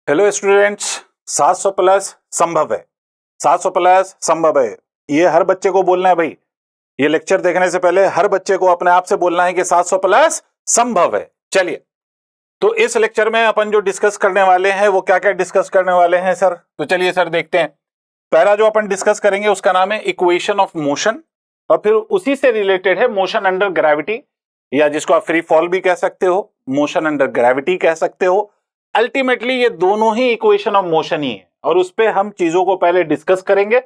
Hello students, 700 plus संभव है। 700 plus संभव है, ये हर बच्चे को बोलना है भाई। ये लेक्चर देखने से पहले हर बच्चे को अपने आप से बोलना है कि 700 प्लस संभव है। चलिए, तो इस लेक्चर में अपन जो डिस्कस करने वाले हैं वो क्या क्या डिस्कस करने वाले हैं सर? तो चलिए सर देखते हैं। पहला जो अपन डिस्कस करेंगे उसका नाम है इक्वेशन ऑफ मोशन, और फिर उसी से रिलेटेड है मोशन अंडर ग्रेविटी, या जिसको आप फ्री फॉल भी कह सकते हो, मोशन अंडर ग्रेविटी कह सकते हो। अल्टीमेटली ये दोनों ही इक्वेशन ऑफ मोशन ही है, और उस पे हम चीजों को पहले डिस्कस करेंगे,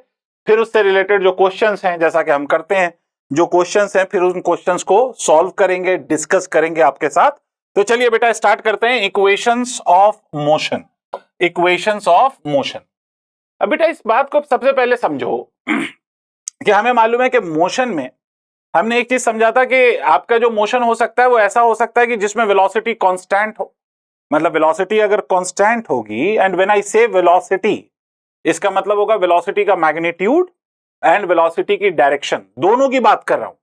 फिर उससे रिलेटेड जो क्वेश्चंस हैं, जैसा कि हम करते हैं, जो क्वेश्चंस हैं फिर उन क्वेश्चंस को सॉल्व करेंगे, डिस्कस करेंगे आपके साथ। तो चलिए बेटा स्टार्ट करते हैं equations of motion. Equations of motion. अब बेटा इस बात को सबसे पहले समझो कि हमें मालूम है कि मोशन में हमने एक चीज समझा था कि आपका जो मोशन हो सकता है वो ऐसा हो सकता है कि जिसमें वेलोसिटी कांस्टेंट हो। मतलब वेलोसिटी अगर कांस्टेंट होगी, एंड व्हेन आई से वेलोसिटी, इसका मतलब होगा वेलोसिटी का मैग्नीट्यूड एंड वेलोसिटी की डायरेक्शन, दोनों की बात कर रहा हूं।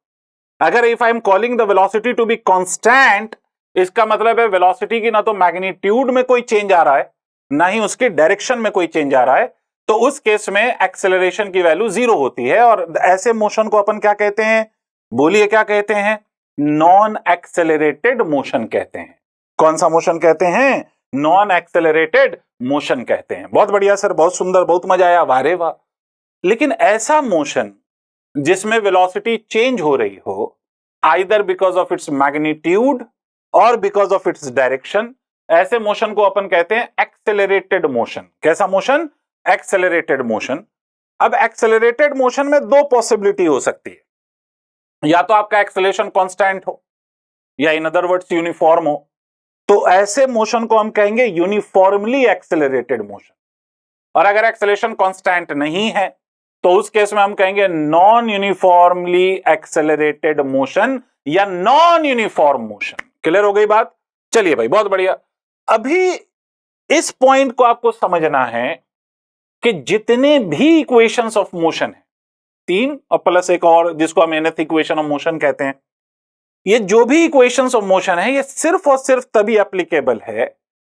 अगर if I am calling the velocity to be constant, इसका मतलब है वेलोसिटी की ना तो मैग्नीट्यूड में कोई चेंज आ रहा है, ना ही उसकी डायरेक्शन में कोई चेंज आ रहा है। तो उस केस में एक्सेलरेशन की वैल्यू 0 होती है, और ऐसे मोशन को अपन क्या कहते हैं? बोलिए क्या कहते हैं? नॉन एक्सेलरेटेड मोशन कहते हैं। कौन सा मोशन कहते हैं? नॉन एक्सेलरेटेड मोशन कहते हैं। बहुत बढ़िया सर, बहुत सुंदर, बहुत मजा आया, वारे वाह। लेकिन ऐसा मोशन जिसमें वेलोसिटी चेंज हो रही हो, either because of its magnitude और बिकॉज ऑफ इट्स डायरेक्शन, ऐसे मोशन को अपन कहते हैं एक्सेलरेटेड मोशन। कैसा मोशन? Accelerated motion. अब एक्सेलरेटेड मोशन में दो पॉसिबिलिटी हो सकती है, या तो आपका एक्सेलरेशन कांस्टेंट हो, या इन अदर वर्ड्स यूनिफॉर्म हो। तो ऐसे मोशन को हम कहेंगे यूनिफॉर्मली एक्सेलरेटेड मोशन। और अगर एक्सेलरेशन कांस्टेंट नहीं है तो उस केस में हम कहेंगे नॉन यूनिफॉर्मली एक्सेलरेटेड मोशन, या नॉन यूनिफॉर्म मोशन। क्लियर हो गई बात? चलिए भाई, बहुत बढ़िया। अभी इस पॉइंट को आपको समझना है कि जितने भी इक्वेशंस ऑफ मोशन है, 3 और प्लस एक और जिसको हम nth इक्वेशन ऑफ मोशन कहते हैं, ये जो भी इक्वेशंस ऑफ मोशन है ये सिर्फ और सिर्फ तभी एप्लीकेबल है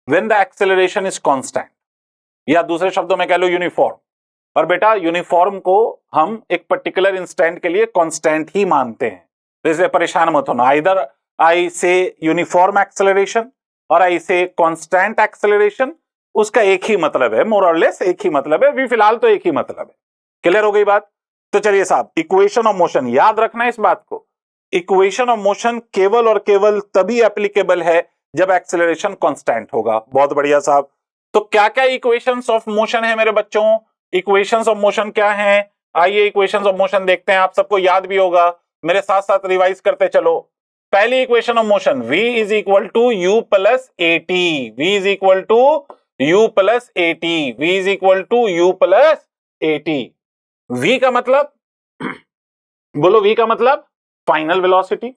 when the acceleration is constant, या दूसरे शब्दों में कह लो यूनिफॉर्म। और बेटा यूनिफॉर्म को हम एक पर्टिकुलर इंस्टेंट के लिए कांस्टेंट ही मानते हैं, तो इसलिए परेशान मत होना। आइदर आई से यूनिफॉर्म एक्सेलरेशन और आई से कांस्टेंट एक्सेलरेशन, उसका एक ही मतलब है, मोर और लेस एक ही मतलब है, भी फिलहाल तो एक ही मतलब है। क्लियर हो गई बात? तो चलिए साहब, इक्वेशन ऑफ मोशन याद रखना है इस बात को। इक्वेशन ऑफ मोशन केवल और केवल तभी एप्लीकेबल है जब एक्सेलरेशन कांस्टेंट होगा। बहुत बढ़िया साहब। तो क्या क्या इक्वेशंस ऑफ मोशन है मेरे बच्चों? इक्वेशंस ऑफ मोशन क्या हैं? आइए इक्वेशंस ऑफ मोशन देखते हैं। आप सबको याद भी होगा, मेरे साथ साथ रिवाइज करते चलो। पहली equation of motion, v is equal to u plus a t. v is equal to u plus a t. v is equal to u plus a t. v का मतलब बोलो, v का मतलब फाइनल वेलोसिटी,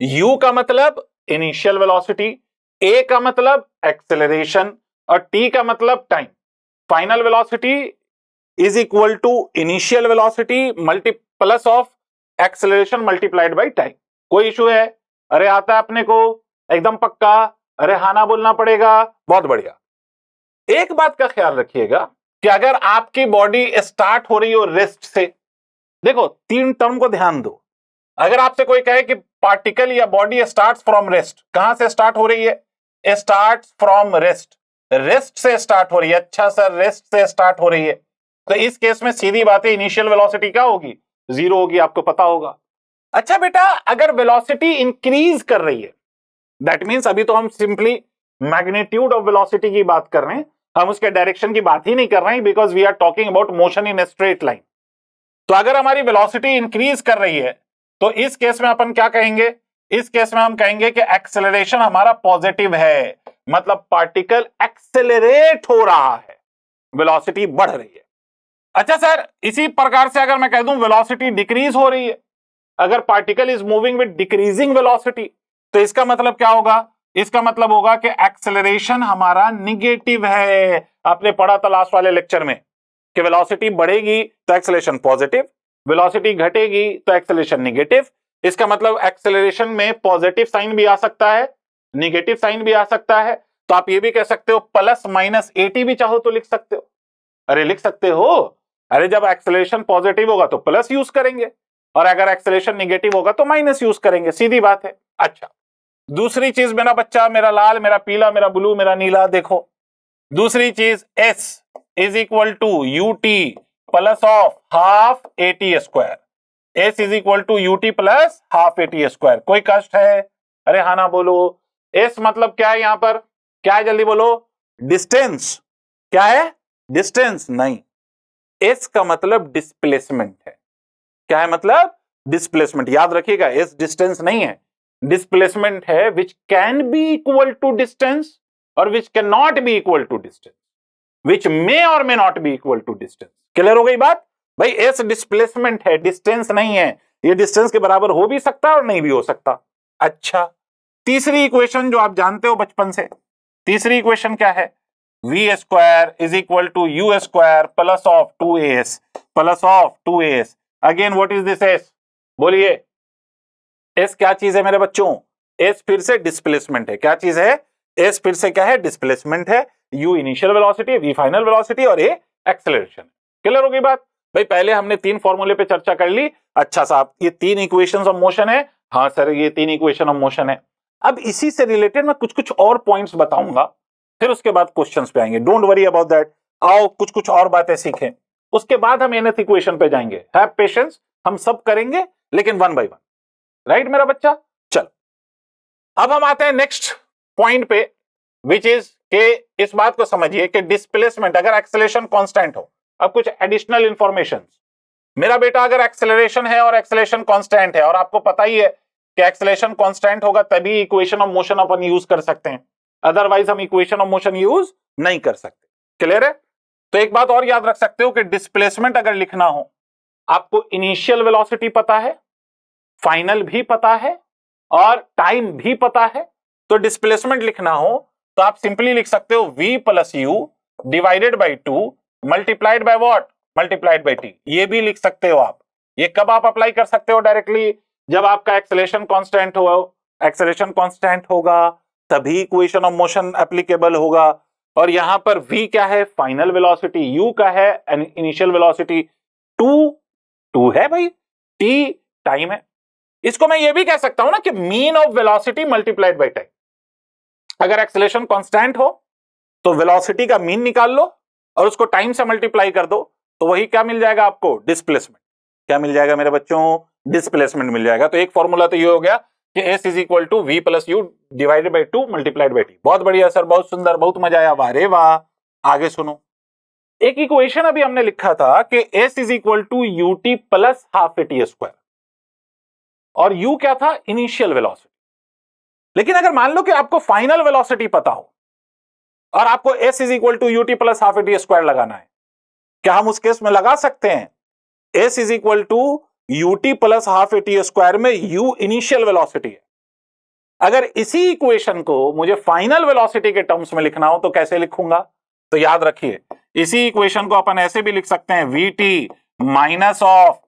u का मतलब initial velocity, a का मतलब acceleration, और t का मतलब time. Final velocity is equal to initial velocity plus of acceleration multiplied by time. कोई इशू है? अरे आता है अपने को एकदम पक्का? अरे हाँ ना बोलना पड़ेगा। बहुत बढ़िया। एक बात का ख्याल रखिएगा कि अगर आपकी बॉडी स्टार्ट हो रही हो रेस्ट से, देखो 3 टर्म को ध्यान दो। अगर आपसे कोई कहे कि पार्टिकल या बॉडी स्टार्ट्स फ्रॉम रेस्ट, कहां से स्टार्ट हो रही है? Starts from rest. रेस्ट से स्टार्ट हो रही है। अच्छा सर, रेस्ट से स्टार्ट हो रही है, तो इस केस में सीधी बात है इनिशियल वेलोसिटी क्या होगी? 0 होगी, आपको पता होगा। अच्छा बेटा, अगर वेलोसिटी इंक्रीज कर रही है, दैट मींस अभी तो हम सिंपली मैग्नीट्यूड ऑफ वेलोसिटी की बात कर रहे हैं, हम उसके डायरेक्शन की बात ही नहीं कर रहे हैं, because we are talking about motion in a straight line. तो अगर हमारी वेलोसिटी इंक्रीज कर रही है तो इस केस में अपन क्या कहेंगे? इस केस में हम कहेंगे कि एक्सेलरेशन हमारा पॉजिटिव है, मतलब पार्टिकल एक्सेलरेट हो रहा है, वेलोसिटी बढ़ रही है। अच्छा सर, इसी प्रकार से अगर मैं कह दूं वेलोसिटी डिक्रीज हो रही है, अगर particle is moving with decreasing velocity, तो इसका मतलब क्या होगा? इसका मतलब होगा कि एक्सेलरेशन हमारा निगेटिव है। आपने पढ़ा था लास्ट वाले लेक्चर में कि वेलोसिटी बढ़ेगी तो एक्सेलरेशन पॉजिटिव, वेलोसिटी घटेगी तो एक्सेलरेशन निगेटिव। इसका मतलब एक्सेलरेशन में पॉजिटिव साइन भी आ सकता है, निगेटिव साइन भी आ सकता है, तो आप ये भी कह सकते हो प्लस माइनस एटी भी चाहो तो लिख सकते हो। अरे लिख सकते हो, अरे जब एक्सेलरेशन पॉजिटिव होगा तो प्लस यूज करेंगे और अगर एक्सेलरेशन निगेटिव होगा तो माइनस यूज करेंगे, सीधी बात है। अच्छा, दूसरी चीज मेरा बच्चा, मेरा लाल, मेरा पीला, मेरा ब्लू, मेरा नीला, देखो दूसरी चीज S is equal to u t plus of half a t square. S is equal to u t plus half a t square. कोई कष्ट है? अरे हाँ ना बोलो। एस मतलब क्या है यहां पर, क्या है जल्दी बोलो? डिस्टेंस। क्या है? डिस्टेंस नहीं, एस का मतलब डिस्प्लेसमेंट है। क्या है मतलब? डिस्प्लेसमेंट। याद रखिएगा, एस डिस्टेंस नहीं है, डिस्प्लेसमेंट है, which can be equal to distance or which can not be equal to distance, which may or may not be equal to distance. Clear हो गई बात? भाई एस डिस्प्लेसमेंट है, डिस्टेंस नहीं है। ये डिस्टेंस के बराबर हो भी सकता है और नहीं भी हो सकता। अच्छा, तीसरी इक्वेशन जो आप जानते हो बचपन से, तीसरी इक्वेशन क्या है? V square is equal to u square plus of 2as plus of 2as। Again what is this s? बोलिए, एस क्या चीज है मेरे बच्चों? एस फिर से डिस्प्लेसमेंट है। क्या चीज है? एस फिर से क्या है? डिस्प्लेसमेंट है। U initial velocity, v final velocity और ए एक्सेलरेशन। क्लियर हो गई बात? भाई पहले हमने तीन फॉर्मूले पे चर्चा कर ली। अच्छा साहब, ये तीन इक्वेशंस ऑफ मोशन है। हाँ सर, ये तीन इक्वेशन ऑफ मोशन है। अब इसी से रिलेटेड मैं कुछ कुछ और पॉइंट्स बताऊंगा, फिर उसके बाद क्वेश्चंस पे आएंगे। Don't worry about that. आओ कुछ कुछ और बातें सीखें, उसके बाद हम nth इक्वेशन पे जाएंगे। हैव पेशेंस, हम सब करेंगे लेकिन वन बाय वन। राइट मेरा बच्चा? चल, अब हम आते हैं नेक्स्ट पॉइंट पे, विच इज के इस बात को समझिए कि डिस्प्लेसमेंट अगर एक्सेलरेशन कांस्टेंट हो। अब कुछ एडिशनल इंफॉर्मेशन, मेरा बेटा अगर एक्सेलरेशन है और एक्सेलरेशन कांस्टेंट है, और आपको पता ही है कि एक्सेलरेशन कांस्टेंट होगा तभी equation of motion upon use कर सकते हैं, अदरवाइज हम इक्वेशन ऑफ मोशन यूज नहीं कर सकते। क्लियर है? तो एक बात और याद रख सकते हो कि डिस्प्लेसमेंट अगर लिखना हो, आपको इनिशियल वेलोसिटी पता है, फाइनल भी पता है और टाइम भी पता है। तो डिस्प्लेसमेंट लिखना हो तो आप सिंपली लिख सकते हो v plus u divided by 2 multiplied by what? Multiplied bye t। ये भी लिख सकते हो आप। ये कब आप अप्लाई कर सकते हो डायरेक्टली? जब आपका एक्सेलरेशन कांस्टेंट हो। एक्सेलरेशन कांस्टेंट होगा तभी इक्वेशन ऑफ मोशन एप्लीकेबल होगा। और यहां पर v क्या है? Final velocity. u का है इनिशियल वेलोसिटी। 2 है भाई, t टाइम है। इसको मैं ये भी कह सकता हूं ना कि mean of velocity multiplied by time. अगर एक्सेलरेशन कांस्टेंट हो तो वेलोसिटी का मीन निकाल लो और उसको टाइम से मल्टीप्लाई कर दो, तो वही क्या मिल जाएगा आपको? डिस्प्लेसमेंट। क्या मिल जाएगा मेरे बच्चों? डिस्प्लेसमेंट मिल जाएगा। तो एक फॉर्मूला तो ये हो गया कि s is equal to v plus u divided by 2 multiplied by t. बहुत बढ़िया सर, बहुत सुंदर, बहुत मजा आया। वाह रे वाह। आगे सुनो, एक इक्वेशन अभी हमने लिखा था कि s is equal to u t plus half a t square, और u क्या था? Initial velocity. लेकिन अगर मान लो कि आपको फाइनल वेलोसिटी पता हो और आपको s is equal to u t plus half a t square लगाना है, क्या हम उस केस में लगा सकते हैं? s is equal to u t plus half a t square में u इनिशियल वेलोसिटी है। अगर इसी इक्वेशन को मुझे फाइनल वेलोसिटी के टर्म्स में लिखना हो तो कैसे लिखूंगा? तो याद रखिए, इसी इक्वेशन को अपन ऐसे भी लिख सकते हैं, we t minus of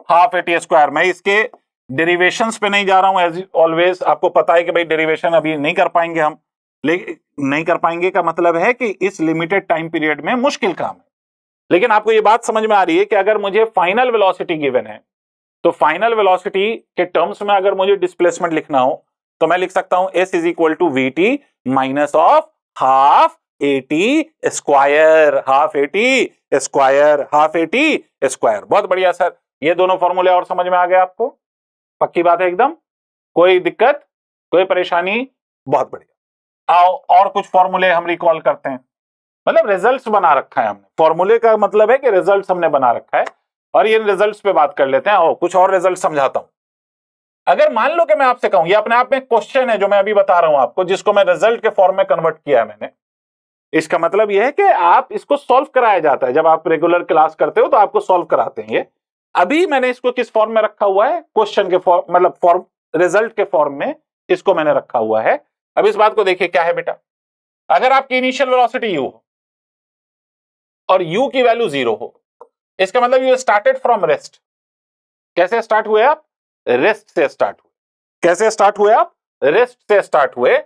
half a t square. मैं इसके डेरिवेशंस पे नहीं जा रहा हूं, एज ऑलवेज आपको पता है कि भाई डेरिवेशन अभी नहीं कर पाएंगे हम, लेकिन नहीं कर पाएंगे का मतलब है कि इस लिमिटेड टाइम पीरियड में मुश्किल काम है। लेकिन आपको ये बात समझ में आ रही है कि अगर मुझे फाइनल वेलोसिटी गिवन है तो फाइनल वेलोसिटी के टर्म्स में अगर मुझे डिस्प्लेसमेंट लिखना हो तो मैं लिख सकता हूं s is equal to v t minus of half a t square. Half a t square. बहुत बढ़िया सर, ये दोनों फॉर्मूले और समझ में आ गए आपको? पक्की बात है एकदम? कोई दिक्कत, कोई परेशानी? बहुत बढ़िया। आओ और कुछ फॉर्मूले हम रिकॉल करते हैं। मतलब रिजल्ट्स बना रखा है हमने, फॉर्मूले का मतलब है कि रिजल्ट्स हमने बना रखा है, और ये रिजल्ट्स पे बात कर लेते हैं। आओ कुछ और रिजल्ट समझाता हूं। अगर मान लो कि मैं आपसे कहूं, ये अपने आप में क्वेश्चन है जो मैं अभी बता रहा हूं आपको, जिसको मैं रिजल्ट के फॉर्म में कन्वर्ट किया है मैंने। इसका मतलब यह है कि आप इसको सॉल्व कराया जाता है, जब आप रेगुलर क्लास करते हो तो आपको सॉल्व कराते हैं। ये अभी मैंने इसको किस फॉर्म में रखा हुआ है? क्वेश्चन के फॉर्म, मतलब फॉर्म, रिजल्ट के फॉर्म में इसको मैंने रखा हुआ है। अब इस बात को देखिए, क्या है बेटा? अगर आपकी इनिशियल वेलोसिटी u हो और u की वैल्यू 0 हो, इसका मतलब यू स्टार्टेड फ्रॉम रेस्ट। कैसे स्टार्ट हुए आप? रेस्ट से स्टार्ट हुए। कैसे स्टार्ट हुए आप? रेस्ट से स्टार्ट हुए।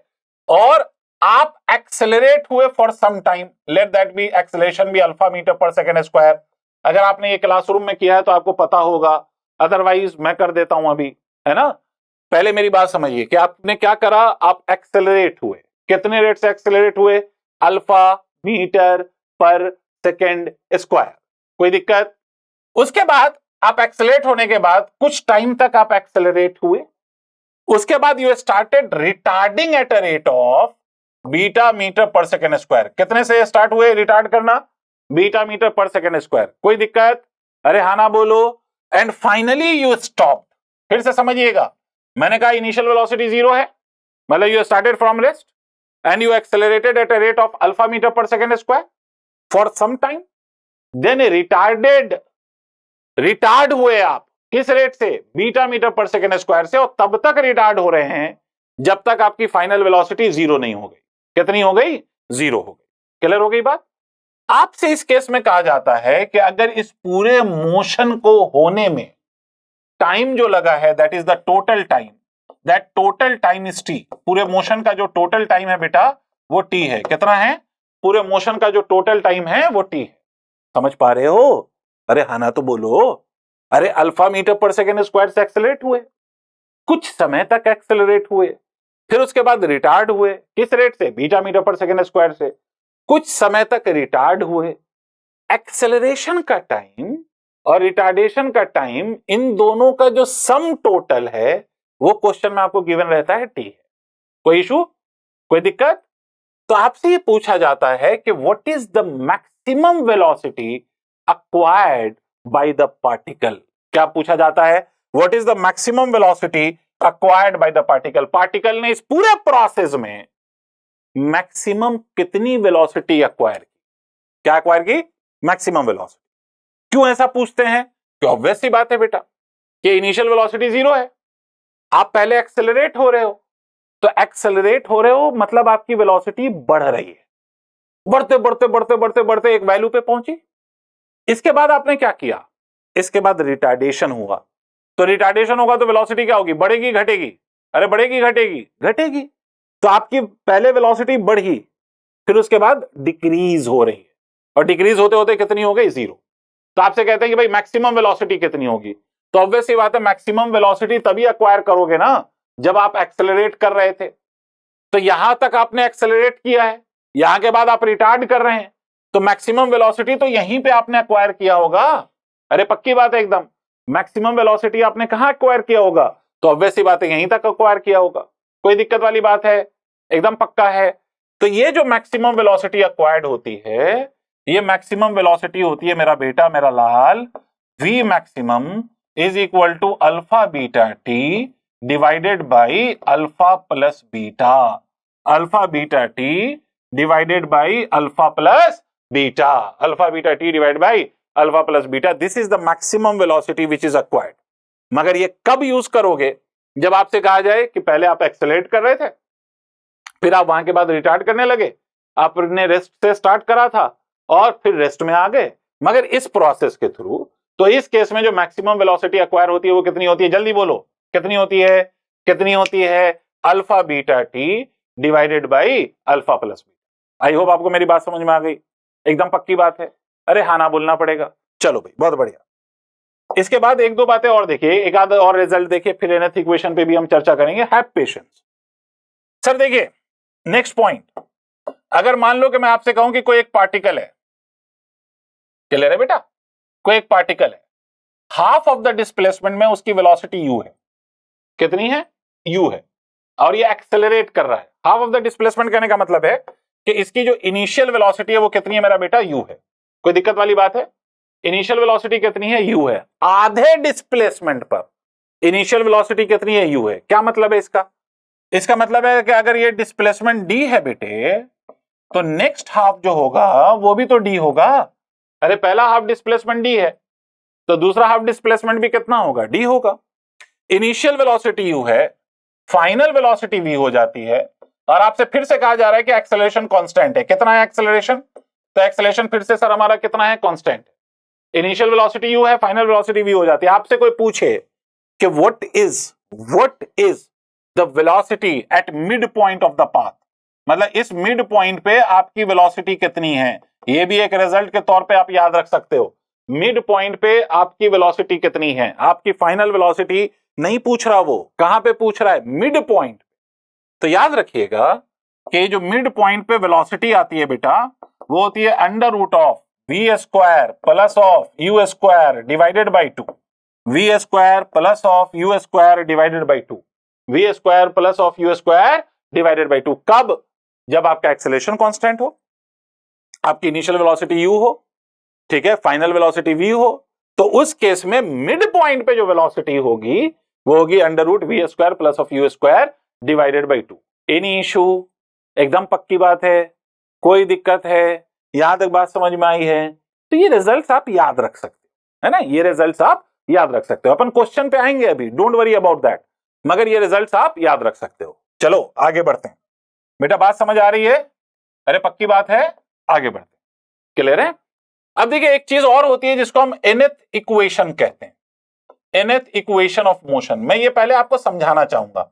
और आप एक्सेलरेट हुए for some time, let that be acceleration be alpha metre per second square. अगर आपने ये क्लासरूम में किया है तो आपको पता होगा, अदरवाइज मैं कर देता हूं अभी, है ना। पहले मेरी बात समझिए कि आपने क्या करा, आप एक्सेलरेट हुए, कितने रेट से एक्सेलरेट हुए, alpha metre per second square, कोई दिक्कत। उसके बाद आप एक्सेलरेट होने के बाद कुछ टाइम तक आप एक्सेलरेट हुए, उसके बाद you started retarding at a rate of beta metre per second square. कितने से स्टार्ट हुए रिटार्ड करना, beta metre per second square, कोई दिक्कत, अरे हाँ ना बोलो। एंड फाइनली यू स्टॉप, फिर से समझिएगा, मैंने कहा इनिशियल वेलोसिटी 0 है, मतलब you started from rest and you accelerated at a rate of alpha metre per second square for some time, then retard हुए आप किस रेट से, beta metre per second square से, और तब तक रिटार्ड हो रहे हैं जब तक आपकी फाइनल वेलोसिटी 0 नहीं हो गई। कितनी हो गई, 0 हो गई। क्लियर हो गई बात। आपसे इस केस में कहा जाता है कि अगर इस पूरे मोशन को होने में टाइम जो लगा है, that is the total time, that total time is T. पूरे मोशन का जो टोटल टाइम है बेटा वो टी है। कितना है, पूरे मोशन का जो टोटल टाइम है वो टी है। समझ पा रहे हो, अरे हाँ ना तो बोलो। अरे alpha metre per second square से एक्सेलरेट हुए, कुछ समय तक एक्सेलरेट हुए, फिर उसके बाद रिटार्ड हुए, किस रेट से, beta metre per second square से, कुछ समय तक रिटार्ड हुए। एक्सेलरेशन का टाइम और रिटार्डेशन का टाइम, इन दोनों का जो सम टोटल है वो क्वेश्चन में आपको गिवन रहता है टी है। कोई इशू, कोई दिक्कत। तो आपसे ये पूछा जाता है कि what is the maximum velocity acquired by the particle. क्या पूछा जाता है, what is the maximum velocity acquired by the particle. Particle ने इस पूरे प्रोसेस में मैक्सिमम कितनी वेलोसिटी अक्वायर की, क्या अक्वायर की, मैक्सिमम वेलोसिटी। क्यों ऐसा पूछते हैं, कि ऑब्वियस सी बात है बेटा कि इनिशियल वेलोसिटी 0 है, आप पहले एक्सेलरेट हो रहे हो, तो एक्सेलरेट हो रहे हो मतलब आपकी वेलोसिटी बढ़ रही है, बढ़ते बढ़ते बढ़ते बढ़ते बढ़ते एक वैल्यू पे पहुंची। इसके बाद आपने क्या किया, इसके बाद रिटार्डेशन हुआ। तो रिटार्डेशन होगा तो वेलोसिटी क्या होगी, बढ़ेगी घटेगी, अरे बढ़ेगी घटेगी, घटेगी। तो आपकी पहले वेलोसिटी बढ़ी, फिर उसके बाद डिक्रीज हो रही है, और डिक्रीज होते होते कितनी हो गई, 0। तो आपसे कहते हैं कि भाई मैक्सिमम वेलोसिटी कितनी होगी, तो ऑब्वियस सी बात है मैक्सिमम वेलोसिटी तभी अक्वायर करोगे ना जब आप एक्सेलरेट कर रहे थे। तो यहां तक आपने एक्सेलरेट किया है, यहां के बाद आप रिटार्ड कर रहे हैं, तो मैक्सिमम वेलोसिटी तो यहीं पे आपने अक्वायर किया होगा। अरे पक्की बात है एकदम, मैक्सिमम वेलोसिटी आपने कहां अक्वायर किया होगा, तो ऑब्वियस सी बात है यहीं तक अक्वायर किया होगा। कोई दिक्कत वाली बात है, एकदम पक्का है। तो ये जो मैक्सिमम वेलोसिटी अक्वायर्ड होती है, ये मैक्सिमम वेलोसिटी होती है मेरा बेटा, मेरा लाल, v maximum is equal to alpha beta t divided by alpha plus beta, alpha beta t divided by alpha plus beta, alpha beta t divided by alpha plus beta. This is the maximum velocity which is acquired. मगर ये कब use करोगे, जब आपसे कहा जाए कि पहले आप एक्सेलरेट कर रहे थे, फिर आप वहां के बाद रिटार्ड करने लगे, आपने रेस्ट से स्टार्ट करा था और फिर रेस्ट में आ गए, मगर इस प्रोसेस के थ्रू। तो इस केस में जो मैक्सिमम वेलोसिटी अक्वायर होती है वो कितनी होती है, जल्दी बोलो, कितनी होती है, कितनी होती है, alpha beta t divided by alpha plus beta. I hope आपको मेरी बात समझ में आ गई, एकदम पक्की बात है, अरे हाँ ना बोलना पड़ेगा। चलो भाई बहुत बढ़िया। इसके बाद एक दो बातें और देखिए, एक आध और रिजल्ट देखिए, फिर एनथ इक्वेशन पे भी हम चर्चा करेंगे। Have patience. सर देखिए नेक्स्ट पॉइंट, अगर मान लो कि मैं आपसे कहूं कि कोई एक पार्टिकल है, क्लियर है बेटा, कोई एक पार्टिकल है, हाफ ऑफ द डिस्प्लेसमेंट में उसकी वेलोसिटी u है, कितनी है, u है, और ये एक्सेलरेट कर रहा है। हाफ ऑफ द डिस्प्लेसमेंट कहने का मतलब है कि इसकी जो इनिशियल वेलोसिटी है वो कितनी है मेरा बेटा, u है। कोई दिक्कत वाली बात है, इनिशियल वेलोसिटी कितनी है, u है। आधे डिस्प्लेसमेंट पर इनिशियल वेलोसिटी कितनी है, u है। क्या मतलब है इसका, इसका मतलब है कि अगर ये डिस्प्लेसमेंट d है बेटे, तो नेक्स्ट हाफ जो होगा वो भी तो d होगा। अरे पहला हाफ डिस्प्लेसमेंट d है, तो दूसरा हाफ डिस्प्लेसमेंट भी कितना होगा, d होगा। इनिशियल वेलोसिटी u है, फाइनल वेलोसिटी v हो जाती है, और आपसे फिर से कहा जा रहा है कि एक्सेलरेशन कांस्टेंट है। कितना है एक्सेलरेशन, तो एक्सेलरेशन फिर से सर हमारा कितना है, कांस्टेंट। इनिशियल वेलोसिटी u है, फाइनल वेलोसिटी v हो जाती है। आपसे कोई पूछे कि what is the velocity at mid point of the path, मतलब इस मिड पॉइंट पे आपकी वेलोसिटी कितनी है, ये भी एक रिजल्ट के तौर पे आप याद रख सकते हो। मिड पॉइंट पे आपकी वेलोसिटी कितनी है, आपकी फाइनल वेलोसिटी नहीं पूछ रहा, वो कहां पे पूछ रहा है, मिड पॉइंट। तो याद रखिएगा कि जो मिड पॉइंट पे वेलोसिटी आती है बेटा, वो होती है under root of v square plus of u square divided by 2, v square plus of u square divided by 2, v square plus of u square divided by 2। कब? जब आपका एक्सेलरेशन कांस्टेंट हो, आपकी इनिशियल वेलोसिटी u हो, ठीक है, final velocity v हो, तो उस केस में मिड पॉइंट पे जो वेलोसिटी होगी वो होगी under root v square plus of u square divided by 2। Any issue? एकदम पक्की बात है, कोई दिक्कत है? यहां तक बात समझ में आई है? तो ये रिजल्ट्स आप याद रख सकते हो, है ना, ये रिजल्ट्स आप याद रख सकते हो। अपन क्वेश्चन पे आएंगे अभी, डोंट वरी अबाउट दैट, मगर ये रिजल्ट्स आप याद रख सकते हो। चलो आगे बढ़ते हैं। बेटा बात समझ आ रही है? अरे पक्की बात है, आगे बढ़ते हैं। क्लियर है? अब देखिए एक चीज और होती है जिसको हम nth इक्वेशन कहते हैं, nth इक्वेशन ऑफ मोशन। मैं ये पहले आपको समझाना चाहूंगा।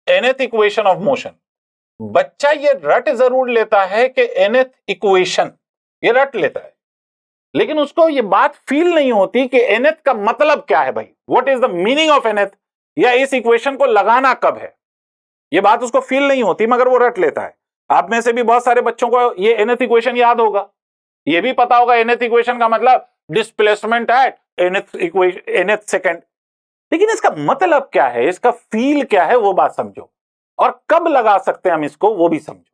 nth इक्वेशन ऑफ मोशन, बच्चा ये रट जरूर लेता है कि nth इक्वेशन, ये रट लेता है, लेकिन उसको ये बात फील नहीं होती कि nth का मतलब क्या है भाई, what is the meaning of nth, या इस इक्वेशन को लगाना कब है, ये बात उसको फील नहीं होती, मगर वो रट लेता है। आप में से भी बहुत सारे बच्चों को ये nth इक्वेशन याद होगा, ये भी पता होगा nth इक्वेशन का मतलब डिस्प्लेसमेंट एट nth सेकंड, लेकिन इसका मतलब क्या है, इसका फील क्या है, वो बात समझो, और कब लगा सकते हैं हम इसको, वो भी समझो।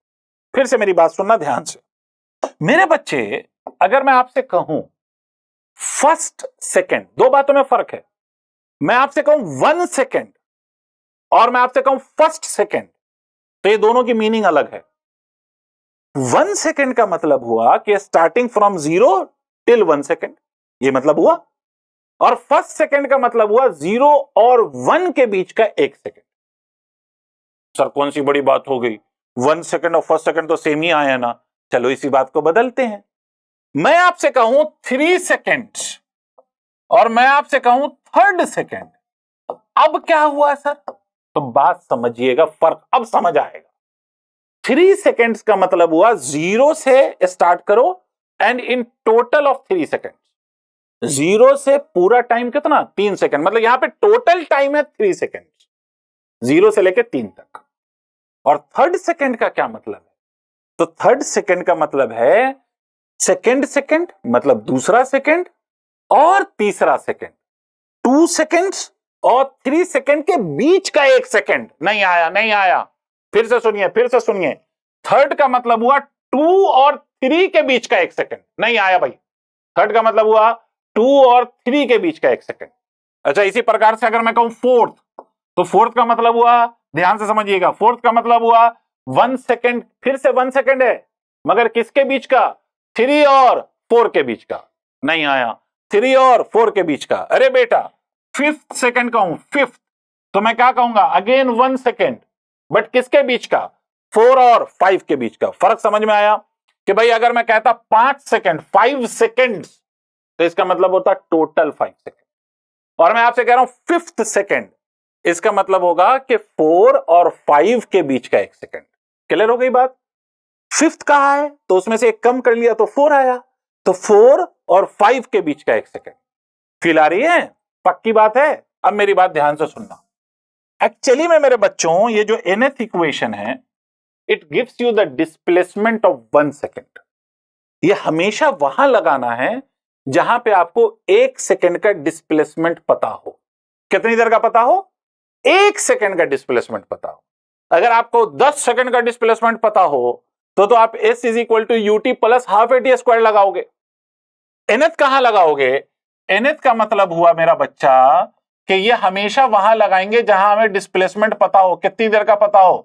फिर से मेरी बात सुनना ध्यान से। मेरे बच्चे, अगर मैं आपसे कहूं फर्स्ट सेकंड, दो बातों में फर्क है। मैं आपसे कहूं 1 सेकंड और मैं आपसे कहूं फर्स्ट सेकंड, तो ये दोनों की मीनिंग अलग है। 1 सेकंड का मतलब हुआ कि स्टार्टिंग फ्रॉम 0 टिल 1 सेकंड, ये मतलब हुआ, और फर्स्ट सेकंड का मतलब हुआ 0 और 1 के बीच का 1 सेकंड। सर कौन सी बड़ी बात हो गई, 1 सेकंड और फर्स्ट सेकंड तो सेम ही आया ना। चलो इसी बात को बदलते हैं। मैं आपसे कहूं 3 सेकंड और मैं आपसे कहूं 3rd सेकंड, अब क्या हुआ सर? तो बात समझिएगा, फर्क अब समझ आएगा। 3 सेकंड्स का मतलब हुआ 0 से स्टार्ट करो and in total of 3 second, 0 से पूरा टाइम कितना, 3 सेकंड, मतलब यहां पे टोटल टाइम है 3 सेकंड, 0 से लेकर 3 तक। और 3rd सेकंड का क्या मतलब है? तो 3rd सेकंड का मतलब है सेकंड सेकंड, मतलब दूसरा सेकंड और तीसरा सेकंड, 2 सेकंड्स और 3 सेकंड के बीच का 1 सेकंड। नहीं आया, नहीं आया, फिर से सुनिए, फिर से सुनिए। 3rd का मतलब हुआ 2 और 3 के बीच का 1 सेकंड, नहीं आया भाई। 3rd का मतलब हुआ 2 और 3 के बीच का 1 सेकंड। अच्छा इसी प्रकार से अगर मैं कहूं 4th, तो 4th का मतलब हुआ, ध्यान से समझिएगा, 4th का मतलब हुआ 1 सेकंड, फिर से 1 सेकंड है, मगर किसके बीच का, 3 और 4 के बीच का। नहीं आया, 3 और 4 के बीच का। अरे बेटा 5th सेकंड कहूं, 5th, तो मैं क्या कहूंगा, अगेन 1 सेकंड, बट किसके बीच का, 4 और 5 के बीच का। फर्क समझ में आया कि भाई अगर मैं कहता 5 सेकंड, 5 सेकंड, तो इसका मतलब होता टोटल 5 सेकंड। और मैं आपसे कह रहा हूं 5th सेकंड, इसका मतलब होगा कि 4 और 5 के बीच का 1 सेकंड। क्लियर हो गई बात? 5th कहा है तो उसमें से एक कम कर लिया तो 4 आया, तो 4 और 5 के बीच का 1 सेकंड। फील आ रही है? पक्की बात है? अब मेरी बात ध्यान से सुनना। एक्चुअली में मेरे बच्चों, ये जो nth इक्वेशन है, it gives you the displacement of 1 second. ये हमेशा वहां लगाना है जहां पे आपको 1 सेकंड का डिस्प्लेसमेंट पता हो। कितनी देर का पता हो? 1 सेकंड का डिस्प्लेसमेंट पता हो। अगर आपको 10 सेकंड का डिस्प्लेसमेंट पता हो तो आप s is equal to u t plus half a t square लगाओगे। nth कहां लगाओगे? nth का मतलब हुआ मेरा बच्चा कि ये हमेशा वहां लगाएंगे जहां हमें डिस्प्लेसमेंट पता हो। कितनी देर का पता हो?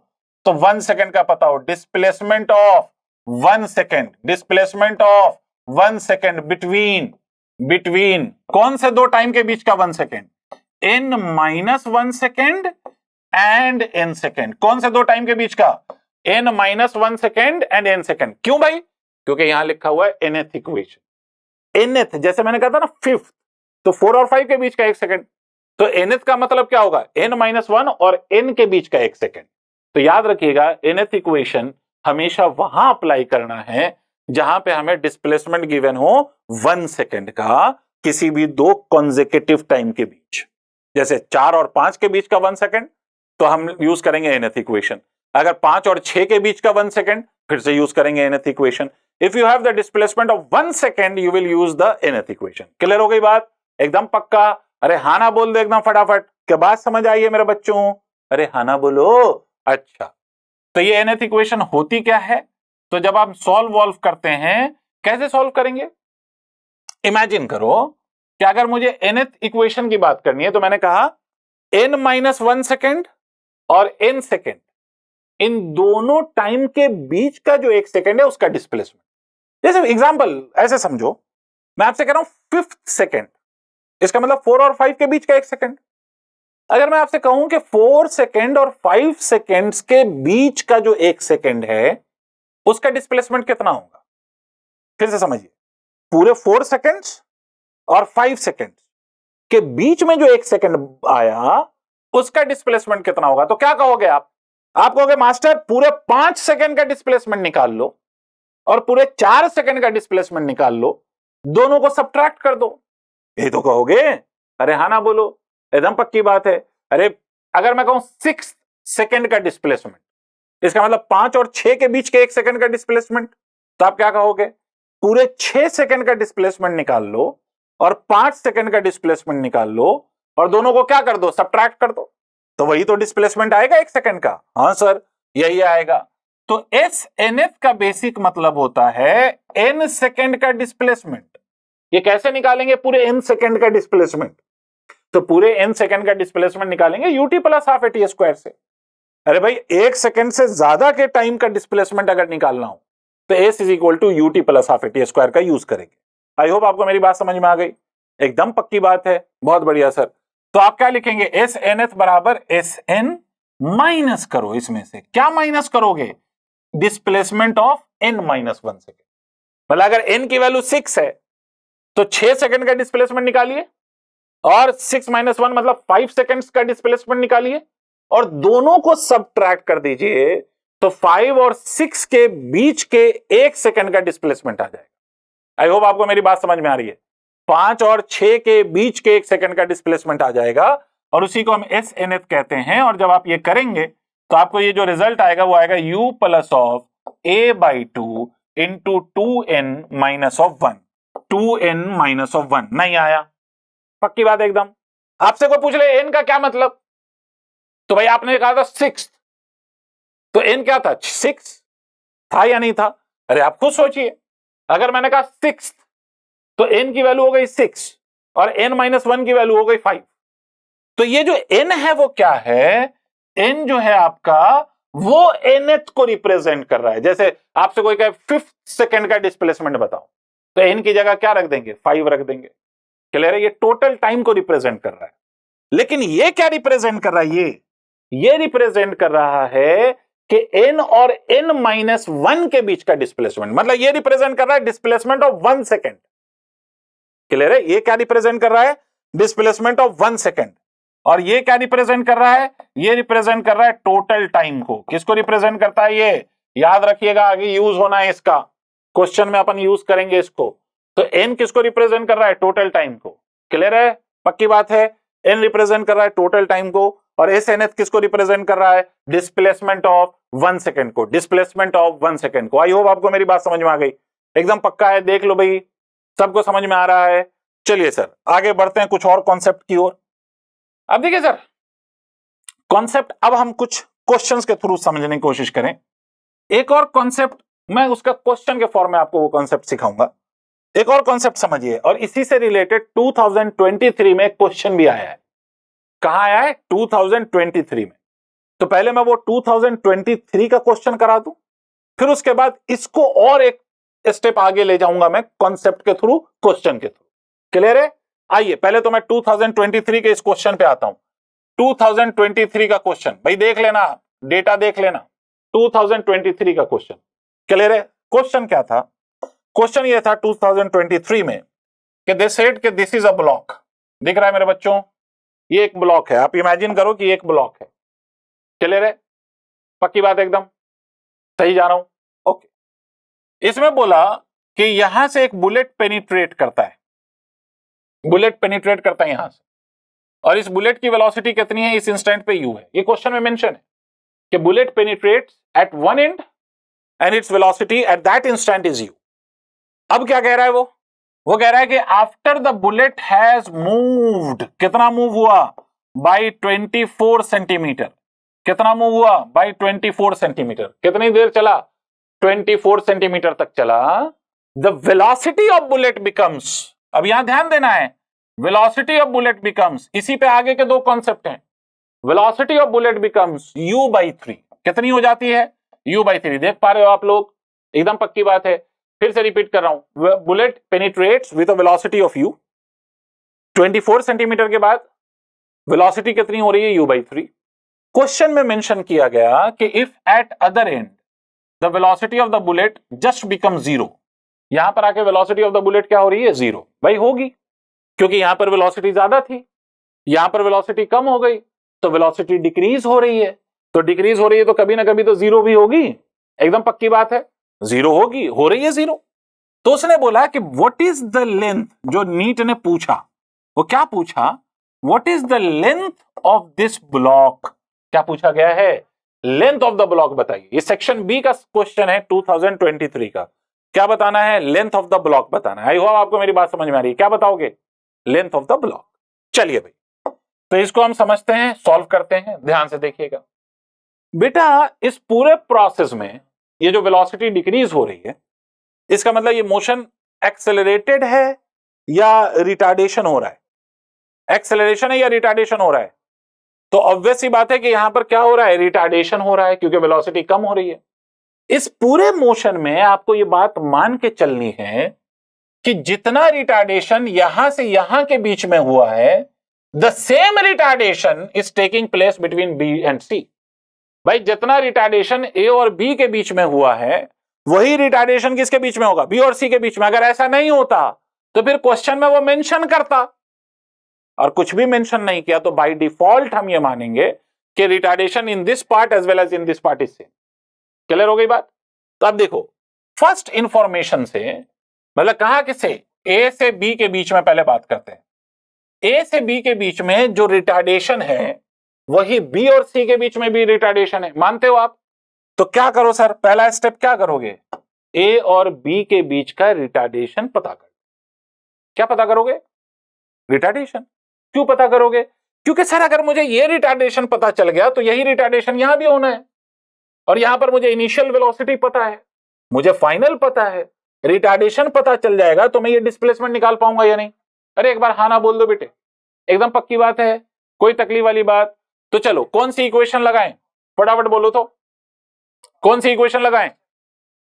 तो 1 सेकंड का पता हो। Displacement of 1 second, displacement of 1 second between कौन से दो टाइम के बीच का 1 second? n-1 second and n second. कौन से दो टाइम के बीच का? n-1 second and n second. क्यों भाई? क्योंकि यहां लिखा हुआ है nth इक्वेशन। nth जैसे मैंने कहा था ना 5th, तो 4 और 5 के बीच का 1 सेकंड, तो nth का मतलब क्या होगा? n-1 और n के बीच का 1 सेकंड। तो याद रखिएगा nth इक्वेशन हमेशा वहां अप्लाई करना है जहां पे हमें डिस्प्लेसमेंट गिवन हो 1 सेकेंड का किसी भी दो कॉन्जिक्यूटिव टाइम के बीच। जैसे 4 और 5 के बीच का 1 सेकेंड तो हम यूज करेंगे nth इक्वेशन। अगर 5 और 6 के बीच का 1 सेकेंड फिर से यूज करेंगे nth equation. If you have the displacement of 1 second you will use the nth equation. Clear हो गई बात? एकदम पक्का? अरे हाँ ना बोल दो एकदम फटाफट। क्या बात समझ आई है मेरे बच्चों? अरे हाँ ना बोलो। अच्छा, तो ये nth इक्वेशन होती क्या है? तो जब आप वॉल्व करते हैं, कैसे सॉल्व करेंगे? इमेजिन करो कि अगर मुझे nth इक्वेशन की बात करनी है तो मैंने कहा n-1 सेकेंड और n सेकेंड, इन दोनों टाइम के बीच का जो 1 सेकेंड है उसका डिस्प्लेसमेंट। जैसे एग्जांपल ऐसे समझो, मैं आपसे कह रहा हूं 5th सेकेंड, इसका मतलब 4 और 5 के बीच का 1 सेकेंड। अगर मैं आपसे कहूं कि 4 सेकेंड और 5 सेकेंड्स के बीच का जो 1 सेकेंड है उसका डिस्प्लेसमेंट कितना होगा? फिर से समझिए, पूरे 4 सेकेंड्स और 5 सेकेंड के बीच में जो 1 सेकेंड आया उसका डिस्प्लेसमेंट कितना होगा? तो क्या कहोगे आप कहोगे मास्टर पूरे 5 सेकेंड का डिस्प्लेसमेंट निकाल लो और पूरे 4 सेकेंड का डिस्प्लेसमेंट निकाल लो, दोनों को सब्ट्रैक्ट कर दो। यही तो कहोगे। अरे हाँ ना बोलो, एकदम पक्की बात है। अरे अगर मैं कहूं 6 सेकेंड का डिस्प्लेसमेंट, इसका मतलब 5 और 6 के बीच के 1 सेकेंड का डिस्प्लेसमेंट, तो आप क्या कहोगे? पूरे 6 सेकेंड का डिस्प्लेसमेंट निकाल लो और 5 सेकेंड का डिस्प्लेसमेंट निकाल लो और दोनों को क्या कर दो? सब्ट्रैक्ट कर दो। तो वही तो डिस्प्लेसमेंट आएगा 1 सेकेंड का। हाँ सर, यही आएगा। तो SNF का बेसिक मतलब होता है n सेकेंड का डिस्प्लेसमेंट। ये कैसे निकालेंगे पूरे n सेकेंड का डिस्प्लेसमेंट? तो पूरे n सेकेंड का डिस्प्लेसमेंट निकालेंगे ut plus half a t square से। अरे भाई 1 सेकेंड से ज्यादा के टाइम का डिस्प्लेसमेंट अगर निकालना हो तो s is equal to ut plus half a t square का यूज करेंगे। आई होप आपको मेरी बात समझ में आ गई। एकदम पक्की बात है, बहुत बढ़िया सर। तो आप क्या लिखेंगे? एस एन एथ बराबर एस एन माइनस करो, इसमें से क्या माइनस करोगे? Displacement of n-1 second. मतलब अगर n की वैल्यू 6 है तो 6 सेकेंड का डिस्प्लेसमेंट निकालिए और 6 - 1 मतलब 5 सेकेंड्स का डिस्प्लेसमेंट निकालिए और दोनों को सब्ट्रैक्ट कर दीजिए तो 5 और 6 के बीच के 1 सेकेंड का डिस्प्लेसमेंट आ जाएगा। आई होप आपको मेरी बात समझ में आ रही है। 5 और 6 के बीच के 1 सेकेंड का डिस्प्लेसमेंट आ जाएगा और उसी को हम एस एन एथ कहते हैं। और जब आप ये करेंगे तो आपको ये जो रिजल्ट आएगा वो आएगा u plus of a by 2 into 2n minus of 1। 2n minus of 1 नहीं आया। पक्की बात एकदम। आपसे कोई पूछ ले n का क्या मतलब, तो भाई आपने कहा था 6, तो n क्या था? 6 था या नहीं था? अरे आप खुद सोचिए, अगर मैंने कहा 6 तो n की वैल्यू हो गई 6 और n-1 की वैल्यू हो गई 5। तो ये जो n है वो क्या है? n जो है आपका वो nth को रिप्रेजेंट कर रहा है। जैसे आपसे कोई कहे 5th सेकेंड का डिस्प्लेसमेंट बताओ तो n की जगह क्या रख देंगे? 5 रख देंगे। क्लियर है? ये टोटल टाइम को रिप्रेजेंट कर रहा है। लेकिन ये क्या रिप्रेजेंट कर रहा है? ये रिप्रेजेंट कर रहा है कि n और n-1 के बीच का डिस्प्लेसमेंट, मतलब ये रिप्रेजेंट कर रहा है डिस्प्लेसमेंट ऑफ 1 सेकेंड। क्लियर है? ये क्या रिप्रेजेंट कर रहा है? Displacement of 1 second. और ये क्या रिप्रेजेंट कर रहा है? ये रिप्रेजेंट कर रहा है टोटल टाइम को। किसको रिप्रेजेंट करता है? ये याद रखिएगा, आगे यूज होना है इसका, क्वेश्चन में अपन यूज करेंगे इसको। तो n किसको रिप्रेजेंट कर रहा है? टोटल टाइम को। क्लियर है? पक्की बात है। n रिप्रेजेंट कर रहा है टोटल टाइम को और एस एन एथ किसको रिप्रेजेंट कर रहा है? डिस्प्लेसमेंट ऑफ 1 सेकेंड को। डिस्प्लेसमेंट ऑफ 1 सेकेंड को। आई होप आपको मेरी बात समझ में आ गई। एकदम पक्का है? देख लो भाई, सबको समझ में आ रहा है। चलिए सर आगे बढ़ते हैं कुछ और कॉन्सेप्ट की ओर। अब देखिए सर, कॉन्सेप्ट अब हम कुछ क्वेश्चंस के थ्रू समझने की कोशिश करें। एक और कॉन्सेप्ट मैं उसका क्वेश्चन के फॉर्म में आपको वो कॉन्सेप्ट सिखाऊंगा। एक और कॉन्सेप्ट समझिए, और इसी से रिलेटेड 2023 में क्वेश्चन भी आया है। कहां आया है? 2023 में। तो पहले मैं वो 2023 का क्वेश्चन करा दूं, फिर उसके बाद इसको और एक स्टेप आगे ले जाऊंगा मैं कॉन्सेप्ट के थ्रू, क्वेश्चन के थ्रू। क्लियर है? आइए पहले तो मैं 2023 के इस क्वेश्चन पे आता हूं। 2023 का क्वेश्चन भाई देख लेना, डेटा देख लेना। 2023 का क्वेश्चन क्लियर है? क्वेश्चन क्या था? क्वेश्चन ये था 2023 में कि दे सेड कि दिस इज अ ब्लॉक। दिख रहा है मेरे बच्चों? ये एक ब्लॉक है। आप इमेजिन करो कि एक ब्लॉक है। क्लियर है? पक्की बात एकदम? सही जा रहा हूं? इसमें बोला कि यहां से एक बुलेट पेनिट्रेट करता है, बुलेट पेनिट्रेट करता है यहां से, और इस बुलेट की वेलोसिटी कितनी है इस इंस्टेंट पे u है। ये क्वेश्चन में मेंशन है कि bullet penetrates at one end and its velocity at that instant is u। अब क्या कह रहा है वो कह रहा है कि after the bullet has moved, कितना मूव हुआ, बाई 24 सेंटीमीटर। कितना मूव हुआ, बाई 24 सेंटीमीटर। कितनी देर चला, 24 सेंटीमीटर तक चला। The velocity of bullet becomes, अब यहां ध्यान देना है, वेलोसिटी ऑफ बुलेट बिकम्स, इसी पे आगे के दो कॉन्सेप्ट हैं। Velocity of bullet becomes u/3। कितनी हो जाती है, u/3। देख पा रहे हो आप लोग, एकदम पक्की बात है। फिर से रिपीट कर रहा हूं, bullet penetrates with a velocity of u, 24 centimetre के बाद वेलोसिटी कितनी हो रही है, u/3। क्वेश्चन में मेंशन किया गया कि if at other and the velocity of the bullet just become 0, यहां पर आके वेलोसिटी ऑफ द बुलेट क्या हो रही है, 0। भाई होगी, क्योंकि यहां पर वेलोसिटी ज्यादा थी, यहां पर वेलोसिटी कम हो गई, तो वेलोसिटी डिक्रीज हो रही है। तो डिक्रीज हो रही है तो कभी ना कभी तो 0 भी होगी, एकदम पक्की बात है, 0 होगी, हो रही है 0। तो उसने बोला कि व्हाट इज द लेंथ, जो नीट ने पूछा, वो क्या पूछा, what is the length of this block. क्या पूछा गया है, लेंथ ऑफ द ब्लॉक बताइए। ये सेक्शन बी का क्वेश्चन है 2023 का। क्या बताना है, लेंथ ऑफ द ब्लॉक बताना है। आई होप आपको मेरी बात समझ में आ रही है, क्या बताओगे, लेंथ ऑफ द ब्लॉक। चलिए भाई, तो इसको हम समझते हैं, सॉल्व करते हैं, ध्यान से देखिएगा बेटा। इस पूरे प्रोसेस में ये जो वेलोसिटी डिक्रीज हो रही है, इसका मतलब ये मोशन एक्सेलरेटेड है या रिटार्डेशन हो रहा है, एक्सेलरेशन है या रिटार्डेशन हो रहा है। तो ऑब्वियस सी बात है कि यहां पर क्या हो रहा है, रिटार्डेशन हो रहा है, क्योंकि वेलोसिटी कम हो रही है। इस पूरे मोशन में आपको ये बात मान के चलनी है कि जितना रिटार्डेशन यहां से यहां के बीच में हुआ है, the same retardation is taking place between B and C. भाई जितना रिटार्डेशन ए और बी के बीच में हुआ है, वही रिटार्डेशन किसके बीच में होगा, बी और सी के बीच में। अगर ऐसा नहीं होता तो फिर क्वेश्चन में वो मेंशन करता, और कुछ भी मेंशन नहीं किया तो बाय डिफॉल्ट हम ये मानेंगे कि retardation in this part as well as in this part is same. Clear हो गई बात। तो अब देखो, फर्स्ट इंफॉर्मेशन से, मतलब कहा किसे, ए से बी के बीच में पहले बात करते हैं। ए से बी के बीच में जो रिटार्डेशन है, वही बी और सी के बीच में भी रिटार्डेशन है, मानते हो आप। तो क्या करो सर, पहला स्टेप क्या करोगे, ए और बी के बीच का रिटार्डेशन पता कर। क्या पता करोगे, रिटार्डेशन। क्यों पता करोगे, क्योंकि सर अगर मुझे ये रिटार्डेशन पता चल गया तो यही रिटार्डेशन यहां भी होना है, और यहां पर मुझे इनिशियल वेलोसिटी पता है, मुझे फाइनल पता है, रिटार्डेशन पता चल जाएगा तो मैं ये डिस्प्लेसमेंट निकाल पाऊंगा या नहीं। अरे एक बार हाँ ना बोल दो बेटे, एकदम पक्की बात है, कोई तकलीफ वाली बात। तो चलो कौन सी इक्वेशन लगाएं, फटाफट बोलो तो, कौन सी इक्वेशन लगाएं।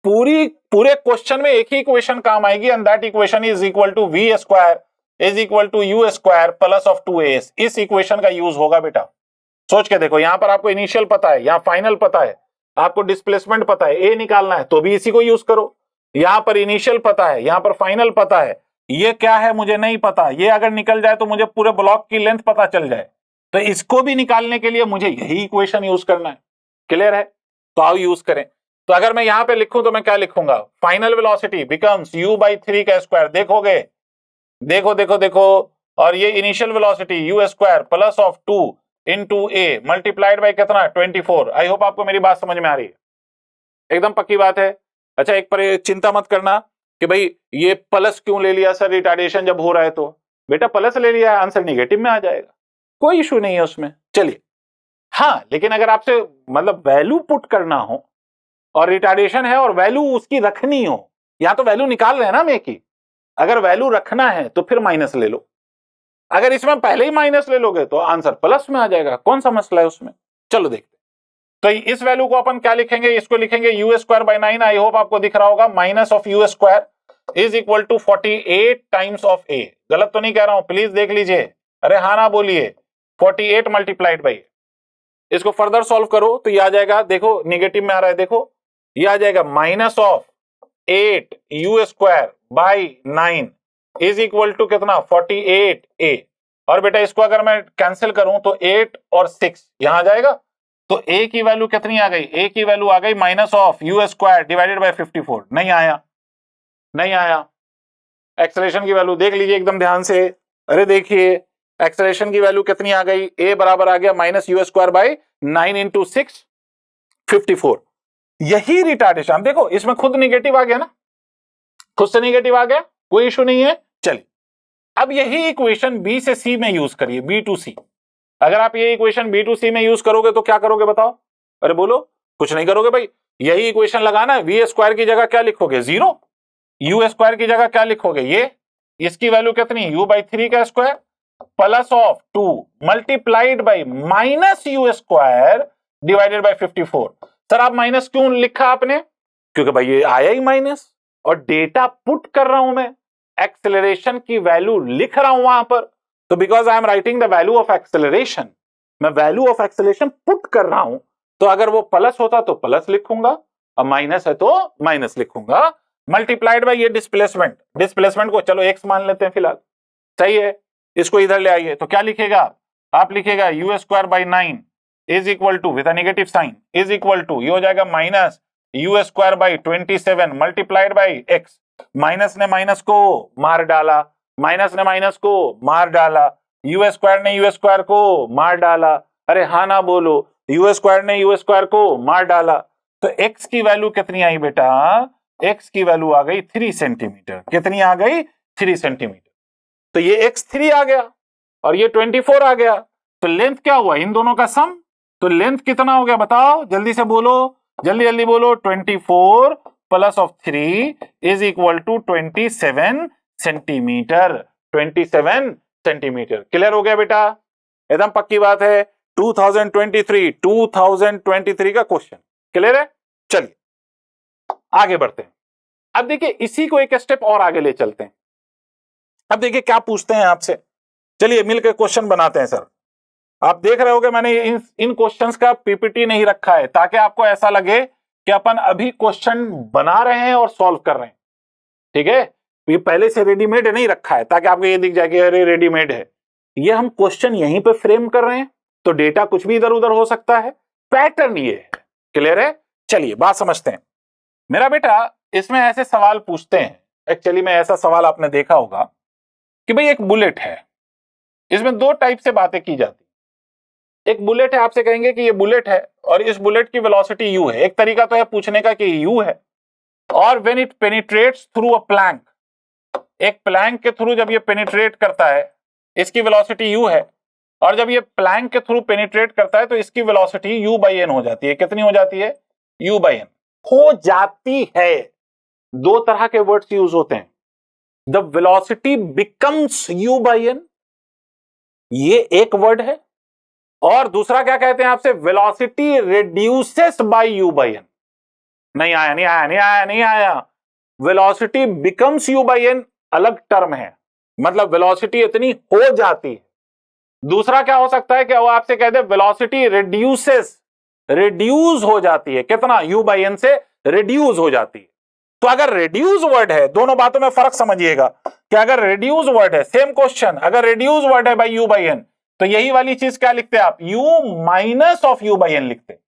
पूरे क्वेश्चन में एक ही इक्वेशन काम आएगी, and that equation is equal to v square is equal to u square plus of 2as। इस इक्वेशन का यूज होगा बेटा। सोच के देखो, यहां पर आपको इनिशियल पता है, यहां फाइनल पता है, आपको डिस्प्लेसमेंट पता है, ए निकालना है तो भी इसी को यूज करो। यहां पर इनिशियल पता है, यहां पर फाइनल पता है, ये क्या है मुझे नहीं पता, ये अगर निकल जाए तो मुझे पूरे ब्लॉक की लेंथ पता चल जाए, तो इसको भी निकालने के लिए मुझे यही इक्वेशन यूज करना है। क्लियर है, तो आओ यूज करें। तो अगर मैं यहां पे लिखूं तो मैं क्या लिखूंगा, फाइनल वेलोसिटी बिकम्स u/3 का स्क्वायर। देखोगे, देखो देखो देखो, और ये initial velocity u square plus of 2 into A multiplied by कितना, 24। आई होप आपको मेरी बात समझ में आ रही है, एकदम पक्की बात है। अच्छा एक पर चिंता मत करना कि भाई ये प्लस क्यों ले लिया सर, रिटार्डेशन जब हो रहा है तो। बेटा प्लस ले लिया, आंसर निगेटिव में आ जाएगा, कोई इशू नहीं है उसमें। चलिए, हाँ लेकिन अगर आपसे मतलब वैल्यू पुट करना हो और रिटार्डेशन है और वैल्यू उसकी रखनी हो, यहां तो वैल्यू निकाल रहे हैं ना हम एक ही, अगर वैल्यू रखना है तो फिर माइनस ले लो। अगर इसमें पहले ही माइनस ले लोगे तो आंसर प्लस में आ जाएगा, कौन सा मसला है उसमें। चलो देखते हैं। तो इस वैल्यू को अपन क्या लिखेंगे, इसको लिखेंगे u square by 9। I hope आपको दिख रहा होगा, minus of u square is equal to 48 times of a. गलत तो नहीं कह रहा हूं, प्लीज देख लीजिए, अरे हाँ ना बोलिए, 48 मल्टीप्लाइड बाई। इसको फर्दर सॉल्व करो तो ये आ जाएगा, देखो निगेटिव में आ रहा है, देखो ये आ जाएगा minus of 8 u square by 9 is equal to कितना, 48 ए। और बेटा इसको अगर मैं कैंसिल करूं तो 8 और 6 यहां आ जाएगा, तो ए की वैल्यू कितनी आ गई, ए की वैल्यू आ गई minus of u square divided by 54। नहीं आया, नहीं आया। एक्सेलरेशन की वैल्यू देख लीजिए एकदम ध्यान से। अरे देखिए एक्सेलरेशन की वैल्यू कितनी आ गई, ए बराबर आ गया minus u square by 9 into 6 54। यही रिटार्डेशन देखो इसमें खुद निगेटिव आ गया ना, खुद से निगेटिव आ गया, कोई इशू नहीं है। चलिए अब यही इक्वेशन बी से सी में यूज करिए, बी टू सी। अगर आप ये इक्वेशन बी टू सी में यूज करोगे तो क्या करोगे बताओ? अरे बोलो, कुछ नहीं करोगे भाई, यही इक्वेशन लगाना है। वी स्क्वायर की जगह क्या लिखोगे? 0। यू स्क्वायर की जगह क्या लिखोगे? ये इसकी वैल्यू कितनी? यू बाई 3 का square plus of 2 multiplied by minus u square divided by 54। Sir आप माइनस क्यों लिखा आपने? क्योंकि भाई ये आया ही माइनस, और डेटा पुट कर रहा हूं मैं, एक्सेलरेशन की वैल्यू लिख रहा हूं वहां पर, तो because I am writing the value of acceleration, मैं वैल्यू ऑफ एक्सेलरेशन पुट कर रहा हूं, तो अगर वो प्लस होता तो प्लस लिखूंगा, और माइनस है तो माइनस लिखूंगा, मल्टीप्लाइड बाय ये डिस्प्लेसमेंट। डिस्प्लेसमेंट को चलो एक्स मान लेते हैं फिलहाल, सही है। इसको इधर ले आइए तो क्या लिखेगा आप? लिखेगा u square by 9 is equal to with negative sign is equal to, ये हो जाएगा minus u square by 27 multiplied by x. Minus ने माइनस को मार डाला, माइनस ने माइनस को मार डाला, यू स्क्वायर ने यू स्क्वायर को मार डाला। अरे हाँ ना बोलो, यू स्क्वायर ने यू स्क्वायर को मार डाला, तो एक्स की वैल्यू कितनी आई बेटा? एक्स की वैल्यू आ गई 3 सेंटीमीटर। कितनी आ गई? 3 सेंटीमीटर। तो ये एक्स 3 आ गया और ये 24 आ गया, तो लेंथ क्या हुआ इन दोनों का सम? तो लेंथ कितना हो गया बताओ, जल्दी से बोलो, जल्दी जल्दी बोलो। 24 plus of 3 is equal to 27 centimetre. 27 centimetre. Clear हो गया बेटा? एकदम पक्की बात है। 2023 का क्वेश्चन क्लियर है। चलिए आगे बढ़ते हैं। अब देखिए इसी को एक स्टेप और आगे ले चलते हैं। अब देखिए क्या पूछते हैं आपसे, चलिए मिलकर क्वेश्चन बनाते हैं। सर आप देख रहे होगे मैंने इन क्वेश्चंस का पीपीटी नहीं रखा है, ताकि आपको ऐसा लगे कि अपन अभी क्वेश्चन बना रहे हैं और सॉल्व कर रहे हैं, ठीक है। ये पहले से रेडीमेड नहीं रखा है, ताकि आपको ये दिख जाए कि अरे रेडीमेड है। ये हम क्वेश्चन यहीं पे फ्रेम कर रहे हैं, तो डेटा कुछ भी इधर उधर हो सकता है, पैटर्न ये है। क्लियर है? चलिए बात समझते हैं। मेरा बेटा इसमें ऐसे सवाल पूछते हैं, एक्चुअली में ऐसा सवाल आपने देखा होगा कि भाई एक बुलेट है, इसमें दो टाइप से बातें की जाती। एक बुलेट है, आपसे कहेंगे कि ये बुलेट है और इस बुलेट की वेलोसिटी u है। एक तरीका तो है पूछने का कि u है, और when it penetrates through a plank, एक प्लैंक के थ्रू जब ये पेनिट्रेट करता है इसकी वेलोसिटी u है, और जब ये प्लैंक के थ्रू पेनिट्रेट करता है तो इसकी वेलोसिटी u बाई n हो जाती है। कितनी हो जाती है? u बाई n हो जाती है। दो तरह के वर्ड्स यूज होते हैं, the velocity becomes u by n, ये एक वर्ड है, और दूसरा क्या कहते हैं आपसे? Velocity reduces by u by n। नहीं आया, नहीं आया, नहीं आया, नहीं आया। Velocity becomes u by n अलग टर्म है, मतलब वेलोसिटी इतनी हो जाती है। दूसरा क्या हो सकता है कि वो आपसे कहते हैं वेलोसिटी रिड्यूसेस, रिड्यूस हो जाती है। कितना? u बाई n से रिड्यूस हो जाती है। तो अगर रिड्यूस वर्ड है, दोनों बातों में फर्क समझिएगा कि अगर रिड्यूस वर्ड है, सेम क्वेश्चन, अगर रिड्यूस वर्ड है बाय u बाई n, तो यही वाली चीज क्या लिखते हैं आप? u minus of u by n लिखते।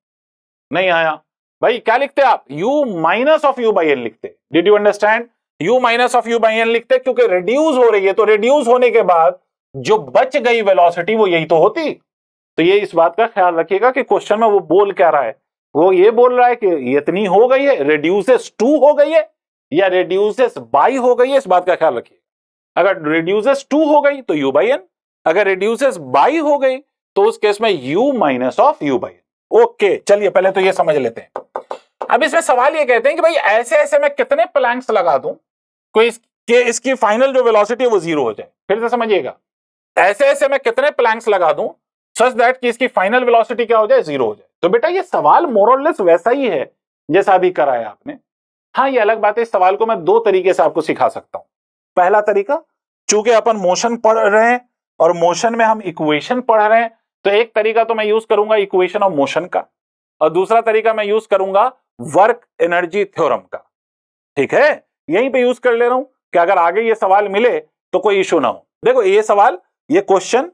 नहीं आया भाई, क्या लिखते आप? u minus of u by n लिखते। Did you understand? u minus of u by n लिखते क्योंकि रिड्यूस हो रही है, तो रिड्यूस होने के बाद जो बच गई वेलोसिटी वो यही तो होती। तो ये इस बात का ख्याल रखिएगा कि क्वेश्चन में वो बोल क्या रहा है। वो ये बोल रहा है कि इतनी हो गई है, रिड्यूसेस टू हो गई है, या रिड्यूसेस बाई हो गई है, इस बात का ख्याल रखिएगा। अगर रिड्यूसेस टू हो गई तो u बाई n, अगर रिड्यूसेस बाई हो गई तो उस केस में u minus of u by n। Okay चलिए पहले तो ये समझ लेते हैं। अब इसमें सवाल ये कहते हैं कि भाई ऐसे ऐसे मैं कितने प्लैंक्स लगा दूं कोई इसकी फाइनल जो वेलोसिटी है वो 0 हो जाए। फिर से समझिएगा, ऐसे ऐसे मैं कितने प्लैंक्स लगा दूं सच दैट कि इसकी फाइनल वेलोसिटी क्या हो जाए? 0 हो जाए। तो बेटा ये सवाल मोर और लेस वैसा ही है जैसा अभी कराया आपने। हाँ ये अलग बात है, इस सवाल को मैं दो तरीके से आपको सिखा सकता हूं। पहला तरीका, चूंकि अपन मोशन पढ़ रहे हैं और मोशन में हम इक्वेशन पढ़ रहे हैं, तो एक तरीका तो मैं यूज करूंगा इक्वेशन ऑफ मोशन का, और दूसरा तरीका मैं यूज करूंगा वर्क एनर्जी थ्योरम का। ठीक है, यहीं पे यूज कर ले रहा हूं कि अगर आगे ये सवाल मिले तो कोई इश्यू ना हो। देखो ये सवाल, ये क्वेश्चन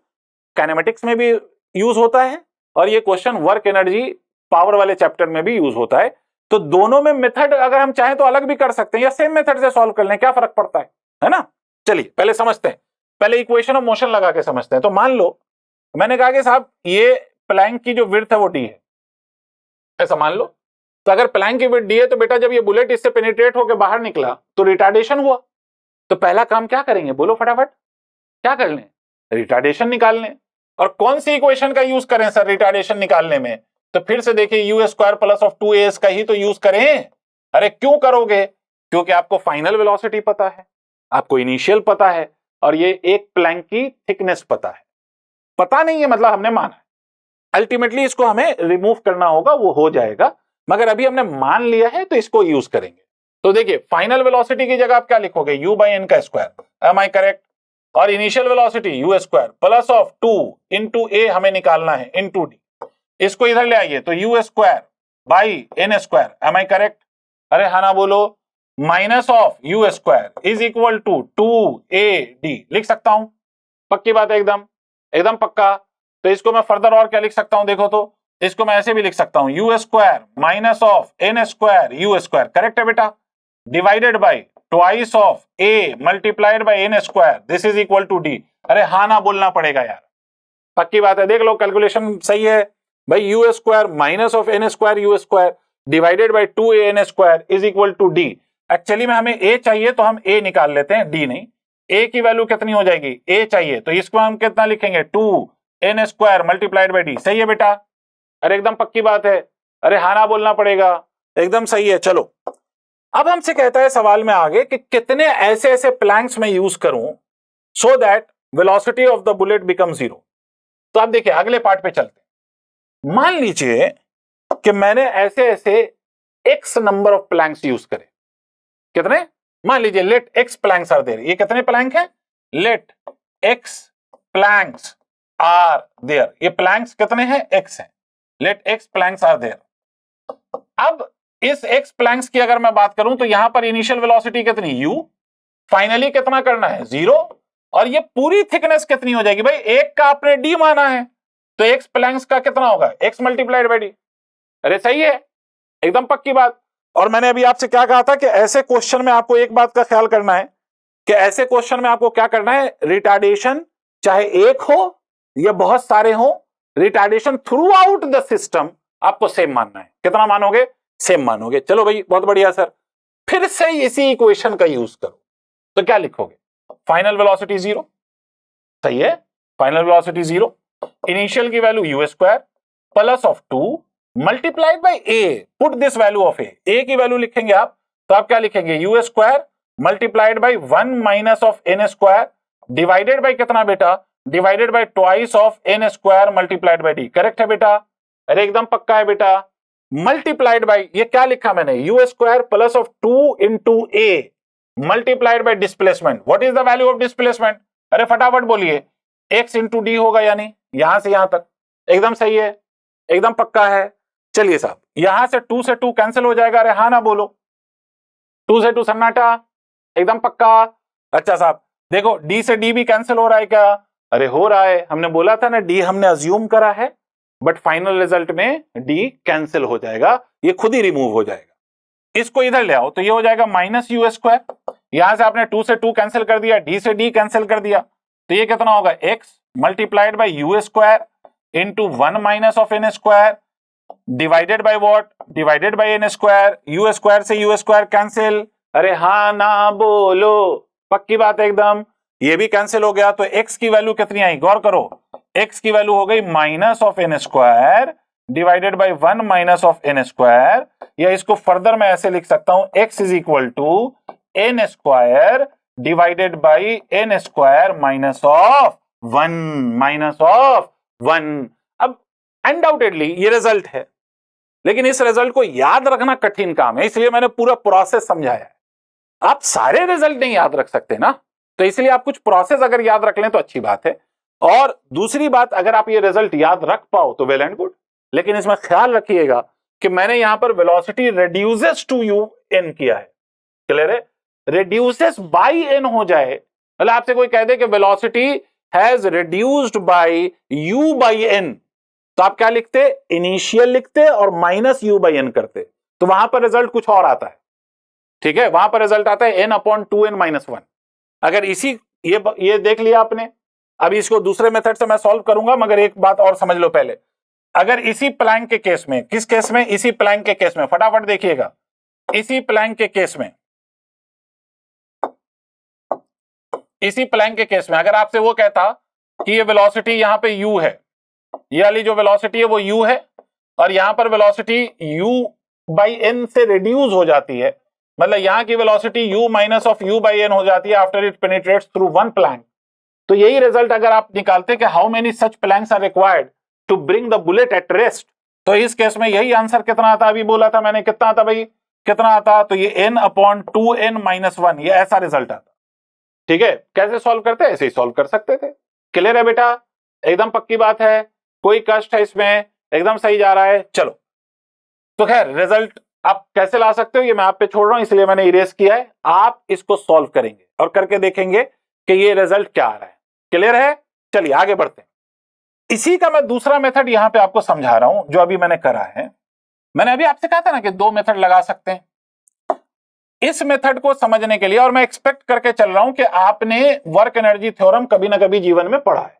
काइनेमेटिक्स में भी यूज होता है और ये क्वेश्चन वर्क एनर्जी पावर वाले चैप्टर में भी यूज होता है। तो दोनों में मेथड अगर हम चाहें तो अलग भी कर सकते हैं या सेम मेथड से सॉल्व कर लें, क्या फर्क पड़ता है ना। चलिए पहले समझते हैं, पहले इक्वेशन ऑफ मोशन लगा के समझते हैं। तो मान लो मैंने कहा कि साहब ये प्लैंक की जो विड्थ है वो डी है, ऐसा मान लो। तो अगर प्लैंक की विड्थ डी है तो बेटा जब ये बुलेट इससे पेनिट्रेट होकर बाहर निकला तो रिटार्डेशन हुआ। तो पहला काम क्या करेंगे, बोलो फटाफट, क्या कर लें, रिटार्डेशन निकाल लें। और कौन सी इक्वेशन का यूज करें सर रिटार्डेशन निकालने में, तो फिर से देखिए you square plus of 2as का ही तो यूज करें। अरे क्यों करोगे, क्योंकि आपको फाइनल वेलोसिटी पता है, आपको इनिशियल पता है, और ये एक प्लैंक की थिकनेस पता है। पता नहीं है मतलब हमने माना है, अल्टीमेटली इसको हमें रिमूव करना होगा, वो हो जाएगा, मगर अभी हमने मान लिया है तो इसको यूज करेंगे। तो देखिए फाइनल वेलोसिटी की जगह आप क्या लिखोगे, u बाई एन का स्क्वायर, एम आई करेक्ट, और initial velocity u square plus of 2 into a हमें निकालना है इंटू डी। इसको इधर ले आइए तो u square by n square, am I correct, अरे हाँ ना बोलो, minus of u square is equal to 2ad लिख सकता हूं, पक्की बात है, एकदम एकदम पक्का। तो इसको मैं फर्दर और क्या लिख सकता हूं, देखो तो इसको मैं ऐसे भी लिख सकता हूं, u square minus of n square u square, correct है बेटा, divided by twice of a multiplied by n square, this is equal to d। अरे हाँ ना बोलना पड़ेगा यार, पक्की बात है, देख लो कैलकुलेशन सही है भाई, u square minus of n square u square divided by 2an square is equal to d। Actually में हमें a चाहिए तो हम a निकाल लेते हैं, d नहीं। a की वैल्यू कितनी हो जाएगी, a चाहिए तो इसको हम कितना लिखेंगे, 2n square multiplied by d, सही है बेटा, अरे एकदम पक्की बात है, अरे हाँ ना बोलना पड़ेगा, एकदम सही है। चलो अब हमसे कहता है सवाल में आगे कि कितने ऐसे ऐसे प्लैंक्स में यूज करूं so that velocity of the bullet become 0। तो आप देखिए अगले पार्ट पे चलते हैं। मान लीजिए कि मैंने ऐसे ऐसे x number of planks use करे, कितने, मान लीजिए let x planks are there, ये कितने प्लैंक हैं, let x planks are there, ये प्लैंक्स कितने हैं, x हैं, let x planks are there. अब इस x प्लैंक्स की अगर मैं बात करूं तो यहां पर इनिशियल वेलोसिटी कितनी u, फाइनली कितना करना है 0, और ये पूरी थिकनेस कितनी हो जाएगी भाई, एक का आपने d माना है तो x प्लैंक्स का कितना होगा, x मल्टीप्लाइड बाई d। अरे सही है, एकदम पक्की बात। और मैंने अभी आपसे क्या कहा था कि ऐसे क्वेश्चन में आपको एक बात का ख्याल करना है कि ऐसे क्वेश्चन में आपको क्या करना है, रिटार्डेशन चाहे एक हो या बहुत सारे हो, retardation through out the system आपको सेम मानना है। कितना मानोगे, सेम मानोगे। चलो भाई बहुत बढ़िया सर, फिर से इसी इक्वेशन का यूज करो, तो क्या लिखोगे, फाइनल वेलोसिटी 0, सही है, फाइनल वेलोसिटी 0, इनिशियल की value u square plus of 2 multiplied by a, put this value of a की वैल्यू लिखेंगे आप, तो आप क्या लिखेंगे, u square multiplied by 1 minus of n square divided by कितना बेटा, divided by twice of n square multiplied by d, correct है बेटा, अरे एकदम पक्का है बेटा, मल्टीप्लाइड बाई ये क्या लिखा मैंने, u square plus of 2 into a multiplied by displacement, what is the value of displacement, अरे फटाफट बोलिए, x इंटू डी होगा, यानी यहां से यहां तक, एकदम सही है, एकदम पक्का है। चलिए साहब यहां से 2 से 2 कैंसिल हो जाएगा, अरे हाँ ना बोलो, 2 से 2 सन्नाटा, एकदम पक्का। अच्छा साहब देखो d से d भी कैंसिल हो रहा है क्या, अरे हो रहा है, हमने बोला था ना d हमने अज्यूम करा है, बट फाइनल रिजल्ट में d कैंसिल हो जाएगा, ये खुद ही रिमूव हो जाएगा। इसको इधर ले आओ तो ये हो जाएगा माइनस u स्क्वायर, यहां से आपने 2 से 2 कैंसिल कर दिया, d से d कैंसिल कर दिया, तो ये कितना होगा, x multiplied by u square into 1 minus of n square divided by what, divided by n square, u square से u स्क्वायर कैंसिल, अरे हाँ ना बोलो, पक्की बात है एकदम, ये भी कैंसिल हो गया। तो x की वैल्यू कितनी आई, गौर करो, x की वैल्यू हो गई minus of n square divided by 1 minus of n square, या इसको फर्दर मैं ऐसे लिख सकता हूं, x is equal to n square divided by n square minus of 1, minus of 1। अब अनडाउटेडली ये रिजल्ट है, लेकिन इस रिजल्ट को याद रखना कठिन काम है, इसलिए मैंने पूरा प्रोसेस समझाया है। आप सारे रिजल्ट नहीं याद रख सकते ना, तो इसलिए आप कुछ प्रोसेस अगर याद रख लें तो अच्छी बात है, और दूसरी बात अगर आप ये रिजल्ट याद रख पाओ तो वेल एंड गुड, लेकिन इसमें ख्याल रखिएगा कि मैंने यहां पर velocity reduces to u n किया है, क्लियर है, रिड्यूसेस बाय एन हो जाए, मतलब आपसे कोई कह दे कि velocity has reduced by u by n, तो आप क्या लिखते, इनिशियल लिखते और माइनस u बाय n करते, तो वहां पर रिजल्ट कुछ और आता है, ठीक है, वहां पर रिजल्ट आता है n/2n-1। अगर इसी ये देख लिया आपने, अब इसको दूसरे मेथड से मैं सॉल्व करूंगा, मगर एक बात और समझ लो पहले। अगर इसी प्लैंक के केस में, किस केस में, इसी प्लैंक के केस में, फटाफट देखिएगा, इसी प्लैंक के केस में, इसी प्लैंक के केस में अगर आपसे वो कहता कि ये वेलोसिटी यहां पे u है, ये वाली जो वेलोसिटी है वो u है, और यहां पर वेलोसिटी u/n से रिड्यूस हो जाती है, मतलब यहां की velocity u minus of u/n हो जाती है after it penetrates through one plank. तो यही रिजल्ट अगर आप निकालते कि how many such planks are required to bring the bullet at rest, तो इस केस में यही आंसर कितना आता, अभी बोला था मैंने, कितना आता भाई, कितना आता, तो ये n/2n-1, ये ऐसा रिजल्ट आता। ठीक है, कैसे सॉल्व करते हैं, ऐसे ही सॉल्व कर सकते थे। क्लियर है बेटा, एकदम पक्की बात है, कोई कष्ट है इसमें, एकदम सही जा रहा है। चलो, तो खैर रिजल्ट आप कैसे ला सकते हो ये मैं आप पे छोड़ रहा हूं, इसलिए मैंने इरेज किया है। आप इसको सॉल्व करेंगे और करके देखेंगे कि ये रिजल्ट क्या आ रहा है। क्लियर है, चलिए आगे बढ़ते हैं। इसी का मैं दूसरा मेथड यहां पे आपको समझा रहा हूं जो अभी मैंने करा है। मैंने अभी आपसे कहा था ना कि दो मेथड लगा सकते हैं। इस मेथड को समझने के लिए, और मैं एक्सपेक्ट करके चल रहा हूं कि आपने वर्क एनर्जी थ्योरम कभी ना कभी जीवन में पढ़ा है।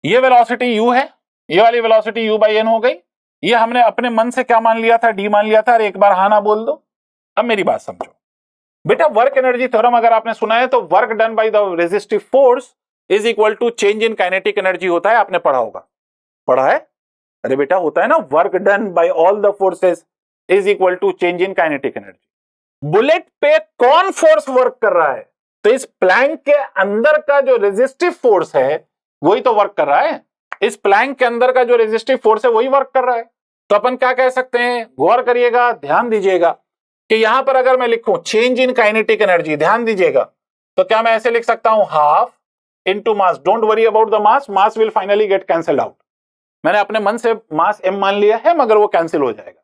ये वेलोसिटी u है, ये वाली वेलोसिटी u/n हो गई, ये हमने अपने मन से क्या मान लिया था, d मान लिया था, और एक बार हाँ ना बोल दो। अब मेरी बात समझो बेटा, वर्क एनर्जी थ्योरम अगर आपने सुना है तो work done by the resistive force is equal to change in kinetic energy होता है। आपने पढ़ा होगा, पढ़ा है, अरे बेटा होता है ना, work done by all the forces is equal to change in kinetic energy. Bullet पे कौन फोर्स वर्क कर रहा है, तो इस प्लैंक के अंदर का जो रेजिस्टिव फोर्स है वही तो वर्क कर रहा है। इस प्लैंक के अंदर का जो रेजिस्टिव फोर्स है वही वर्क कर रहा है। तो अपन क्या कह सकते हैं, गौर करिएगा, ध्यान दीजिएगा कि यहां पर अगर मैं लिखूं चेंज इन काइनेटिक एनर्जी, ध्यान दीजिएगा, तो क्या मैं ऐसे लिख सकता हूं, half into mass. Don't worry about the mass, mass will finally get cancelled out. मैंने अपने मन से मास m मान लिया है, मगर वो कैंसिल हो जाएगा।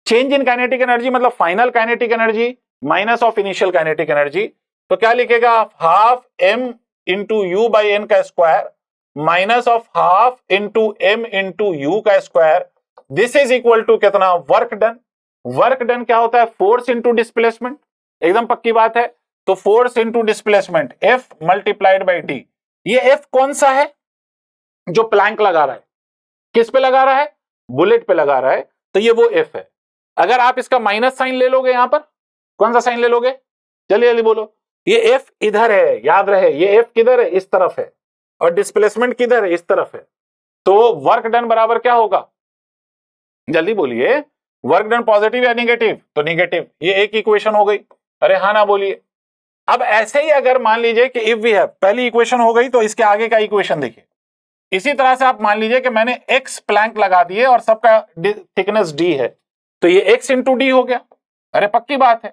चेंज इन काइनेटिक एनर्जी मतलब final kinetic energy minus of initial kinetic energy. तो क्या लिखेगा, हाफ m इंटू u/n का square minus of half into m into u का square. This is equal to कितना, वर्क डन। वर्क डन क्या होता है, फोर्स इंटू डिस्प्लेसमेंट, एकदम पक्की बात है। तो force into displacement F multiplied by d। ये F कौन सा है, जो प्लैंक लगा रहा है, किस पे लगा रहा है, बुलेट पे लगा रहा है, तो ये वो F है। अगर आप इसका माइनस साइन ले लोगे, यहां पर कौन सा साइन ले लोगे, जल्दी जल्दी बोलो, ये F इधर है, याद रहे ये F किधर है, इस तरफ है, और डिस्प्लेसमेंट किधर है, इस तरफ है। तो वर्क डन बराबर क्या होगा, जल्दी बोलिए, वर्क डन पॉजिटिव या निगेटिव, तो निगेटिव। ये एक इक्वेशन हो गई, अरे हाँ ना बोलिए। अब ऐसे ही अगर मान लीजिए कि इफ वी हैव, पहली इक्वेशन हो गई, तो इसके आगे का इक्वेशन देखिए। इसी तरह से आप मान लीजिए कि मैंने x प्लैंक लगा दिए और सबका थिकनेस d है, तो ये x इंटू डी हो गया। अरे पक्की बात है,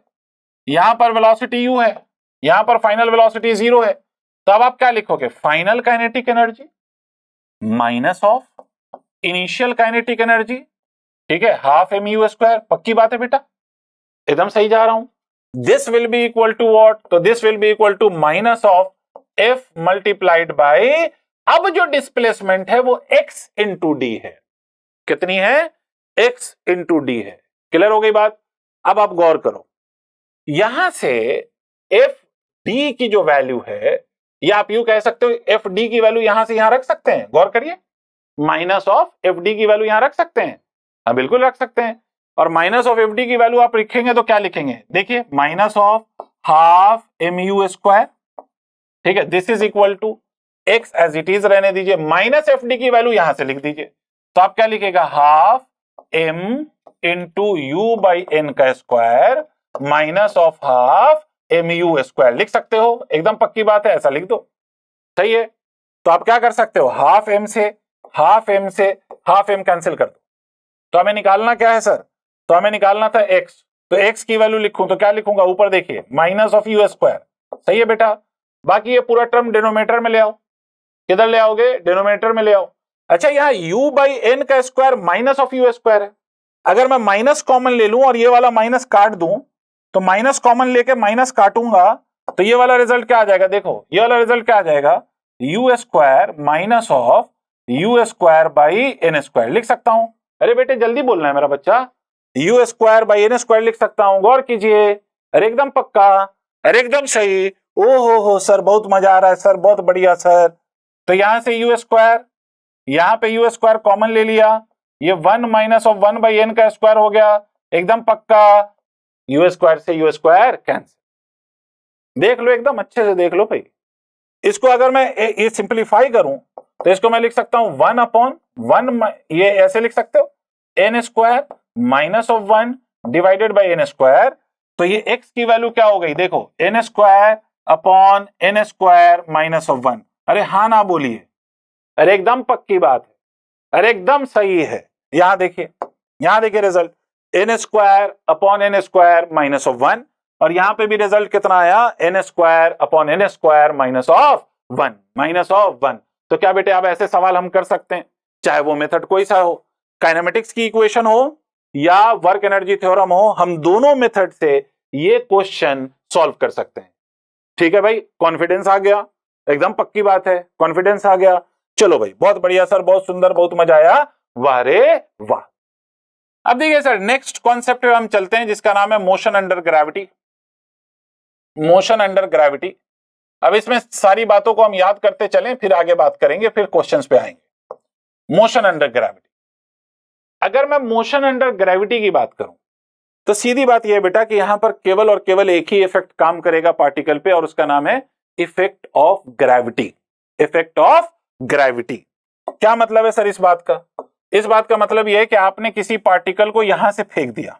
यहां पर वेलोसिटी u है, यहां पर फाइनल वेलोसिटी 0 है। तो अब आप क्या लिखोगे, final kinetic energy minus of initial kinetic energy, ठीक है, हाफ mu स्क्वायर। पक्की बात है बेटा, एकदम सही जा रहा हूं। This will be equal to what, तो this will be equal to minus of f multiplied by, अब जो डिस्प्लेसमेंट है वो x इंटू डी है। कितनी है, x इंटू डी है। क्लियर हो गई बात। अब आप गौर करो, यहां से एफ डी की जो वैल्यू है, या आप यूं कह सकते हो एफ डी की वैल्यू यहां से यहां रख सकते हैं, गौर करिए, माइनस ऑफ एफ डी की वैल्यू यहां रख सकते हैं, हाँ बिल्कुल रख सकते हैं। और माइनस ऑफ एफ डी की वैल्यू आप लिखेंगे तो क्या लिखेंगे, देखिए minus of half m u square, ठीक है, this is equal to x as it is रहने दीजिए, माइनस एफ डी की वैल्यू यहां से लिख दीजिए। तो आप क्या लिखेगा, half m into u by n का square minus of half m u square लिख सकते हो, एकदम पक्की बात है, ऐसा लिख दो, सही है। तो आप क्या कर सकते हो, हाफ एम से हाफ एम कैंसिल कर दो। तो हमें निकालना क्या है सर, तो हमें निकालना था एक्स, तो एक्स की वैल्यू लिखूं तो क्या लिखूंगा, ऊपर देखिए माइनस ऑफ यू स्क्वायर, सही है बेटा। बाकी ये पूरा टर्म डिनोमिनेटर में ले आओ, किधर ले आओगे, डिनोमिनेटर में ले आओ। अच्छा, यहां u बाई एन का square minus of u square है, अगर मैं माइनस कॉमन ले लूं और ये वाला माइनस काट दूं, तो माइनस कॉमन लेके माइनस काटूंगा तो ये वाला रिजल्ट क्या आ जाएगा, देखो ये वाला रिजल्ट क्या आ जाएगा, u square minus of u square by n square लिख सकता हूं। अरे बेटे जल्दी बोलना है मेरा बच्चा, u square by n square लिख सकता हूं। गौर कीजिए, अरे एकदम पक्का, अरे एकदम सही। ओ हो सर, बहुत मजा आ रहा है सर, बहुत बढ़िया सर। तो यहां से यू स्क्वायर, यहां पे यू स्क्वायर कॉमन ले लिया, ये 1 माइनस ऑफ 1 बाई एन का स्क्वायर हो गया, एकदम पक्का। यू स्क्वायर से यू स्क्वायर कैंसिल। देख लो, एकदम अच्छे से देख लो भाई। इसको अगर मैं ये सिंप्लीफाई करूं तो इसको मैं लिख सकता हूं 1 अपॉन 1, ये ऐसे लिख सकते हो, n square minus of 1 divided by n square. तो ये x की वैल्यू क्या हो गई, देखो n square upon n square minus of 1। अरे हाँ ना बोलिए, अरे एकदम पक्की बात है, अरे एकदम सही है। यहां देखिए result, n square upon n square minus of 1, और यहां पे भी रिजल्ट कितना आया, n square upon n square minus of 1। तो क्या बेटे, अब ऐसे सवाल हम कर सकते हैं, चाहे वो मेथड कोई सा हो, काइनेमेटिक्स की इक्वेशन हो या वर्क एनर्जी थ्योरम हो, हम दोनों मेथड से ये क्वेश्चन सॉल्व कर सकते हैं। ठीक है भाई, कॉन्फिडेंस आ गया, एकदम पक्की बात है, कॉन्फिडेंस आ गया। चलो भाई, बहुत बढ़िया सर, बहुत सुंदर, बहुत मजा आया, वाह रे वाह। अब देखिए सर, नेक्स्ट कॉन्सेप्ट पे हम चलते हैं जिसका नाम है motion under gravity. Motion under gravity, अब इसमें सारी बातों को हम याद करते चलें, फिर आगे बात करेंगे, फिर क्वेश्चंस पे आएंगे। मोशन अंडर ग्रेविटी, अगर मैं मोशन अंडर ग्रेविटी की बात करूं तो सीधी बात यह है बेटा कि यहां पर केवल और केवल एक ही इफेक्ट काम करेगा पार्टिकल पे, और उसका नाम है effect of gravity. Effect of gravity क्या मतलब है सर इस बात का? इस बात का मतलब यह है कि आपने किसी पार्टिकल को यहां से फेंक दिया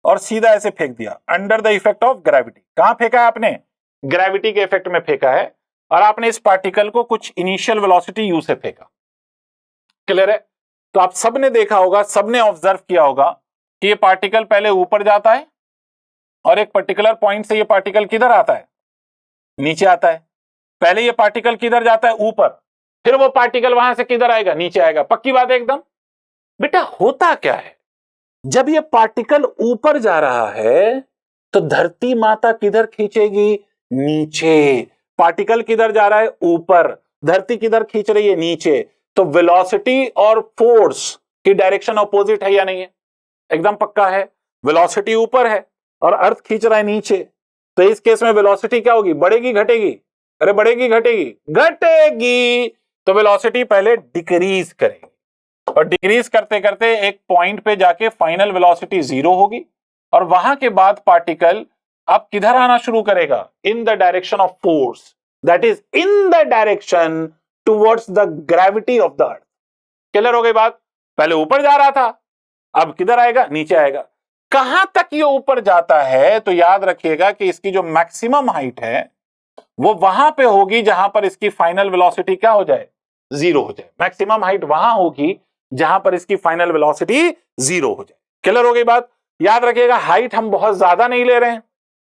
और सीधा ऐसे फेंक दिया under the effect of gravity. कहां फेंका है आपने? ग्रेविटी के इफेक्ट में फेंका है, और आपने इस पार्टिकल को कुछ इनिशियल वेलोसिटी यू से फेंका। क्लियर है? तो आप सबने देखा होगा, सबने ऑब्जर्व किया होगा कि ये पार्टिकल पहले ऊपर जाता है और एक पर्टिकुलर पॉइंट से ये पार्टिकल किधर आता है? नीचे आता है। पहले ये पार्टिकल किधर जाता है? ऊपर, फिर वो पार्टिकल वहां से किधर आएगा? नीचे आएगा। पक्की बात है एकदम? बेटा होता क्या है, जब ये पार्टिकल ऊपर जा रहा है तो धरती माता किधर खींचेगी? नीचे। पार्टिकल किधर जा रहा है? ऊपर। धरती किधर खींच रही है? नीचे। तो वेलोसिटी और फोर्स की डायरेक्शन अपोजिट है या नहीं है? एकदम पक्का है। वेलोसिटी ऊपर है और अर्थ खींच रहा है नीचे, तो इस केस में वेलोसिटी क्या होगी? बढ़ेगी घटेगी? अरे बढ़ेगी घटेगी? घटेगी। तो वेलोसिटी पहले डिक्रीज करेगी, और डिक्रीज करते करते एक पॉइंट पे जाके फाइनल वेलोसिटी 0 होगी, और वहां के बाद पार्टिकल अब किधर आना शुरू करेगा? In the direction of force, that is in the direction towards the gravity of the earth. Clear हो गई बात? पहले ऊपर जा रहा था, अब किधर आएगा? नीचे आएगा। कहां तक ये ऊपर जाता है? तो याद रखिएगा कि इसकी जो मैक्सिमम हाइट है वो वहां पे होगी जहां पर इसकी फाइनल वेलोसिटी क्या हो जाए? 0 हो जाए। मैक्सिमम हाइट वहां होगी जहां पर इसकी फाइनल वेलोसिटी 0 हो जाए। क्लियर हो गई बात? याद रखिएगा, हाइट हम बहुत ज्यादा नहीं ले रहे हैं,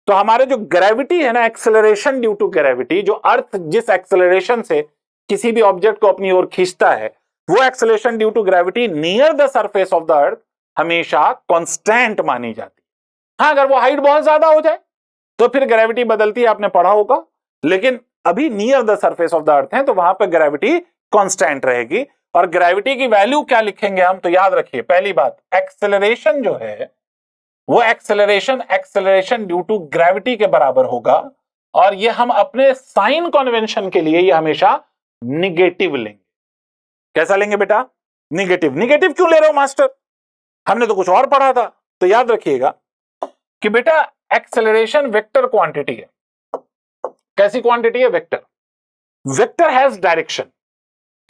तो हमारे जो ग्रेविटी है ना, एक्सेलरेशन ड्यू टू ग्रेविटी, जो अर्थ जिस एक्सेलरेशन से किसी भी ऑब्जेक्ट को अपनी ओर खींचता है, वो acceleration due to gravity near the surface of the earth हमेशा कांस्टेंट मानी जाती है। हाँ, अगर वो हाइट बहुत ज्यादा हो जाए तो फिर ग्रेविटी बदलती है, आपने पढ़ा होगा, लेकिन अभी near the surface of the अर्थ है तो वहां पर ग्रेविटी कांस्टेंट रहेगी। और ग्रेविटी की वैल्यू क्या लिखेंगे हम? तो याद रखिए, पहली बात, एक्सेलरेशन जो है वो एक्सेलरेशन ड्यू टू ग्रेविटी के बराबर होगा, और ये हम अपने साइन कन्वेंशन के लिए ये हमेशा निगेटिव लेंगे। कैसा लेंगे बेटा? निगेटिव। निगेटिव क्यों ले रहे हो मास्टर? हमने तो कुछ और पढ़ा था। तो याद रखिएगा कि बेटा एक्सेलरेशन वेक्टर क्वांटिटी है। कैसी क्वांटिटी है? वेक्टर। Vector has direction.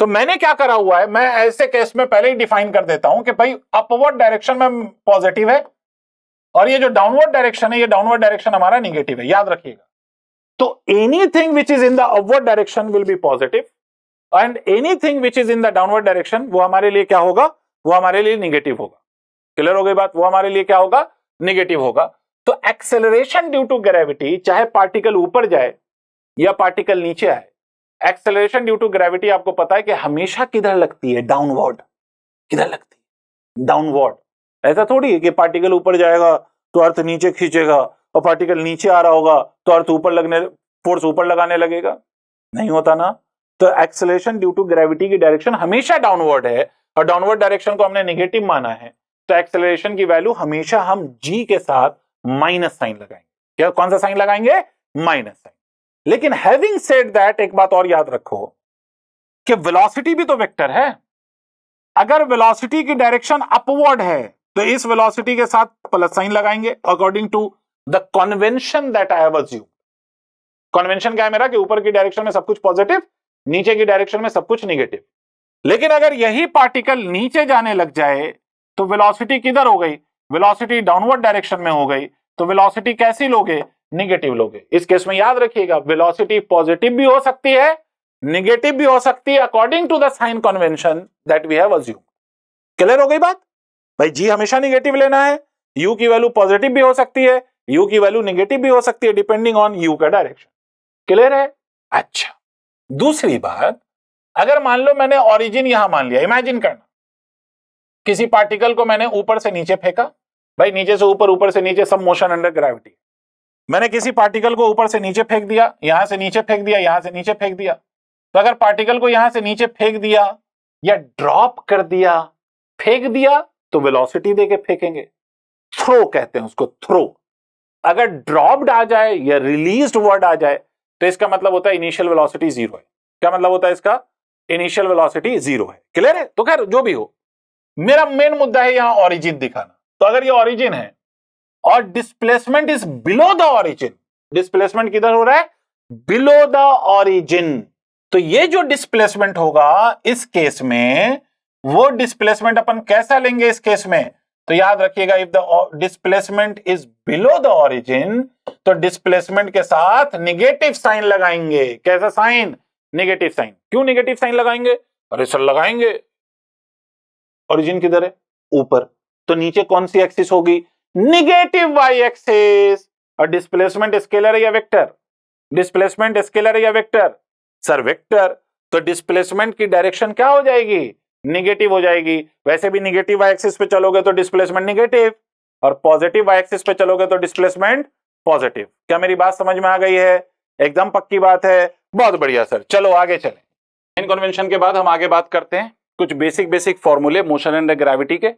तो मैंने क्या करा हुआ है, मैं ऐसे केस में पहले ही डिफाइन कर देता हूं कि भाई अपवर्ड डायरेक्शन में पॉजिटिव है, और ये जो डाउनवर्ड डायरेक्शन है, ये डाउनवर्ड डायरेक्शन हमारा निगेटिव है। याद रखिएगा। तो anything which is in the upward direction will be positive, and anything which is in the downward direction वो हमारे लिए क्या होगा? वो हमारे लिए निगेटिव होगा। क्लियर हो गई बात? वो हमारे लिए क्या होगा? निगेटिव होगा। तो एक्सेलरेशन ड्यू टू ग्रेविटी, चाहे पार्टिकल ऊपर जाए या पार्टिकल नीचे आए, एक्सेलरेशन ड्यू टू ग्रेविटी आपको पता है कि हमेशा किधर लगती है? डाउनवर्ड। किधर लगती है? डाउनवर्ड। ऐसा थोड़ी है कि पार्टिकल ऊपर जाएगा तो अर्थ नीचे खींचेगा, और पार्टिकल नीचे आ रहा होगा तो अर्थ ऊपर लगने, फोर्स ऊपर लगाने लगेगा। नहीं होता ना। तो एक्सेलरेशन ड्यू टू ग्रेविटी की डायरेक्शन हमेशा डाउनवर्ड है, और डाउनवर्ड डायरेक्शन को हमने निगेटिव माना है, तो एक्सेलरेशन की वैल्यू हमेशा हम g के साथ माइनस साइन लगाएंगे। क्या कौन सा साइन लगाएंगे? Minus sign. लेकिन हैविंग सेड दैट, एक बात और याद रखो कि वेलोसिटी भी तो वेक्टर है। अगर वेलोसिटी की डायरेक्शन अपवर्ड है तो इस वेलोसिटी के साथ प्लस साइन लगाएंगे according to the convention that I have assumed. Convention क्या है मेरा कि ऊपर की डायरेक्शन में सब कुछ पॉजिटिव, नीचे की डायरेक्शन में सब कुछ निगेटिव। लेकिन अगर यही पार्टिकल नीचे जाने लग जाए तो वेलोसिटी किधर हो गई? वेलोसिटी डाउनवर्ड डायरेक्शन में हो गई। तो वेलोसिटी कैसी लोगे? निगेटिव लोगे। इस केस में याद रखिएगा वेलोसिटी पॉजिटिव भी हो सकती है, निगेटिव भी हो सकती है according to the sign convention that we have assumed. Clear हो गई बात? भाई जी हमेशा निगेटिव लेना है, यू की वैल्यू पॉजिटिव भी हो सकती है, यू की वैल्यू निगेटिव भी हो सकती है डिपेंडिंग ऑन यू का डायरेक्शन। क्लियर है? अच्छा, दूसरी बात, अगर मान लो मैंने ओरिजिन यहां मान लिया, इमेजिन करना किसी पार्टिकल को मैंने ऊपर से नीचे फेंका। भाई नीचे से ऊपर, ऊपर से नीचे, सब मोशन अंडर ग्रेविटी। मैंने किसी पार्टिकल को ऊपर से नीचे फेंक दिया, यहां से नीचे फेंक दिया, यहां से नीचे फेंक दिया। तो अगर पार्टिकल को यहां से नीचे फेंक दिया या ड्रॉप कर दिया, फेंक दिया, तो वेलोसिटी देके फेंकेंगे, थ्रो कहते हैं उसको, थ्रो। अगर ड्रॉप्ड आ जाए या रिलीज्ड वर्ड आ जाए तो इसका मतलब होता है इनिशियल वेलोसिटी जीरो है। क्या मतलब होता है इसका? इनिशियल वेलोसिटी जीरो है। क्लियर है? तो खैर जो भी हो, मेरा मेन मुद्दा है यहां ओरिजिन दिखाना। तो अगर ये ओरिजिन है और displacement is below the origin, displacement किधर हो रहा है? Below the origin. तो ये जो डिस्प्लेसमेंट होगा इस केस में, वो डिस्प्लेसमेंट अपन कैसा लेंगे इस केस में? तो याद रखिएगा, if the displacement is below the origin तो डिस्प्लेसमेंट के साथ निगेटिव साइन लगाएंगे। कैसा साइन? Negative sign. क्यों निगेटिव साइन लगाएंगे? अरे सर लगाएंगे, ओरिजिन किधर है? ऊपर। तो नीचे कौन सी एक्सिस होगी? Negative y axis. और डिस्प्लेसमेंट स्केलर है या वेक्टर? डिस्प्लेसमेंट स्केलर है या वेक्टर? Sir vector. तो डिस्प्लेसमेंट की डायरेक्शन क्या हो जाएगी? निगेटिव हो जाएगी। वैसे भी निगेटिव वाई एक्सिस पे चलोगे तो डिस्प्लेसमेंट निगेटिव, और पॉजिटिव वाई एक्सिस पे चलोगे तो डिस्प्लेसमेंट पॉजिटिव। क्या मेरी बात समझ में आ गई है? एकदम पक्की बात है। बहुत बढ़िया सर, चलो आगे चलें। साइन कन्वेंशन के बाद हम आगे बात करते हैं कुछ बेसिक फॉर्मूले मोशन एंड ग्रेविटी के,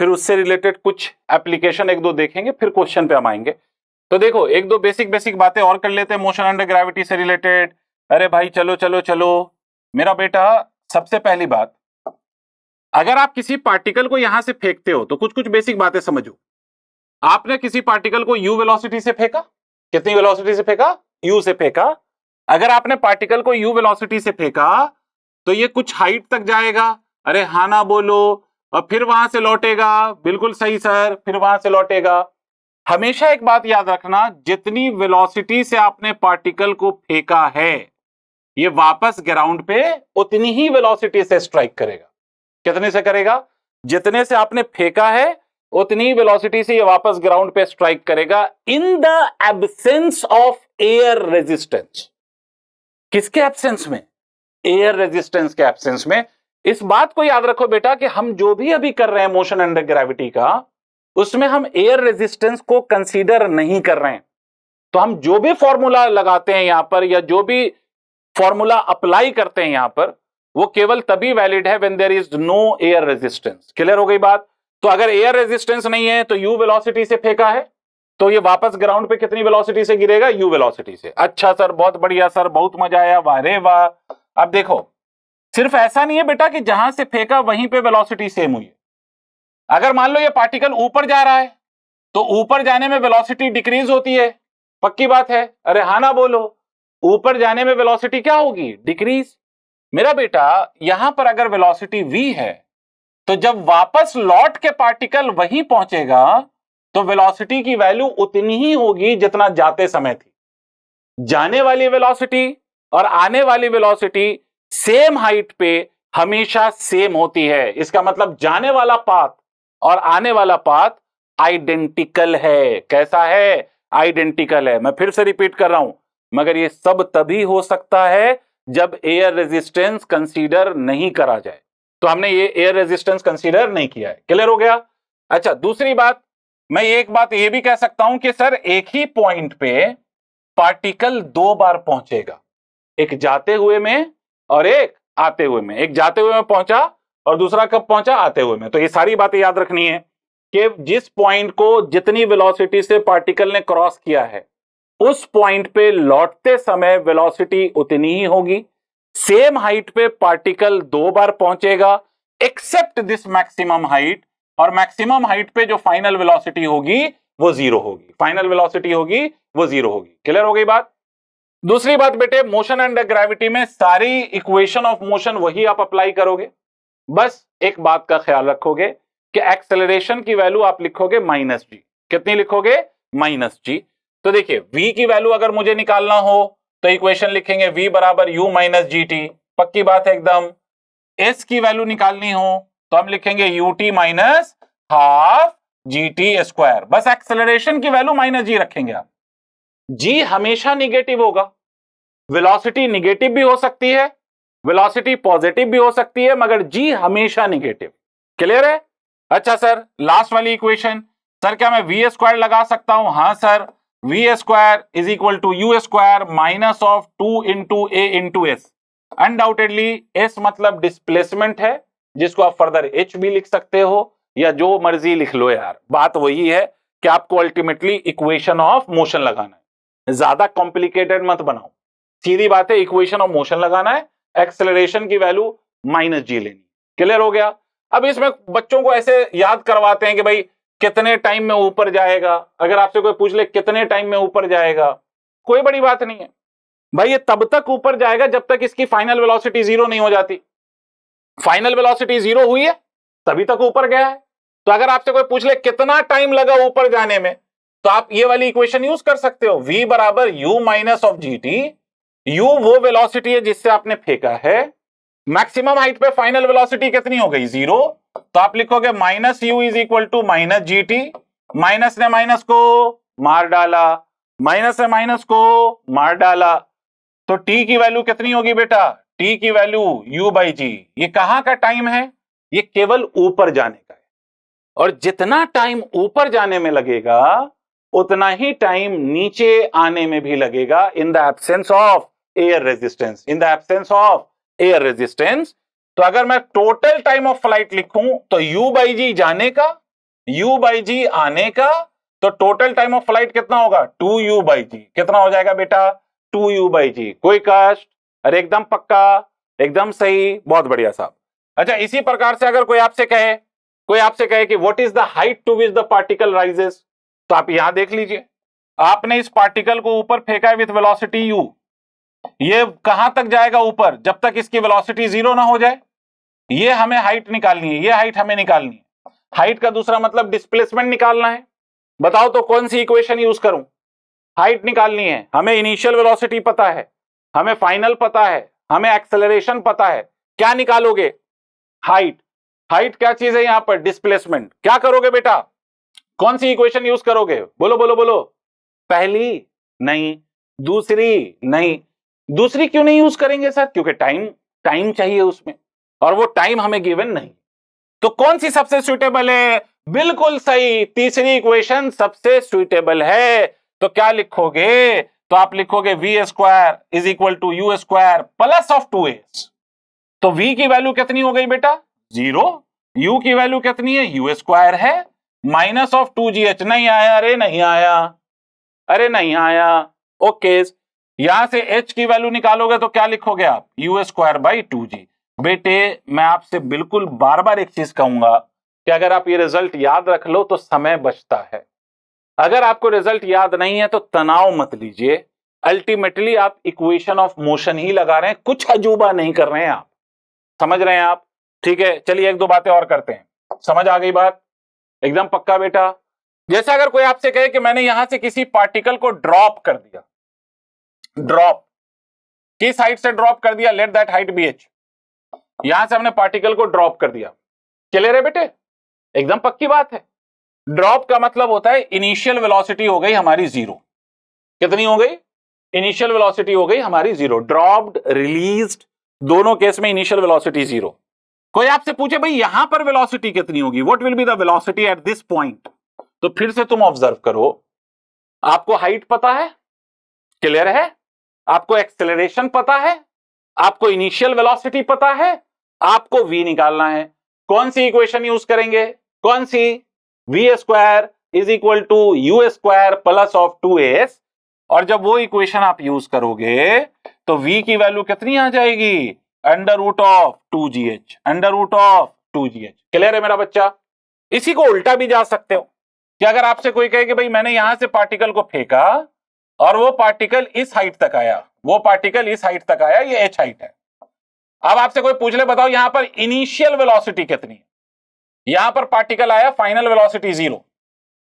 फिर उससे रिलेटेड कुछ एप्लीकेशन एक दो देखेंगे, फिर क्वेश्चन पे हम आएंगे। तो देखो एक दो बेसिक बातें और कर लेते हैं मोशन एंड ग्रेविटी से रिलेटेड। अरे भाई चलो मेरा बेटा, सबसे पहली बात, अगर आप किसी पार्टिकल को यहां से फेंकते हो तो कुछ बेसिक बातें समझो। आपने किसी पार्टिकल को यू वेलोसिटी से फेंका, कितनी वेलोसिटी से फेंका? यू से फेंका। अगर आपने पार्टिकल को यू वेलोसिटी से फेंका तो ये कुछ हाइट तक जाएगा, अरे हाँ ना बोलो, और फिर वहां से लौटेगा। बिल्कुल सही सर, फिर वहां से लौटेगा। हमेशा एक बात याद रखना, जितनी वेलोसिटी से आपने पार्टिकल को फेंका है ये वापस ग्राउंड पे उतनी ही वेलोसिटी से स्ट्राइक करेगा। कितने से करेगा? जितने से आपने फेंका है उतनी वेलोसिटी से ये वापस ग्राउंड पे स्ट्राइक करेगा, in the absence of air resistance. किसके एब्सेंस में? एयर रेजिस्टेंस के एब्सेंस में। इस बात को याद रखो बेटा कि हम जो भी अभी कर रहे हैं मोशन अंडर ग्रेविटी का, उसमें हम एयर रेजिस्टेंस को कंसीडर नहीं कर रहे हैं। तो हम जो भी फॉर्मूला लगाते हैं यहां पर, या जो भी फॉर्मूला अप्लाई करते हैं यहां पर, वो केवल तभी वैलिड है when there is no air resistance. Clear हो गई बात? तो अगर एयर रेजिस्टेंस नहीं है तो यू वेलोसिटी से फेंका है तो ये वापस ग्राउंड पे कितनी वेलोसिटी से गिरेगा? यू वेलोसिटी से। अच्छा सर, बहुत बढ़िया सर, बहुत मजा आया, वाह रे वाह। अब देखो, सिर्फ ऐसा नहीं है बेटा कि जहां से फेंका वहीं पे वेलोसिटी सेम हुई है। अगर मान लो ये पार्टिकल ऊपर जा रहा है तो ऊपर जाने में वेलोसिटी डिक्रीज होती है, पक्की बात है? अरे हाँ ना बोलो, ऊपर जाने में वेलोसिटी क्या होगी? डिक्रीज। मेरा बेटा यहां पर अगर वेलोसिटी v है तो जब वापस लौट के पार्टिकल वहीं पहुंचेगा तो वेलोसिटी की वैल्यू उतनी ही होगी जितना जाते समय थी। जाने वाली वेलोसिटी और आने वाली वेलोसिटी सेम हाइट पे हमेशा सेम होती है। इसका मतलब जाने वाला पाथ और आने वाला पाथ आइडेंटिकल है। कैसा है? आइडेंटिकल है। मैं फिर से रिपीट कर रहा हूं, मगर ये सब तभी हो सकता है जब एयर रेजिस्टेंस कंसीडर नहीं करा जाए। तो हमने ये एयर रेजिस्टेंस कंसीडर नहीं किया है। क्लियर हो गया? अच्छा, दूसरी बात, मैं एक बात ये भी कह सकता हूं कि सर एक ही पॉइंट पे पार्टिकल दो बार पहुंचेगा, एक जाते हुए में और एक आते हुए में। एक जाते हुए में पहुंचा और दूसरा कब पहुंचा? आते हुए में। तो ये सारी बातें याद रखनी है। कि जिस पॉइंट को जितनी वेलोसिटी से पार्टिकल ने क्रॉस किया है उस पॉइंट पे लौटते समय वेलोसिटी उतनी ही होगी। सेम हाइट पे पार्टिकल 2 बार पहुंचेगा एक्सेप्ट दिस मैक्सिमम हाइट, और मैक्सिमम हाइट पे जो फाइनल वेलोसिटी होगी वो 0 होगी। फाइनल वेलोसिटी होगी वो 0 होगी। क्लियर हो गई बात? दूसरी बात बेटे, मोशन एंड ग्रेविटी में सारी इक्वेशन ऑफ मोशन वही आप अप्लाई करोगे। बस एक बात का ख्याल रखोगे कि एक्सेलरेशन की वैल्यू आप लिखोगे -g। कितनी लिखोगे? -g। तो देखिए v की वैल्यू अगर मुझे निकालना हो तो इक्वेशन लिखेंगे v बराबर u माइनस जी टी, पक्की बात है एकदम। s की वैल्यू निकालनी हो तो हम लिखेंगे ut minus half G T square. बस एक्सेलरेशन की वैल्यू -g रखेंगे आप। g हमेशा निगेटिव होगा, वेलोसिटी निगेटिव भी हो सकती है, वेलोसिटी पॉजिटिव भी हो सकती है, मगर g हमेशा निगेटिव। क्लियर है? अच्छा सर, लास्ट वाली इक्वेशन, सर क्या मैं वी स्क्वायर लगा सकता हूं? हां sir, v square is equal to u square minus of 2 into a into s. Undoubtedly s मतलब डिस्प्लेसमेंट है, जिसको आप फर्दर एच भी लिख सकते हो या जो मर्जी लिख लो यार, बात वही है कि आपको अल्टीमेटली इक्वेशन ऑफ मोशन लगाना है। ज्यादा कॉम्प्लिकेटेड मत बनाओ, सीधी बात है, इक्वेशन ऑफ मोशन लगाना है, एक्सेलरेशन की वैल्यू -g लेनी। क्लियर हो गया? अब इसमें बच्चों को ऐसे याद करवाते हैं कि भाई कितने टाइम में ऊपर जाएगा। अगर आपसे कोई पूछ ले कितने टाइम में ऊपर जाएगा, कोई बड़ी बात नहीं है भाई, ये तब तक ऊपर जाएगा जब तक इसकी फाइनल वेलोसिटी 0 नहीं हो जाती। फाइनल वेलोसिटी 0 हुई है तभी तक ऊपर गया है। तो अगर आपसे कोई पूछ ले कितना टाइम लगा ऊपर जाने में, तो आप ये वाली इक्वेशन यूज कर सकते हो, v बराबर u minus of g t. u वो वेलोसिटी है जिससे आपने फेंका है, मैक्सिमम हाइट पे फाइनल वेलोसिटी कितनी हो गई? 0। तो आप लिखोगे minus u is equal to minus g t. Minus ने माइनस को मार डाला, माइनस ने माइनस को मार डाला, तो टी की वैल्यू कितनी होगी बेटा? टी की वैल्यू u बाई जी। ये कहां का टाइम है? ये केवल ऊपर जाने का है, और जितना टाइम ऊपर जाने में लगेगा उतना ही टाइम नीचे आने में भी लगेगा, in the absence of air resistance. In the absence of air resistance. तो अगर मैं टोटल टाइम ऑफ फ्लाइट लिखूं तो u बाई जी जाने का, u बाई जी आने का, तो टोटल टाइम ऑफ फ्लाइट कितना होगा? 2u बाई जी। कितना हो जाएगा बेटा? 2u बाई जी। कोई कष्ट? अरे एकदम पक्का, एकदम सही, बहुत बढ़िया साहब। अच्छा, इसी प्रकार से अगर कोई आपसे कहे कि what is the height to which the particle rises, तो आप यहां देख लीजिए, आपने इस पार्टिकल को ऊपर फेंका है विथ वेलोसिटी u, ये कहां तक जाएगा ऊपर? जब तक इसकी वेलोसिटी 0 ना हो जाए। ये हमें हाइट निकालनी है, ये हाइट हमें निकालनी है। हाइट का दूसरा मतलब डिस्प्लेसमेंट निकालना है। बताओ तो कौन सी इक्वेशन यूज करूं? हाइट निकालनी है, हमें इनिशियल वेलोसिटी पता है, हमें फाइनल पता है, हमें एक्सेलरेशन पता है, क्या निकालोगे? हाइट। हाइट क्या चीज है यहां पर? डिस्प्लेसमेंट। क्या करोगे बेटा? कौन सी इक्वेशन यूज करोगे? बोलो बोलो बोलो। पहली नहीं, दूसरी नहीं। दूसरी क्यों नहीं यूज करेंगे सर? क्योंकि टाइम चाहिए उसमें, और वो टाइम हमें गिवन नहीं। तो कौन सी सबसे सुइटेबल है? बिल्कुल सही, तीसरी इक्वेशन सबसे सुइटेबल है। तो क्या लिखोगे? तो आप लिखोगे v square is equal to u square plus of 2s। तो v की वैल्यू कितनी हो गई बेटा? 0। u की वैल्यू कितनी है? u स्क्वायर है माइनस ऑफ 2gh। नहीं आया? अरे नहीं आया, अरे नहीं आया। ओके, यहां से h की वैल्यू निकालोगे तो क्या लिखोगे आप? u square by 2g। बेटे मैं आपसे बिल्कुल बार बार एक चीज कहूंगा कि अगर आप ये रिजल्ट याद रख लो तो समय बचता है। अगर आपको रिजल्ट याद नहीं है तो तनाव मत लीजिए, अल्टीमेटली आप इक्वेशन ऑफ मोशन ही लगा रहे हैं, कुछ अजूबा नहीं कर रहे हैं आप। समझ रहे हैं आप? ठीक है, चलिए एक दो बातें और करते हैं। समझ आ गई बात? एकदम पक्का बेटा। जैसे अगर कोई आपसे कहे कि मैंने यहां से किसी पार्टिकल को ड्रॉप कर दिया, ड्रॉप किस हाइट से ड्रॉप कर दिया? Let that height be h। यहां से हमने पार्टिकल को ड्रॉप कर दिया। क्लियर है बेटे? एकदम पक्की बात है। ड्रॉप का मतलब होता है इनिशियल वेलोसिटी हो गई हमारी 0। कितनी हो गई? इनिशियल वेलोसिटी हो गई हमारी 0। ड्रॉप्ड, रिलीज्ड, दोनों केस में इनिशियल वेलोसिटी 0। कोई आपसे पूछे भाई यहां पर वेलोसिटी कितनी होगी, what will be the velocity at this point, तो फिर से तुम ऑब्जर्व करो, आपको हाइट पता है, क्लियर है, आपको एक्सेलरेशन पता है, आपको इनिशियल वेलोसिटी पता है, आपको v निकालना है। कौन सी इक्वेशन यूज करेंगे? कौन सी? V square is equal to u square plus of 2s, और जब वो इक्वेशन आप यूज करोगे तो v की वैल्यू कितनी आ जाएगी, under root of 2gh, under root of 2gh। Clear है मेरा बच्चा? इसी को उल्टा भी जा सकते हो कि अगर आपसे कोई कहे कि भाई मैंने यहां से पार्टिकल को फेंका और वो पार्टिकल इस हाइट तक आया, वो पार्टिकल इस हाइट तक आया, ये h हाइट है। अब आपसे कोई पूछ ले बताओ यहां पर इनिशियल वेलोसिटी कितनी है, यहां पर पार्टिकल आया, फाइनल वेलोसिटी 0,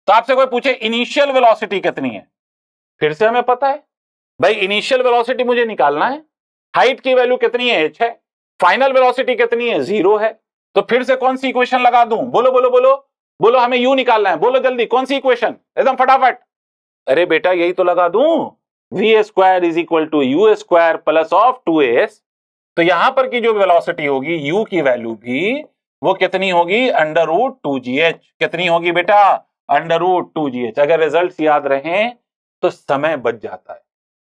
तो आपसे कोई पूछे इनिशियल वेलोसिटी कितनी है, फिर से हमें पता है भाई इनिशियल वेलोसिटी मुझे निकालना है, हाइट की वैल्यू कितनी है, h है, फाइनल वेलोसिटी कितनी है, 0 है, तो फिर से कौन सी इक्वेशन लगा दूं, बोलो बोलो बोलो बोलो, हमें यू निकालना है, बोलो जल्दी कौन सी इक्वेशन, एकदम फटाफट। अरे बेटा यही तो लगा दूं, v square is equal to u square plus of 2s, तो यहां पर की जो वेलोसिटी होगी u की वैल्यू भी वो कितनी होगी, अंडर रूट 2gh, कितनी होगी बेटा, अंडर रूट 2gh। अगर रिजल्ट्स याद रहें तो समय बच जाता है,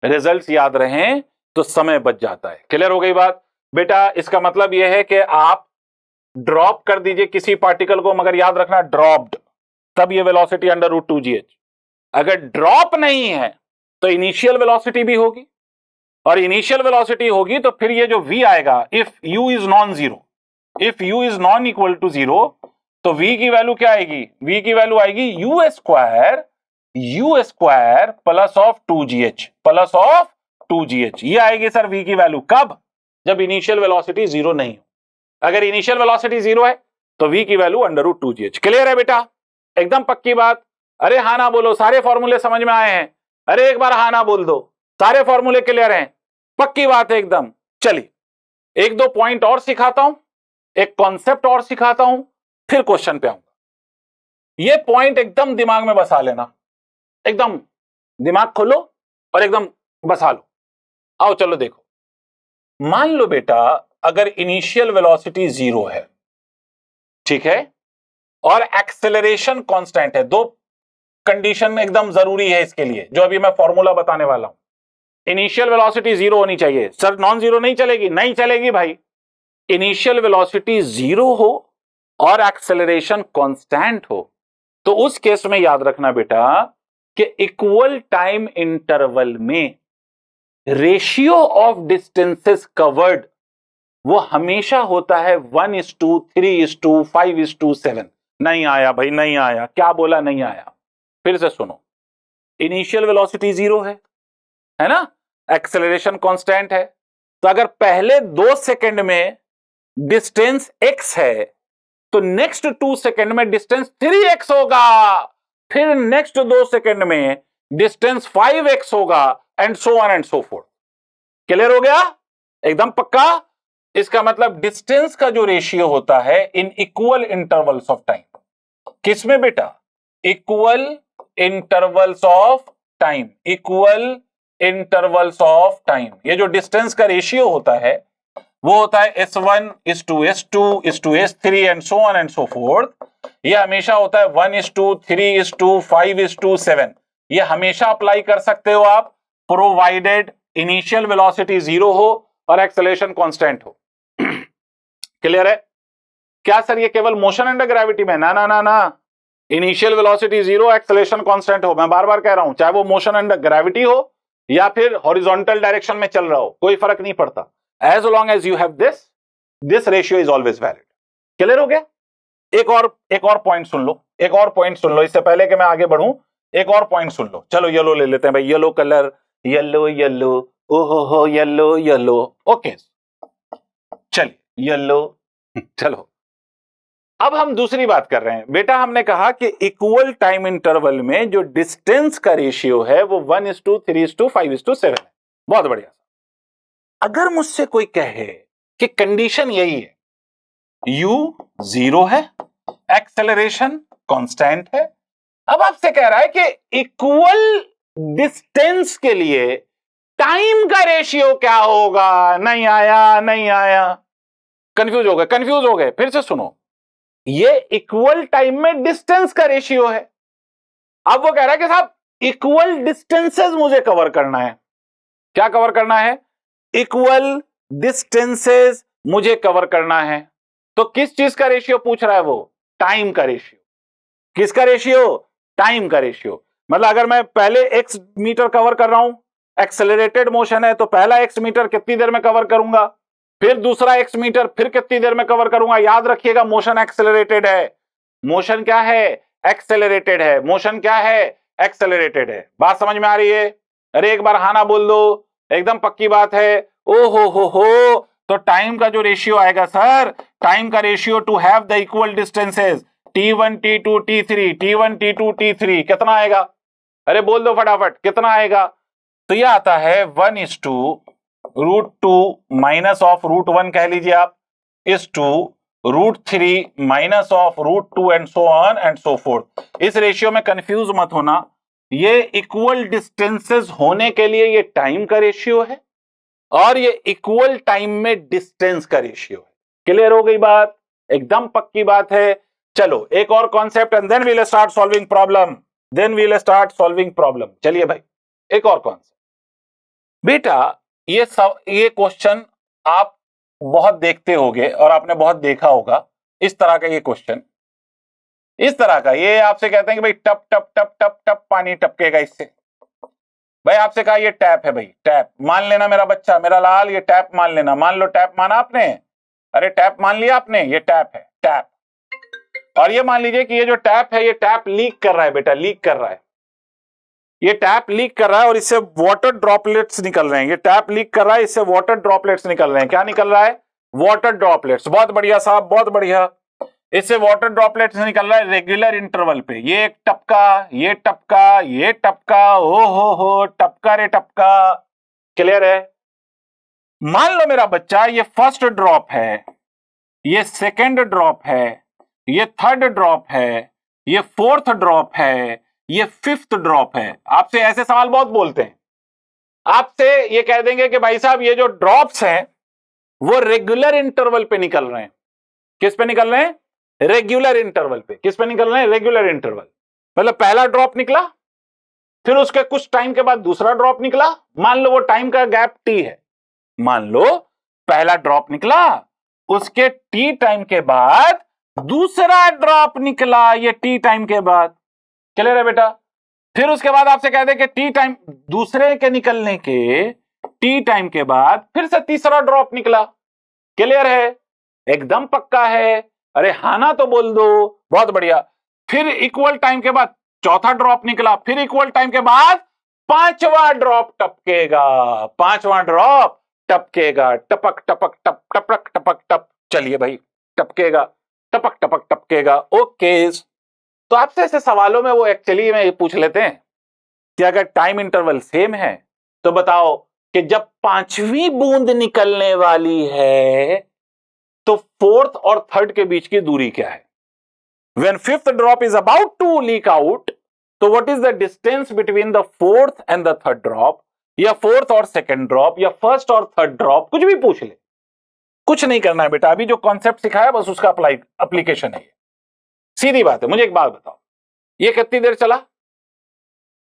रिजल्ट्स याद रहें तो समय बच जाता है। क्लियर हो गई बात बेटा? इसका मतलब यह है कि आप ड्रॉप कर दीजिए किसी पार्टिकल को, मगर याद रखना ड्रॉप्ड, तब ये वेलोसिटी अंडर रूट 2gh। अगर ड्रॉप नहीं है तो इनिशियल वेलोसिटी भी होगी, और इनिशियल वेलोसिटी होगी तो फिर ये जो v आएगा, if u is non zero, if u is non equal to 0, तो v की वैल्यू क्या आएगी, v की वैल्यू आएगी u square plus of 2gh, plus of 2gh, ये आएगी सर v की वैल्यू, कब, जब इनिशियल वेलोसिटी 0 नहीं हो। अगर इनिशियल वेलोसिटी 0 है तो v की value under root 2gh। Clear है बेटा? एकदम पक्की बात? अरे हाँ ना बोलो, सारे फॉर्मूले समझ में आए हैं? अरे एक बार हाँ ना बोल दो, सारे फॉर्मूले क्लियर हैं? पक्की बात है एकदम। चलिए एक दो पॉइंट और सिखाता हूं, एक कॉन्सेप्ट और सिखाता हूं, फिर क्वेश्चन पे आऊंगा। ये पॉइंट एकदम दिमाग में बसा लेना, एकदम दिमाग खोलो और एकदम बसा लो। आओ चलो देखो, मान लो बेटा अगर इनिशियल वेलोसिटी 0 है, ठीक है, और एक्सेलरेशन कांस्टेंट है, दो कंडीशन एकदम जरूरी है इसके लिए जो अभी मैं फॉर्मूला बताने वाला हूं। इनिशियल वेलोसिटी 0 होनी चाहिए सर, नॉन जीरो नहीं चलेगी, नहीं चलेगी भाई, इनिशियल वेलोसिटी 0 हो और एक्सेलरेशन कांस्टेंट हो, तो उस केस में याद रखना बेटा कि इक्वल टाइम इंटरवल में रेशियो ऑफ डिस्टेंसेस कवर्ड वो हमेशा होता है 1:3:5:7। नहीं आया भाई, नहीं आया, क्या बोला, नहीं आया, फिर से सुनो। इनिशियल वेलोसिटी 0 है ना, एक्सेलरेशन कांस्टेंट है, तो अगर पहले 2 सेकंड में डिस्टेंस x है तो नेक्स्ट 2 सेकंड में डिस्टेंस 3x होगा, फिर नेक्स्ट 2 सेकंड में डिस्टेंस 5x होगा, and so on and so fourth. Clear हो गया? एकदम पक्का? इसका मतलब डिस्टेंस का जो रेशियो होता है in equal intervals of time, किसमें बेटा, equal intervals of time, equal intervals of time, ये जो डिस्टेंस का रेशियो होता है वो होता है S1:S2:S3 and so on and so fourth. ये हमेशा होता है 1:3:5:7। ये हमेशा अप्लाई कर सकते हो आप, प्रोवाइडेड इनिशियल वेलोसिटी 0 हो और एक्सेलरेशन कांस्टेंट हो। क्लियर है? क्या सर ये केवल मोशन अंडर ग्रेविटी में? ना ना ना ना, इनिशियल वेलोसिटी 0, एक्सेलरेशन कांस्टेंट हो, मैं बार बार कह रहा हूं, चाहे वो मोशन अंडर ग्रेविटी हो या फिर हॉरिजॉन्टल डायरेक्शन में चल रहा हो, कोई फर्क नहीं पड़ता, as long as you have this ratio is always valid. Clear हो गया? एक और पॉइंट सुन लो, एक और पॉइंट सुन लो, इससे पहले कि मैं आगे बढ़ूं एक और पॉइंट सुन लो। चलो येलो ले लेते हैं भाई, येलो कलर, येलो येलो, ओहो येलो येलो, ओके चलिए येलो। चलो अब हम दूसरी बात कर रहे हैं बेटा, हमने कहा कि इक्वल टाइम इंटरवल में जो डिस्टेंस का रेशियो है वो 1:3:5:7 है। बहुत बढ़िया। अगर मुझसे कोई कहे कि कंडीशन यही है, u 0 है, एक्सेलरेशन कांस्टेंट है, अब आपसे कह रहा है कि इक्वल डिस्टेंस के लिए टाइम का रेशियो क्या होगा? नहीं आया, नहीं आया, कंफ्यूज हो गए, कंफ्यूज हो गए, फिर से सुनो। ये इक्वल टाइम में डिस्टेंस का रेशियो है, अब वो कह रहा है कि साहब इक्वल डिस्टेंसेस मुझे कवर करना है। क्या कवर करना है? इक्वल डिस्टेंसेस मुझे कवर करना है। तो किस चीज का रेशियो पूछ रहा है वो? टाइम का रेशियो। किसका रेशियो? टाइम का रेशियो। मतलब अगर मैं पहले x मीटर कवर कर रहा हूं, एक्सेलरेटेड मोशन है, तो पहला x मीटर कितनी देर में कवर करूंगा, फिर दूसरा x मीटर फिर कितनी देर में कवर करूंगा। याद रखिएगा मोशन एक्सेलरेटेड है। मोशन क्या है? एक्सेलरेटेड है। मोशन क्या है? एक्सेलरेटेड है। बात समझ में आ रही है? अरे एक बार हाँ ना बोल दो, एकदम पक्की बात है। ओ हो, तो टाइम का जो रेशियो आएगा सर, टाइम का ratio two have the equal distances t1 t2 t3 t1 t2 t3 कितना आएगा? अरे बोल दो फटाफट, कितना आएगा? तो यह आता है 1:√2 माइनस ऑफ √1 कह लीजिए आप, is to √3 minus of √2 and so on and so forth. इस रेशियो में कंफ्यूज मत होना, ये इक्वल डिस्टेंसेस होने के लिए ये टाइम का रेशियो है और ये इक्वल टाइम में डिस्टेंस का रेशियो है। क्लियर हो गई बात? एकदम पक्की बात है। चलो एक और concept and then we will start solving problem. चलिए भाई एक और कॉन्सेप्ट। बेटा ये क्वेश्चन आप बहुत देखते होगे और आपने बहुत देखा होगा। इस तरह का ये क्वेश्चन, इस तरह का, ये आपसे कहते हैं कि भाई टप टप टप टप टप पानी टपकेगा इससे। भाई आपसे कहा ये टैप है, भाई टैप मान लेना मेरा बच्चा, मेरा लाल, ये टैप मान लेना। मान लो टैप माना आपने, अरे टैप मान लिया आपने, ये टैप है, टैप। और ये मान लीजिए कि ये जो टैप है, ये टैप लीक कर रहा है बेटा, लीक कर रहा है। ये टैप लीक कर रहा है और इससे वाटर ड्रॉपलेट्स निकल रहे हैं। ये टैप लीक कर रहा है, इससे वाटर ड्रॉपलेट्स निकल रहे हैं। क्या निकल रहा है? Water droplets. बहुत बढ़िया साहब, बहुत बढ़िया। इससे वाटर ड्रॉपलेट्स निकल रहा है रेगुलर इंटरवल पे। ये एक टपका, ये टपका, ये टपका, ओ हो टपका रे टपका। क्लियर है? मान लो मेरा बच्चा ये फर्स्ट ड्रॉप है, ये सेकंड ड्रॉप है, ये थर्ड ड्रॉप है, ये फोर्थ ड्रॉप है, ये फिफ्थ ड्रॉप है। आपसे ऐसे सवाल बहुत बोलते हैं। आपसे ये कह देंगे कि भाई साहब ये जो ड्रॉप्स हैं वो रेगुलर इंटरवल पे निकल रहे हैं। किस पे निकल रहे हैं? रेगुलर इंटरवल पे। किस पे निकल रहे हैं? Regular interval. मतलब पहला ड्रॉप निकला, फिर उसके कुछ टाइम के बाद दूसरा ड्रॉप निकला। मान लो वो टाइम का गैप t है। मान लो पहला ड्रॉप निकला, उसके t टाइम के बाद दूसरा ड्रॉप निकला, ये t टाइम के बाद। क्लियर है बेटा? फिर उसके बाद आपसे कहते हैं कि t टाइम, दूसरे के निकलने के t टाइम के बाद फिर से तीसरा ड्रॉप निकला। क्लियर है? एकदम पक्का है? अरे हाँ ना तो बोल दो। बहुत बढ़िया। फिर इक्वल टाइम के बाद चौथा ड्रॉप निकला, फिर इक्वल टाइम के बाद पांचवा ड्रॉप टपकेगा, पांचवा ड्रॉप टपकेगा। टपक टपक टप टपक टपक टप। चलिए भाई, टपकेगा, टपक टपक टपकेगा। ओके, तो आपसे ऐसे सवालों में वो एक्चुअली में पूछ लेते हैं कि अगर टाइम इंटरवल सेम है तो बताओ कि जब पांचवी बूंद निकलने वाली है तो फोर्थ और थर्ड के बीच की दूरी क्या है? When fifth drop is about to leak out, तो what is the distance between the fourth and the third drop? या फोर्थ और सेकंड ड्रॉप, या फर्स्ट और थर्ड ड्रॉप, कुछ भी पूछ ले। कुछ नहीं करना है बेटा, अभी जो कॉन्सेप्ट सिखाया बस उसका एप्लीकेशन है। सीधी बात है। मुझे एक बात बताओ, ये कितनी देर चला?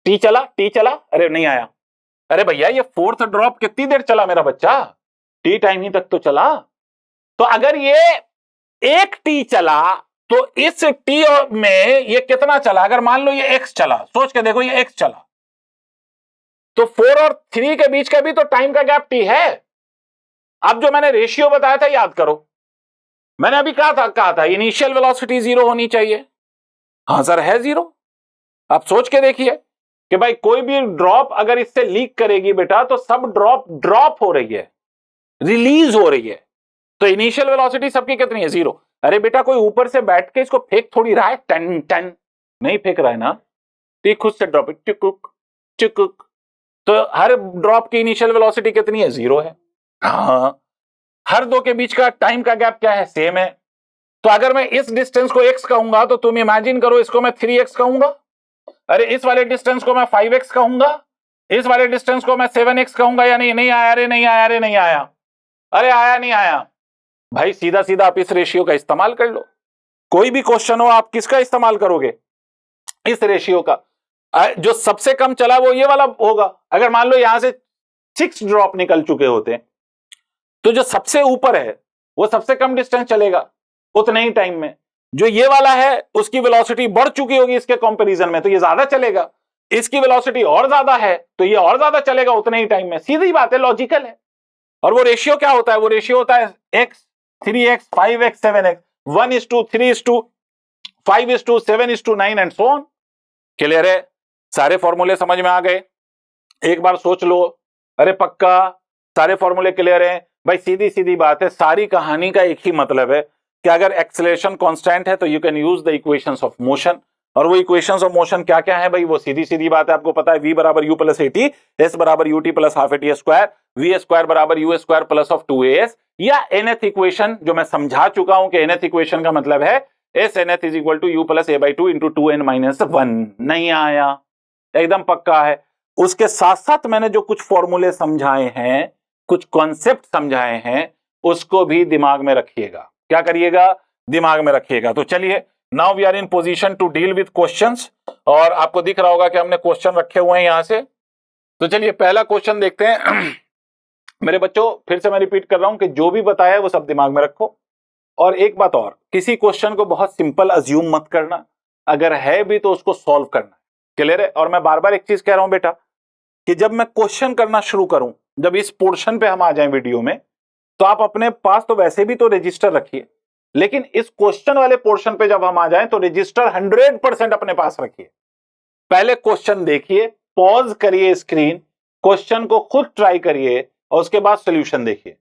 टी चला, टी चला? अरे नहीं आया। अरे भैया ये फोर्थ ड्रॉप कितनी देर चला मेरा बच्चा? टी टाइम ही तक तो चला। तो अगर ये एक टी चला तो इस टी में ये कितना चला? अगर मान लो ये x चला, सोच के देखो ये x चला, तो 4 और 3 के बीच का भी तो टाइम का गैप t है। अब जो मैंने रेशियो बताया था याद करो, मैंने अभी कहा था इनिशियल वेलोसिटी 0 होनी चाहिए। हाँ सर है 0। आप सोच के देखिए कि भाई कोई भी ड्रॉप अगर इससे लीक करेगी बेटा तो सब ड्रॉप हो रही है, रिलीज हो रही है, तो इनिशियल वेलोसिटी सबकी कितनी है? 0। अरे बेटा कोई ऊपर से बैठ के इसको फेंक थोड़ी रहा है, टन टन नहीं फेंक रहा है ना, तो खुद से ड्रॉप चुकुक चुकुक। तो हर ड्रॉप की इनिशियल वेलोसिटी कितनी है? 0 है। हाँ, हर दो के बीच का टाइम का गैप क्या है? सेम है। तो अगर मैं इस डिस्टेंस को x कहूंगा तो तुम इमेजिन करो इसको मैं 3x कहूंगा। अरे इस वाले डिस्टेंस को मैं 5x कहूंगा, इस वाले डिस्टेंस को मैं 7x कहूंगा या नहीं? नहीं आया रे, नहीं आया रे, नहीं आया। अरे आया नहीं आया भाई? सीधा सीधा आप इस रेशियो का इस्तेमाल कर लो। कोई भी क्वेश्चन हो आप किसका इस्तेमाल करोगे? इस रेशियो का। जो सबसे कम चला वो ये वाला होगा। अगर मान लो यहां से 6 ड्रॉप निकल चुके होते हैं तो जो सबसे ऊपर है वो सबसे कम डिस्टेंस चलेगा उतने ही टाइम में। जो ये वाला है उसकी वेलोसिटी बढ़ चुकी होगी इसके कंपैरिजन में, तो ये ज्यादा चलेगा। इसकी वेलोसिटी और ज्यादा है तो ये और ज्यादा चलेगा उतने ही टाइम में। सीधी बात है, लॉजिकल है। और वो रेशियो क्या होता है? वो रेशियो होता है x 3x 5x 7x 1:3:5:7:9 and so on. Clear है? सारे फॉर्मूले समझ में आ गए? एक बार सोच लो। अरे पक्का सारे फॉर्मूले क्लियर हैं भाई? सीधी सीधी बात है, सारी कहानी का एक ही मतलब है कि अगर एक्सेलरेशन कांस्टेंट है तो you can use the equations of motion. और वो इक्वेशंस ऑफ मोशन क्या क्या है भाई? वो सीधी सीधी बात है, आपको पता है। v बराबर u प्लस at, s बराबर ut plus half at square, v square बराबर u square plus of 2as, या nth इक्वेशन जो मैं समझा चुका हूं कि nth इक्वेशन का मतलब है s nth is equal to u plus a by 2 into 2n minus 1। नहीं आया? एकदम पक्का है। उसके साथ साथ मैंने जो कुछ फॉर्मूले समझाए हैं, कुछ कॉन्सेप्ट समझाए हैं, उसको भी दिमाग में रखिएगा। क्या करिएगा? दिमाग में रखिएगा। तो चलिए, now we are in position to deal with questions. और आपको दिख रहा होगा कि हमने क्वेश्चन रखे हुए हैं यहां से। तो चलिए पहला क्वेश्चन देखते हैं। मेरे बच्चों, फिर से मैं रिपीट कर रहा हूं कि जो भी बताया है वो सब दिमाग में रखो। और एक बात और, किसी क्वेश्चन को बहुत सिंपल अज्यूम मत करना, अगर है भी तो उसको सॉल्व करना। क्लियर है? और मैं बार बार एक चीज कह रहा हूं बेटा, कि जब मैं क्वेश्चन करना शुरू करूं, जब इस पोर्शन पे हम आ जाएं वीडियो में, तो आप अपने पास तो वैसे भी तो रजिस्टर रखिए, लेकिन इस क्वेश्चन वाले पोर्शन पे जब हम आ जाएं तो रजिस्टर 100% अपने पास रखिए। पहले क्वेश्चन देखिए, पॉज करिए स्क्रीन, क्वेश्चन को खुद ट्राई करिए और उसके बाद सॉल्यूशन देखिए,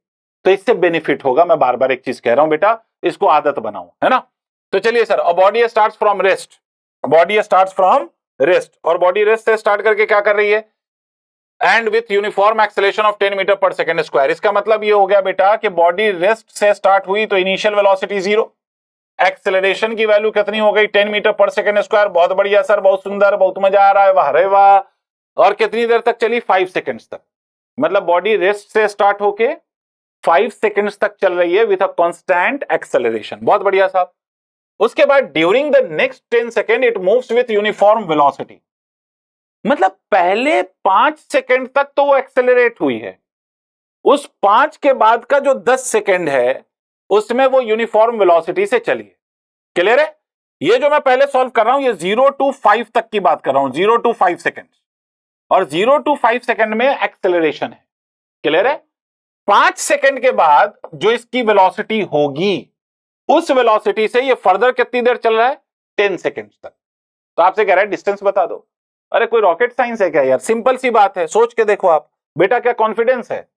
तो इससे बेनिफिट होगा। मैं बार बार एक चीज कह रहा हूं बेटा, इसको आदत बनाओ, है ना? तो चलिए sir, body starts from rest, body starts from rest, और बॉडी रेस्ट से स्टार्ट करके क्या कर रही है? And with uniform acceleration of 10 metre per second square. इसका मतलब ये हो गया बेटा कि बॉडी रेस्ट से स्टार्ट हुई तो इनिशियल वेलोसिटी 0, एक्सेलरेशन की वैल्यू कितनी हो गई? 10 मीटर पर सेकेंड स्क्वायर। बहुत बढ़िया सर, बहुत सुंदर, बहुत मजा आ रहा है, वाह रे वाह। और कितनी देर तक चली? 5 सेकेंड्स तक। मतलब बॉडी रेस्ट से स्टार्ट होके 5 सेकेंड्स तक चल रही है विथ अ कांस्टेंट एक्सेलरेशन। बहुत बढ़िया साहब। उसके बाद during the next 10 second it moves with uniform velocity. मतलब पहले 5 सेकेंड तक तो वो एक्सेलरेट हुई है, उस 5 के बाद का जो 10 सेकेंड है उसमें वो यूनिफॉर्म वेलोसिटी से चली है। क्लियर है? ये जो मैं पहले सॉल्व कर रहा हूं, ये 0 to 5 तक की बात कर रहा हूं, 0 to 5 सेकेंड, और 0 to 5 सेकेंड में एक्सेलरेशन है। क्लियर है? 5 सेकेंड के बाद जो इसकी वेलोसिटी होगी, उस वेलोसिटी से ये फर्दर कितनी देर चल रहा है? 10 सेकेंड तक। तो आपसे कह रहा है डिस्टेंस बता दो। अरे कोई रॉकेट साइंस है क्या यार? सिंपल सी बात है, सोच के देखो आप बेटा। क्या कॉन्फिडेंस है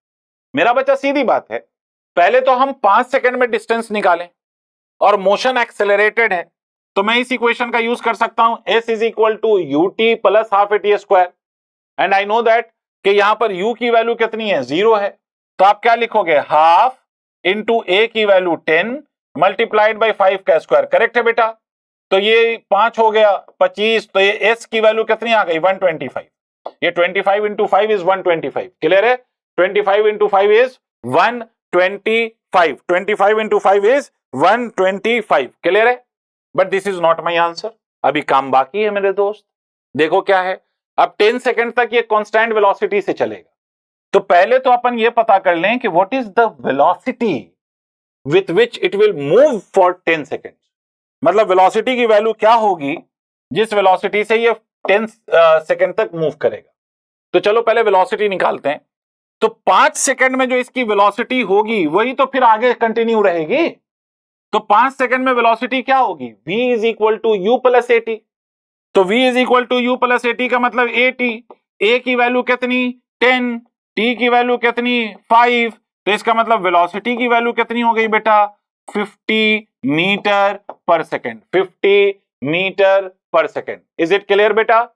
मेरा बच्चा? सीधी बात है, पहले तो हम 5 सेकेंड में डिस्टेंस निकालें और मोशन एक्सेलरेटेड है, तो मैं इस इक्वेशन का यूज कर सकता हूं, s is equal to ut plus half at square. And I know that कि यहां पर u की वैल्यू कितनी है? 0 है। तो आप क्या लिखोगे? हाफ इंटू a की वैल्यू 10 मल्टीप्लाइड बाई 5 का स्क्वायर। करेक्ट है बेटा? तो ये 5 हो गया 25, तो ये s की वैल्यू कितनी आ गई? 125। ये 25 इंटू 5 इज 125। क्लियर है? 25 इंटू 5 इज 125। 25 इंटू 5 इज 125। क्लियर है? But this is not my answer, अभी काम बाकी है मेरे दोस्त। देखो क्या है, अब 10 सेकेंड तक ये कांस्टेंट वेलोसिटी से चलेगा। तो पहले तो अपन ये पता कर लें कि what is the velocity with which it will move for 10 second. मतलब वेलोसिटी की वैल्यू क्या होगी जिस वेलोसिटी से ये 10 सेकेंड तक मूव करेगा। तो चलो पहले वेलोसिटी निकालते हैं। तो 5 सेकेंड में जो इसकी वेलोसिटी होगी वही तो फिर आगे कंटिन्यू रहेगी। तो 5 सेकेंड में वेलोसिटी क्या होगी? v is equal to u plus at। तो v is equal to u plus at का मतलब at, a की वैल्यू कितनी? 10, t की वैल्यू कितनी? 5। तो इसका मतलब वेलोसिटी की वैल्यू कितनी हो गई बेटा? 50 metre per second. 50 metre per second. Is it clear बेटा?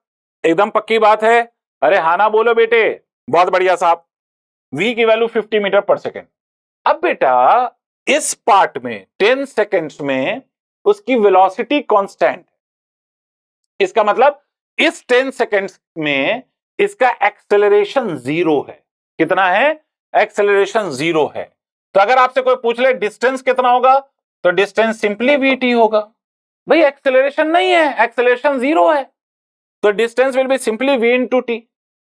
एकदम पक्की बात है? अरे हाँ ना बोलो बेटे। बहुत बढ़िया साहब। v की वैल्यू 50 मीटर पर सेकेंड। अब बेटा इस पार्ट में 10 सेकेंड्स में उसकी वेलोसिटी कांस्टेंट, इसका मतलब इस 10 सेकेंड्स में इसका एक्सेलरेशन 0 है। कितना है? एक्सेलरेशन 0 है। तो अगर आपसे कोई पूछ ले डिस्टेंस कितना होगा, तो डिस्टेंस सिंपली vt होगा। भाई एक्सेलरेशन नहीं है, एक्सेलरेशन 0 है, तो distance will be simply v into T.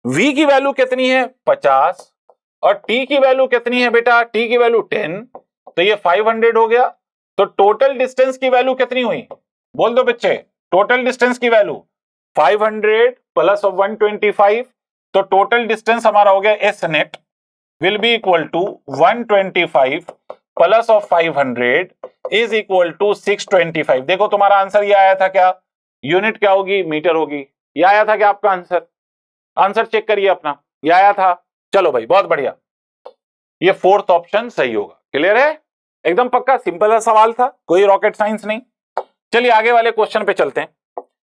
v की वैल्यू कितनी है? 50, और t की वैल्यू कितनी है बेटा? t की वैल्यू 10, तो ये 500 हो गया। तो टोटल डिस्टेंस की वैल्यू कितनी हुई, बोल दो बच्चे, टोटल डिस्टेंस की वैल्यू 500 प्लस 125, तो टोटल डिस्टेंस हमारा हो गया s net will be equal to 125 plus of 500 is equal to 625। देखो तुम्हारा आंसर ये आया था क्या, यूनिट क्या होगी, मीटर होगी। ये आया था क्या आपका आंसर, आंसर चेक करिए अपना, ये आया था। चलो भाई बहुत बढ़िया, ये फोर्थ ऑप्शन सही होगा। क्लियर है, एकदम पक्का, सिंपल सवाल था, कोई रॉकेट साइंस नहीं। चलिए आगे वाले क्वेश्चन पे चलते हैं।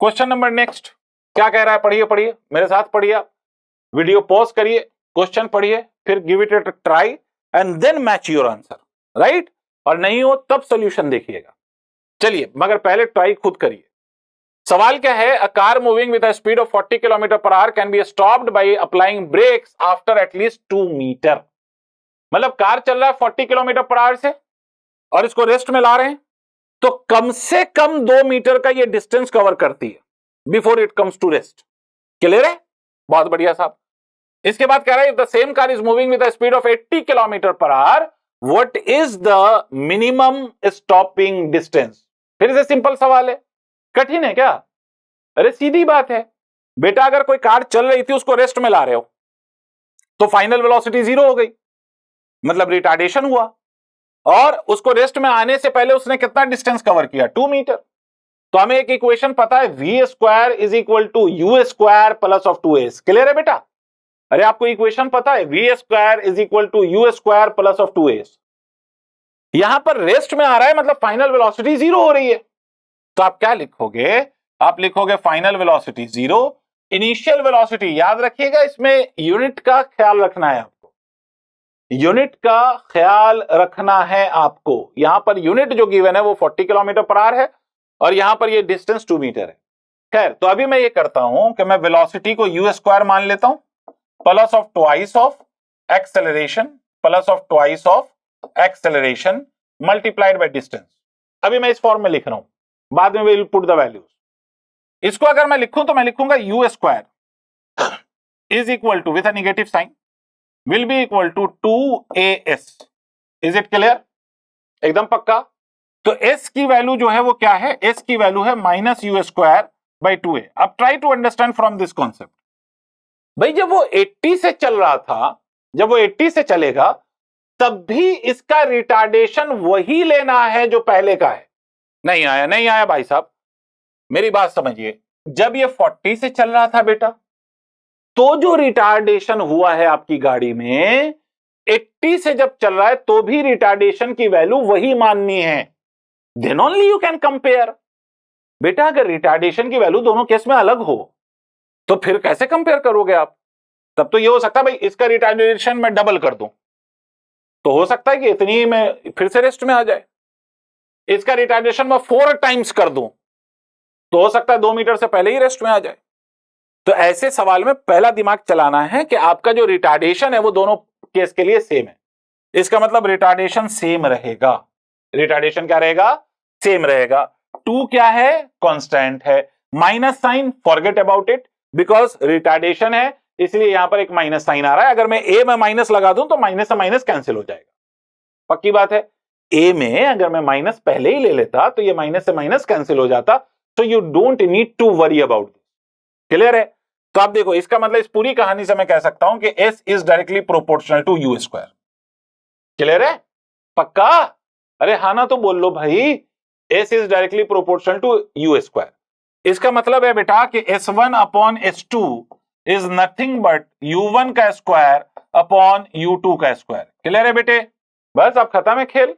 क्वेश्चन नंबर नेक्स्ट क्या कह रहा है, पढ़िए पढ़िए मेरे साथ पढ़िए, आप वीडियो पॉज करिए, क्वेश्चन पढ़िए, फिर give it a try and then match your answer, right. और नहीं हो तब सॉल्यूशन देखिएगा। चलिए मगर पहले ट्राई खुद करिए। सवाल क्या है, a car moving with a speed of 40 kilometre per hour can be stopped by applying brakes after at least 2 metre. मतलब कार चल रहा है 40 किलोमीटर पर आवर से और इसको रेस्ट में ला रहे हैं, तो कम से कम 2 मीटर का ये डिस्टेंस कवर करती है before it comes to rest. Clear है, बहुत बढ़िया साहब। इसके बाद कह रहा है, if the same car is moving with a speed of 80 kilometre per hour what is the minimum stopping distance. फिर से सिंपल सवाल है, कठिन है क्या, अरे सीधी बात है बेटा। अगर कोई कार चल रही थी उसको रेस्ट में ला रहे हो तो फाइनल वेलोसिटी 0 हो गई, मतलब रिटार्डेशन हुआ, और उसको रेस्ट में आने से पहले उसने कितना डिस्टेंस कवर किया, 2 मीटर। तो हमें एक इक्वेशन पता है, v square is equal to u square plus of 2s। Clear है बेटा, अरे आपको इक्वेशन पता है, v square is equal to u square plus of 2s। यहां पर रेस्ट में आ रहा है मतलब फाइनल वेलोसिटी 0 हो रही है, तो आप क्या लिखोगे, आप लिखोगे फाइनल वेलोसिटी 0, इनिशियल वेलोसिटी। याद रखिएगा इसमें यूनिट का ख्याल रखना है आपको, यूनिट का ख्याल रखना है आपको। यहां पर यूनिट जो गिवन है वो 40 किलोमीटर पर आवर है और यहां पर ये डिस्टेंस 2 मीटर है। खैर, तो अभी मैं ये करता हूं कि मैं वेलोसिटी को यू स्क्वायर मान लेता हूं plus of twice of acceleration plus of twice of acceleration multiplied by distance. अभी मैं इस फॉर्म में लिख रहा हूं, बाद में विल पुट द वैल्यूज। इसको अगर मैं लिखूं तो मैं लिखूंगा u square is equal to with a negative sign will be equal to 2as। Is it clear, एकदम पक्का। तो s की वैल्यू जो है वो क्या है, s की वैल्यू है minus u square by 2a। अब try to understand from this concept. भाई जब वो 80 से चल रहा था, जब वो 80 से चलेगा तब भी इसका रिटार्डेशन वही लेना है जो पहले का है। नहीं आया, नहीं आया भाई साहब, मेरी बात समझिए। जब ये 40 से चल रहा था बेटा, तो जो रिटार्डेशन हुआ है आपकी गाड़ी में 80 से जब चल रहा है तो भी रिटार्डेशन की वैल्यू वही माननी है, then only you can compare. बेटा अगर रिटार्डेशन की वैल्यू दोनों केस में अलग हो तो फिर कैसे कंपेयर करोगे आप। तब तो ये हो सकता है भाई इसका रिटार्डेशन मैं डबल कर दूं, तो हो सकता है कि इतनी में फिर से रेस्ट में आ जाए। इसका रिटार्डेशन मैं 4 टाइम्स कर दूं तो हो सकता है 2 मीटर से पहले ही रेस्ट में आ जाए। तो ऐसे सवाल में पहला दिमाग चलाना है कि आपका जो रिटार्डेशन है वो दोनों केस के लिए सेम है। इसका मतलब रिटार्डेशन सेम रहेगा। रिटार्डेशन क्या रहेगा, सेम रहेगा। 2 क्या है, कांस्टेंट है। Minus sign forget about it, because retardation है इसलिए यहां पर एक माइनस साइन आ रहा है। अगर मैं ए में माइनस लगा दूं तो माइनस से माइनस कैंसिल हो जाएगा, पक्की बात है। ए में अगर मैं माइनस पहले ही ले लेता तो ये माइनस से माइनस कैंसिल हो जाता, so you don't need to worry about this। Clear है, तो आप देखो इसका मतलब इस पूरी कहानी से मैं कह सकता हूं कि s is directly proportional to u square। Clear है, पक्का, अरे हाँ ना तो बोल लो भाई, s is directly proportional to u square। इसका मतलब है बेटा कि s1 upon s2 is nothing but u1 का स्क्वायर अपॉन u2 का स्क्वायर। क्लियर है बेटे, बस अब खत्म है खेल।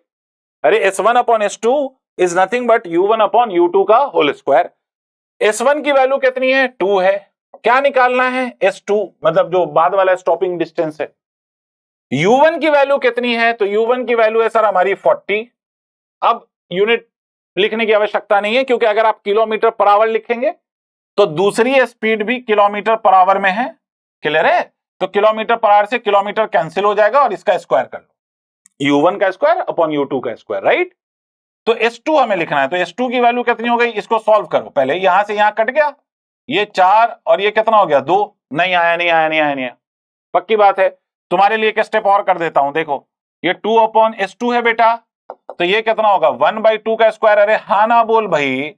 अरे s1 upon s2 is nothing but u1 upon u2 का होल स्क्वायर। s1 की वैल्यू कितनी है, 2 है। क्या निकालना है, s2 मतलब जो बाद वाला स्टॉपिंग डिस्टेंस है। u1 की वैल्यू कितनी है, तो u1 की वैल्यू है सर हमारी 40। अब यूनिट लिखने की आवश्यकता नहीं है क्योंकि अगर आप किलोमीटर पर आवर लिखेंगे तो दूसरी स्पीड भी किलोमीटर पर आवर में है। क्लियर है, तो किलोमीटर पर आवर से किलोमीटर कैंसिल हो जाएगा और इसका स्क्वायर कर लो, u1 का स्क्वायर अपॉन u2 का स्क्वायर, राइट। तो s2 हमें लिखना है, तो s2 की वैल्यू कितनी हो गई, इसको सॉल्व करो पहले। यहां से यहां कट गया, ये 4 और ये कितना हो गया 2। नहीं आया, नहीं आया, नहीं आया, नहीं आया, पक्की बात है। तुम्हारे लिए एक स्टेप और कर देता हूं, देखो ये 2 अपॉन s2 है बेटा, तो ये कितना होगा 1/2 का स्क्वायर। अरे हाँ ना बोल भाई,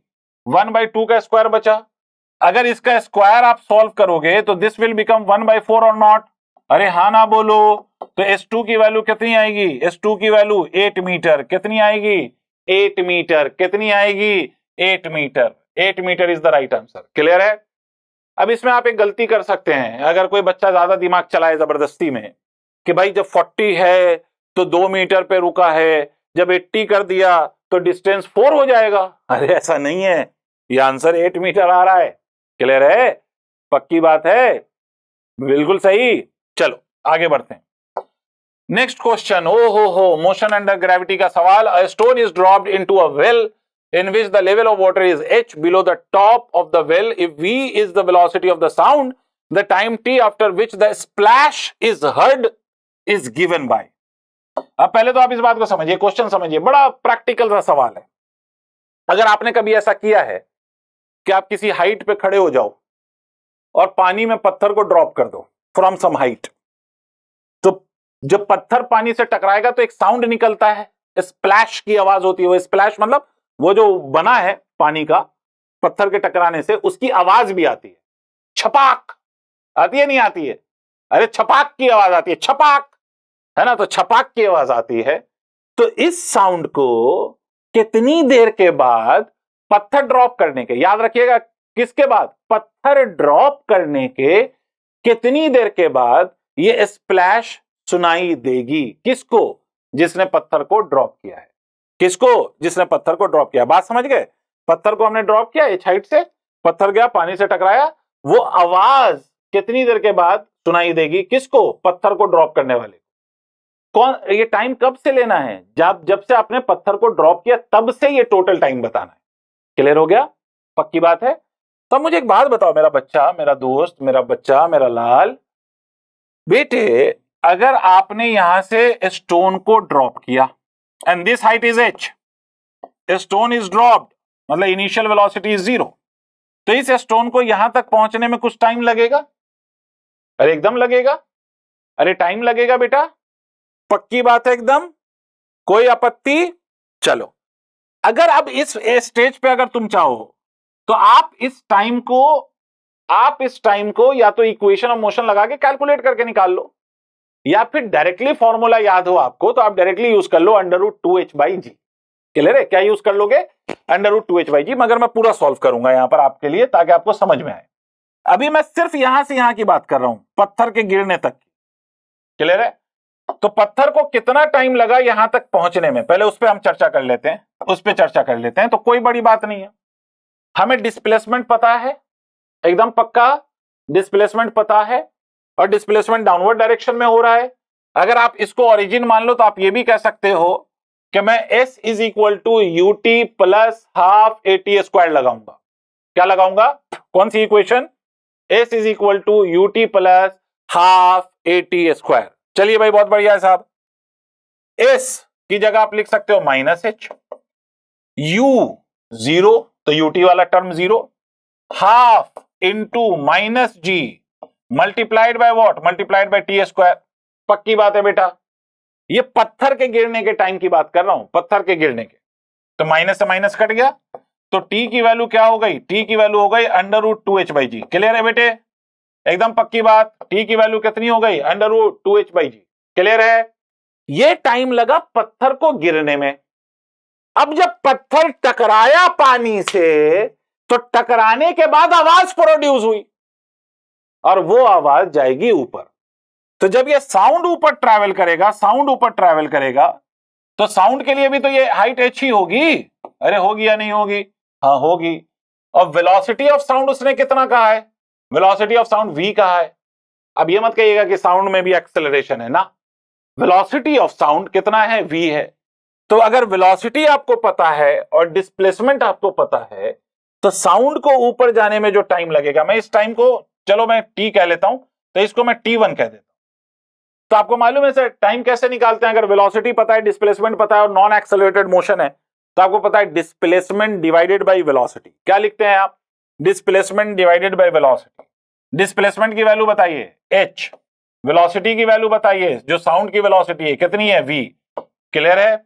1/2 का स्क्वायर बचा। अगर इसका स्क्वायर आप सॉल्व करोगे तो दिस विल बिकम 1/4 और नॉट। अरे हाँ ना बोलो। तो S2 की वैल्यू कितनी आएगी? S2 की वैल्यू 8 मीटर। कितनी आएगी? 8 मीटर। कितनी आएगी? 8 metre. 8 metre is the right answer. Clear है? अब इसमें आप एक गलती कर सकते हैं, अगर कोई बच्चा ज्यादा दिमाग चलाए जबरदस्ती में कि भाई जब 40 है तो 2 मीटर पे रुका है, जब 80 कर दिया तो डिस्टेंस 4 हो जाएगा। अरे ऐसा नहीं है, ये आंसर 8 मीटर आ रहा है। क्लियर है? पक्की बात है? बिल्कुल सही। चलो आगे बढ़ते हैं। Next question. ओ हो, मोशन अंडर ग्रेविटी का सवाल। A stone is dropped into a well in which the level of water is h below the top of the well. If v is the velocity of the sound, the time t after which the splash is heard is given by. अब पहले तो आप इस बात को समझिए, question समझिए, बड़ा प्रैक्टिकल सा सवाल है। अगर आपने कभी ऐसा किया है कि आप किसी हाइट पे खड़े हो जाओ और पानी में पत्थर को ड्रॉप कर दो फ्रॉम सम हाइट, तो जब पत्थर पानी से टकराएगा तो एक साउंड निकलता है, स्प्लैश की आवाज होती है। वो स्प्लैश मतलब वो जो बना है पानी का पत्थर के टकराने से, उसकी आवाज भी आती है। छपाक आती है, नहीं आती है? अरे छपाक की आवाज आती है, छपाक, है ना? तो छपाक की आवाज आती है। तो इस साउंड को कितनी देर के बाद पत्थर ड्रॉप करने के, याद रखिएगा, किसके बाद? पत्थर ड्रॉप करने के कितनी देर के बाद ये स्प्लैश सुनाई देगी? किसको? जिसने पत्थर को ड्रॉप किया है। किसको? जिसने पत्थर को ड्रॉप किया। बात समझ गए? पत्थर को हमने ड्रॉप किया इस हाइट से, पत्थर गया पानी से टकराया, वो आवाज कितनी देर के बाद सुनाई देगी? किसको? पत्थर को ड्रॉप करने वाले। कौन? ये टाइम कब से लेना है? जब से आपने पत्थर को ड्रॉप किया तब से ये टोटल टाइम बताना है। क्लियर हो गया? पक्की बात है? तब मुझे एक बात बताओ, मेरा बच्चा, मेरा दोस्त, मेरा बच्चा, मेरा लाल बेटे, अगर आपने यहां से स्टोन को ड्रॉप किया and this height is h, a stone is dropped, मतलब इनिशियल वेलोसिटी इज 0, तो इस स्टोन को यहां तक पहुंचने में कुछ टाइम लगेगा? अरे एकदम लगेगा। अरे टाइम लगेगा बेटा, पक्की बात है एकदम, कोई आपत्ति? चलो, अगर अब इस स्टेज पे अगर तुम चाहो तो आप इस टाइम को या तो इक्वेशन ऑफ मोशन लगा के कैलकुलेट करके निकाल लो, या फिर डायरेक्टली फॉर्मूला याद हो आपको तो आप डायरेक्टली यूज कर लो √2h/g। क्लियर है? क्या यूज कर लोगे? √2h/g। मगर मैं पूरा सॉल्व करूंगा यहां पर आपके लिए ताकि आपको समझ में आए। अभी मैं सिर्फ यहां से यहां की बात कर रहा हूं, पत्थर के गिरने तक की। क्लियर है? तो पत्थर को कितना टाइम लगा यहां तक पहुंचने में, पहले उस पर हम चर्चा कर लेते हैं, तो कोई बड़ी बात नहीं है। हमें डिस्प्लेसमेंट पता है, एकदम पक्का डिस्प्लेसमेंट पता है, और डिस्प्लेसमेंट डाउनवर्ड डायरेक्शन में हो रहा है। अगर आप इसको ओरिजिन मान लो तो आप ये भी कह सकते हो कि मैं S is equal to UT plus half AT² लगाऊंगा। क्या लगाऊंगा? कौन सी equation? S is equal to UT plus half AT²। चलिए भाई, बहुत बढ़िया है साहब। S की जगह आप लिख सकते हो -h, U 0 तो UT वाला term 0, half into -g multiplied by what? Multiplied bye T²। पक्की बात है बेटा? ये पत्थर के गिरने के टाइम की बात कर रहा हूं, पत्थर के गिरने के। तो माइनस से माइनस कट गया, तो T की वैल्यू क्या हो गई? T की वैल्यू हो गई √2h/g। क्लियर है बेटे? एकदम पक्की बात। T की वैल्यू कितनी हो गई? √2h/g। क्लियर है? ये टाइम लगा पत्थर को गिरने में। अब जब पत्थर टकराया पानी से, तो टकराने के बाद आवाज प्रोड्यूस हुई और वो आवाज जाएगी ऊपर। तो जब ये साउंड ऊपर ट्रैवल करेगा, तो साउंड के लिए भी तो ये हाइट h ही होगी। अरे होगी या नहीं होगी? हाँ होगी। और वेलोसिटी ऑफ साउंड उसने कितना कहा है? वेलोसिटी ऑफ साउंड v कहा है। अब ये मत कहिएगा कि साउंड में भी एक्सेलरेशन है ना, वेलोसिटी ऑफ साउंड कितना है? v है। तो अगर वेलोसिटी आपको पता है और डिस्प्लेसमेंट आपको पता है, तो साउंड को ऊपर जाने में जो टाइम लगेगा, मैं इस टाइम को, चलो मैं t कह लेता हूं, तो इसको मैं t1 कह देता हूं। तो आपको मालूम है सर टाइम कैसे निकालते हैं? अगर वेलोसिटी पता है, डिस्प्लेसमेंट पता है और नॉन एक्सेलरेटेड मोशन है, तो आपको पता है डिस्प्लेसमेंट डिवाइडेड बाय वेलोसिटी। क्या लिखते हैं आप? Displacement divided by velocity. Displacement की वैल्यू बताइए h, वेलोसिटी की वैल्यू बताइए, जो साउंड की वेलोसिटी है कितनी है? v। क्लियर है?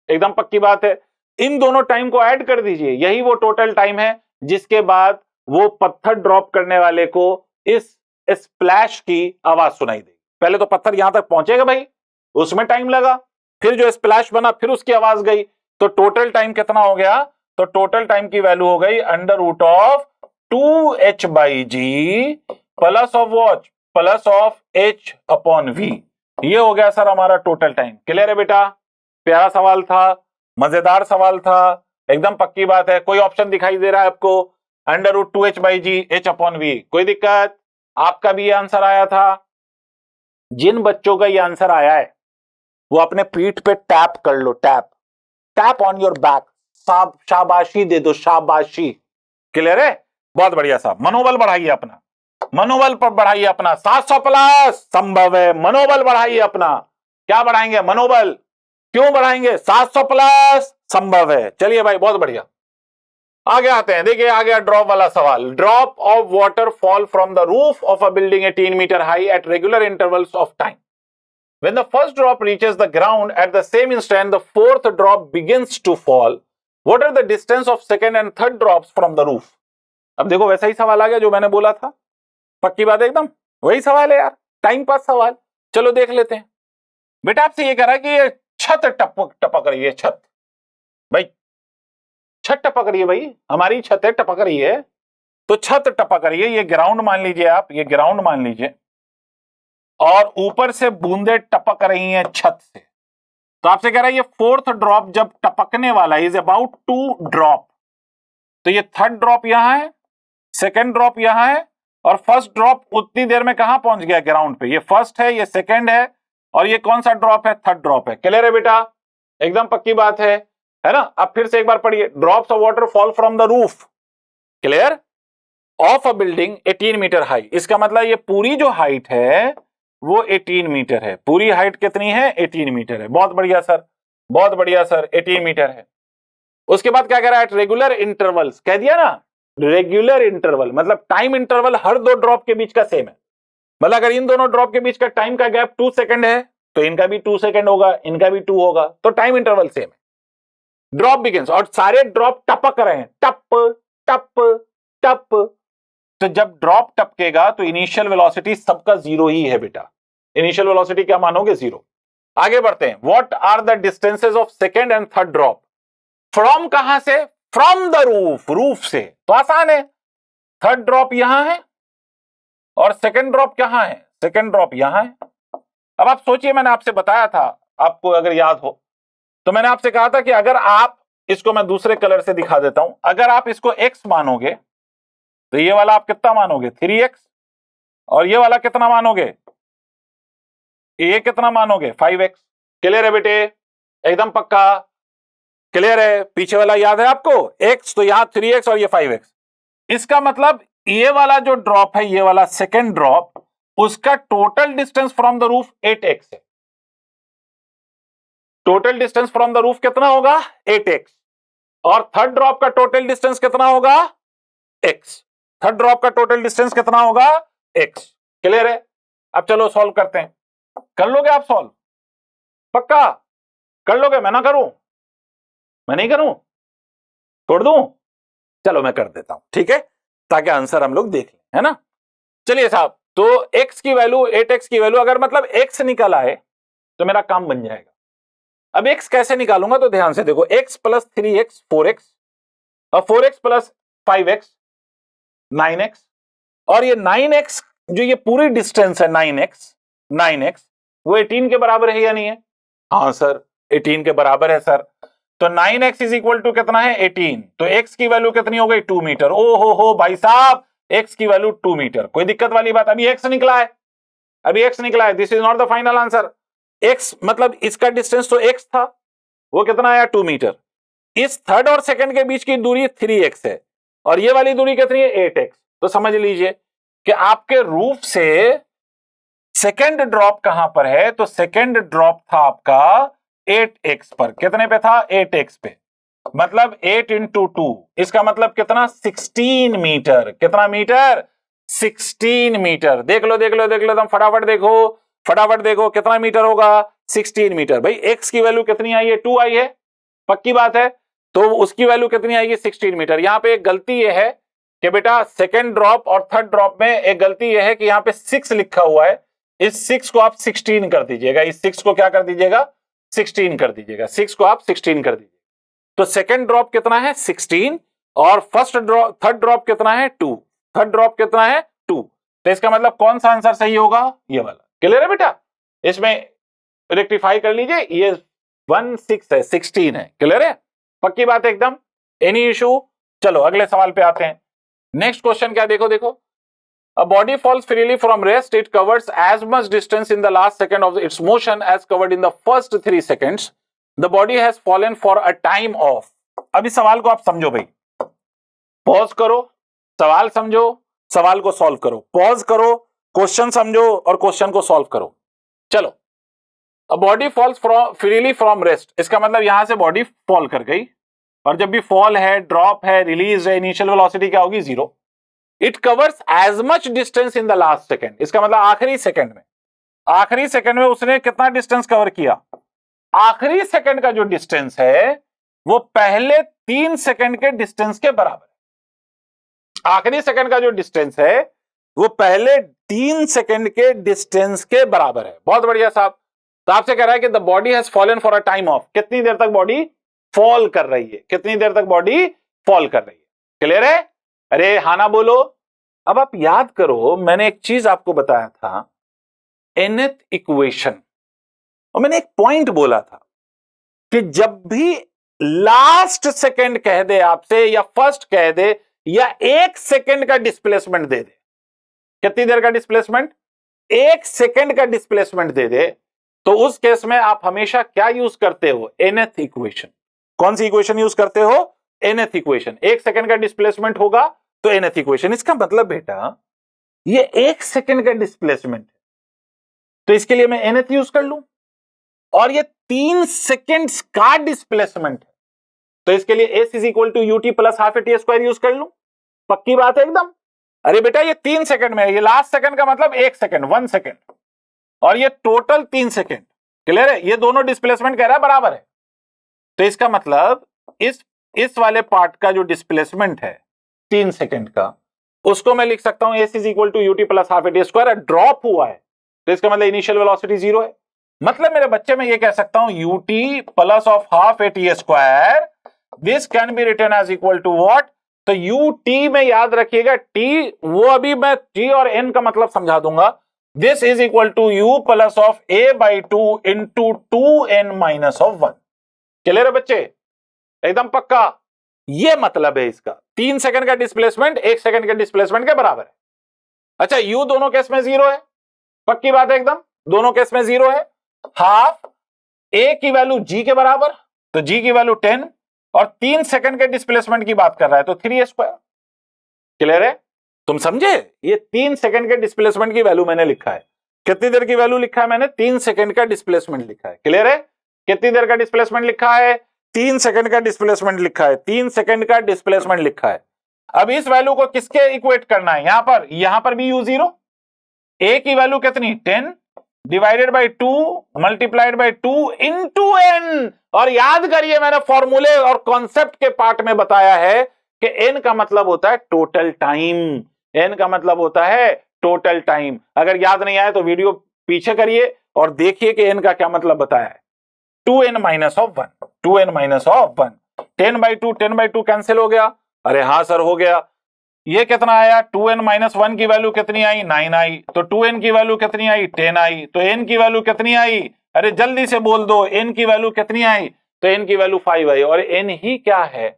एकदम पक्की बात है। इन दोनों टाइम को ऐड कर दीजिए, यही वो टोटल टाइम है जिसके बाद वो पत्थर ड्रॉप करने वाले को इस स्प्लैश की आवाज सुनाई देगी। पहले तो पत्थर यहां तक पहुंचेगा भाई, उसमें टाइम लगा, फिर जो स्प्लैश बना फिर उसकी आवाज गई, तो टोटल टाइम कितना हो गया? तो टोटल टाइम की वैल्यू हो गई under root of 2h/g plus of watch plus of h upon v। ये हो गया सर हमारा टोटल टाइम। क्लियर है बेटा? प्यारा सवाल था, मजेदार सवाल था, एकदम पक्की बात है। कोई ऑप्शन दिखाई दे रहा है आपको? Under root 2h/g h upon v। कोई दिक्कत? आपका भी ये आंसर आया था। जिन बच्चों का ये आंसर आया है वो अपने पीठ पे टैप कर लो, tap tap on your back, शाबाशी दे दो, शाबाशी। क्लियर है? बहुत बढ़िया साहब। मनोबल बढ़ाइए अपना, मनोबल पर बढ़ाइए अपना। 700 प्लस संभव है, मनोबल बढ़ाइए अपना। क्या बढ़ाएंगे? मनोबल। क्यों बढ़ाएंगे? 700 प्लस संभव है। चलिए भाई, बहुत बढ़िया। आगे आते हैं, देखिए आ गया ड्रॉप वाला सवाल। Drop of water fall from the roof of a building 18 metre high at regular intervals of time. When the first drop reaches the ground, at the same instant, the fourth drop begins to fall. What are the distance of second and third drops from the roof? अब देखो वैसा ही सवाल आ गया जो मैंने बोला था, पक्की बात है एकदम वही सवाल है यार, टाइम पास सवाल। चलो देख लेते हैं। बेटा आपसे ये कह रहा है कि ये छत टपक रही है, छत भाई, छत टपक रही है भाई, हमारी छत है टपक रही है, तो छत टपक रही है, ये ग्राउंड मान लीजिए आप, ये ग्राउंड मान लीजिए, और ऊपर से बूंदे टपक रही हैं छत से। तो आपसे कह रहा है ये फोर्थ ड्रॉप जब टपकने वाला है, इज अबाउट टू ड्रॉप, तो ये थर्ड ड्रॉप यहां है, सेकेंड ड्रॉप यहां है, और फर्स्ट ड्रॉप उतनी देर में कहां पहुंच गया? ग्राउंड पे। ये फर्स्ट है, ये सेकेंड है, और ये कौन सा ड्रॉप है? थर्ड ड्रॉप है। क्लियर है बेटा? एकदम पक्की बात है ना? अब फिर से एक बार पढ़िए। Drops of water fall from the roof, clear, of a building 18 metre high. इसका मतलब ये पूरी जो हाइट है वो 18 मीटर है। पूरी हाइट कितनी है? 18 मीटर है। बहुत बढ़िया सर, बहुत बढ़िया सर, 18 मीटर है। उसके बाद क्या कह रहा है? एट रेगुलर इंटरवल्स, कह दिया ना, रेगुलर इंटरवल मतलब टाइम इंटरवल हर दो ड्रॉप के बीच का सेम है। मतलब अगर इन दोनों ड्रॉप के बीच का टाइम का गैप 2 सेकंड है तो इनका भी 2 सेकंड होगा, इनका भी 2 होगा, तो टाइम इंटरवल सेम है। ड्रॉप बिगिंस, और सारे ड्रॉप टपक रहे हैं, टप टप टप। तो जब ड्रॉप टपकेगा तो इनिशियल वेलोसिटी सबका 0 ही है बेटा। इनिशियल वेलोसिटी क्या मानोगे? 0। आगे बढ़ते हैं। What are the distances of second and third drop from, कहां से? फ्रॉम द रूफ, रूफ से, तो आसान है। थर्ड ड्रॉप यहां है और सेकेंड ड्रॉप कहां है? सेकेंड ड्रॉप यहां है। अब आप सोचिए, मैंने आपसे बताया था, आपको अगर याद हो तो मैंने आपसे कहा था कि अगर आप इसको, मैं दूसरे कलर से दिखा देता हूं, अगर आप इसको x मानोगे तो ये वाला आप कितना मानोगे? 3x, और ये वाला कितना मानोगे? ये कितना मानोगे? 5x। क्लियर है बेटे? एकदम पक्का क्लियर है? पीछे वाला याद है आपको? x, तो यहां 3x और ये 5x। इसका मतलब ये वाला जो ड्रॉप है, ये वाला सेकेंड ड्रॉप, उसका total distance from the roof 8x है। Total distance from the roof कितना होगा? 8x। और थर्ड ड्रॉप का टोटल डिस्टेंस कितना होगा? x। थर्ड ड्रॉप का टोटल डिस्टेंस कितना होगा? x। क्लियर है? अब चलो सॉल्व करते हैं। कर लोगे आप सॉल्व? पक्का कर लोगे? मैं ना करूं? मैं नहीं करूं? छोड़ दूं? चलो मैं कर देता हूं, ठीक है, ताकि आंसर हम लोग देख लें, है ना? चलिए साहब, तो x की वैल्यू, 8x की वैल्यू, अगर मतलब x निकल आए तो मेरा काम बन जाएगा। अब x कैसे निकालूंगा? तो ध्यान से देखो, x प्लस 3x 4x, और 4x प्लस 5x 9x, और ये 9x जो ये पूरी डिस्टेंस है 9x वो 18 के बराबर है या नहीं है? हाँ सर, 18 के बराबर है सर। तो 9x इज इक्वल टू कितना है? 18। तो x की वैल्यू कितनी हो गई? 2 मीटर। ओ हो भाई साहब, x की वैल्यू 2 मीटर। कोई दिक्कत वाली बात? अभी x निकला है, अभी x निकला है। This is not the final answer. x मतलब इसका डिस्टेंस तो x था, वो कितना आया? 2 मीटर। इस थर्ड और सेकंड के बीच की दूरी 3x है, और ये वाली दूरी कितनी है? 8x। तो समझ लीजिए कि आपके रूफ से सेकंड ड्रॉप कहां पर है? तो सेकंड ड्रॉप था आपका 8x पर। कितने पे था? 8x पे। मतलब 8 इंटू 2, इसका मतलब कितना? 16 मीटर। कितना मीटर? 16 मीटर। देख लो देख लो देख लो, तुम फटाफट देखो, फटाफट देखो कितना मीटर होगा? 16 मीटर। भाई x की वैल्यू कितनी आई है? 2 आई है, पक्की बात है। तो उसकी वैल्यू कितनी आएगी 16 मीटर। यहां पे एक गलती ये है कि बेटा सेकेंड ड्रॉप और थर्ड ड्रॉप में एक गलती ये है कि यहां पे 6 लिखा हुआ है, इस 6 को आप 16 कर दीजिएगा, इस 6 को क्या कर दीजिएगा 16 कर दीजिएगा, 6 को आप 16 कर दीजिए। तो सेकेंड ड्रॉप कितना है 16 और थर्ड ड्रॉप कितना है 2, थर्ड ड्रॉप कितना है 2। तो इसका मतलब कौन सा आंसर सही होगा, ये वाला। क्लियर है बेटा, इसमें रेक्टिफाई कर लीजिए, ये 16 है 16 है। क्लियर है, पक्की बात है एकदम, एनी इशू। चलो अगले सवाल पे आते हैं। नेक्स्ट क्वेश्चन क्या, देखो A body falls freely from rest. It covers as much distance in the last second of its motion as covered in the first 3 seconds. The body has fallen for a time of. अब इस सवाल को आप समझो भाई, pause करो, सवाल समझो, सवाल को सॉल्व करो, पॉज करो, क्वेश्चन समझो और क्वेश्चन को सॉल्व करो। चलो, A body falls freely from rest. इसका मतलब यहां से बॉडी फॉल कर गई, और जब भी फॉल है, ड्रॉप है, रिलीज है, इनिशियल वेलोसिटी क्या होगी 0। It covers as much distance in the last second. इसका मतलब आखिरी सेकेंड में उसने कितना डिस्टेंस कवर किया। आखिरी सेकेंड का जो डिस्टेंस है वो पहले 3 सेकेंड के डिस्टेंस के बराबर है। आखिरी सेकेंड का जो डिस्टेंस है वो पहले 3 सेकेंड के डिस्टेंस के बराबर है। बहुत बढ़िया साहब। तो आपसे कह रहा है कि the body has fallen for a time of, कितनी देर तक बॉडी फॉल कर रही है, कितनी देर तक बॉडी फॉल कर रही है। क्लियर है, अरे हाँ ना बोलो। अब आप याद करो, मैंने एक चीज आपको बताया था, nth इक्वेशन, और मैंने एक पॉइंट बोला था कि जब भी लास्ट सेकेंड कह दे आपसे, या फर्स्ट कह दे, या 1 सेकेंड का डिस्प्लेसमेंट दे दे, कितनी देर का डिस्प्लेसमेंट, 1 सेकेंड का डिस्प्लेसमेंट दे दे, तो उस केस में आप हमेशा क्या यूज करते हो, nth इक्वेशन। कौन सी इक्वेशन यूज करते हो, nth इक्वेशन। 1 सेकेंड का डिस्प्लेसमेंट होगा तो nth इक्वेशन। इसका मतलब बेटा ये 1 सेकेंड का डिस्प्लेसमेंट है, तो इसके लिए मैं nth यूज कर लूं, और ये 3 सेकेंड्स का डिस्प्लेसमेंट है, तो इसके लिए s is equal to ut plus half a t square use कर लूं। पक्की बात है एकदम। अरे बेटा ये 3 सेकेंड में है, ये लास्ट सेकेंड का मतलब 1 सेकेंड, 1 सेकेंड, और ये टोटल 3 सेकेंड। क्लियर है, ये दोनों डिस्प्लेसमेंट कह रहा है बराबर है, तो इसका मतलब इस वाले पार्ट का जो डिस्प्लेसमेंट है 3 सेकेंड का, उसको मैं लिख सकता हूं s is equal to ut plus half a t square. Drop हुआ है तो इसका मतलब इनिशियल वेलोसिटी 0 है। मतलब मेरे बच्चे में ये कह सकता हूं ut plus of half a t square, this can be written as equal to what. तो ut में याद रखिएगा, t वो अभी मैं t और n का मतलब समझा दूंगा। This is equal to u plus of a by 2 into 2n minus of 1। Clear है बच्चे, एकदम पक्का। ये मतलब है इसका, 3 सेकंड का डिस्प्लेसमेंट 1 सेकंड के डिस्प्लेसमेंट के बराबर है। अच्छा, u दोनों केस में 0 है, पक्की बात है एकदम, दोनों केस में 0 है। हाफ a की वैल्यू g के बराबर, तो g की वैल्यू 10, और 3 सेकंड के डिस्प्लेसमेंट की बात कर रहा है तो 3a स्क्वायर। क्लियर है, तुम समझे। ये 3 सेकंड के डिस्प्लेसमेंट की वैल्यू मैंने लिखा है, कितनी देर की वैल्यू लिखा है मैंने, 3 सेकंड का डिस्प्लेसमेंट लिखा है। क्लियर है, कितनी देर का डिस्प्लेसमेंट लिखा है, 3 सेकंड का डिस्प्लेसमेंट लिखा है, 3 सेकंड का डिस्प्लेसमेंट लिखा है। अब इस वैल्यू को किसके इक्वेट करना है, यहां पर भी u0, a की वैल्यू कितनी 10 divided by 2 multiplied by 2 into n। और याद करिए, मैंने फॉर्मूले और कॉन्सेप्ट के पार्ट में बताया है कि n का मतलब होता है टोटल टाइम, n का मतलब होता है टोटल टाइम। अगर याद नहीं आया तो वीडियो पीछे करिए और देखिए कि n का क्या मतलब बताया है। 2n minus of 1, 2n minus of 1, 10 by 2 cancel हो गया। अरे हाँ सर हो गया। ये कितना आया, 2n माइनस 1 की वैल्यू कितनी आई, 9 आई, तो 2n की वैल्यू कितनी आई, 10 आई, तो n की वैल्यू कितनी आई, अरे जल्दी से बोल दो, n की वैल्यू कितनी आई, तो n की वैल्यू 5 आई, और n ही क्या है,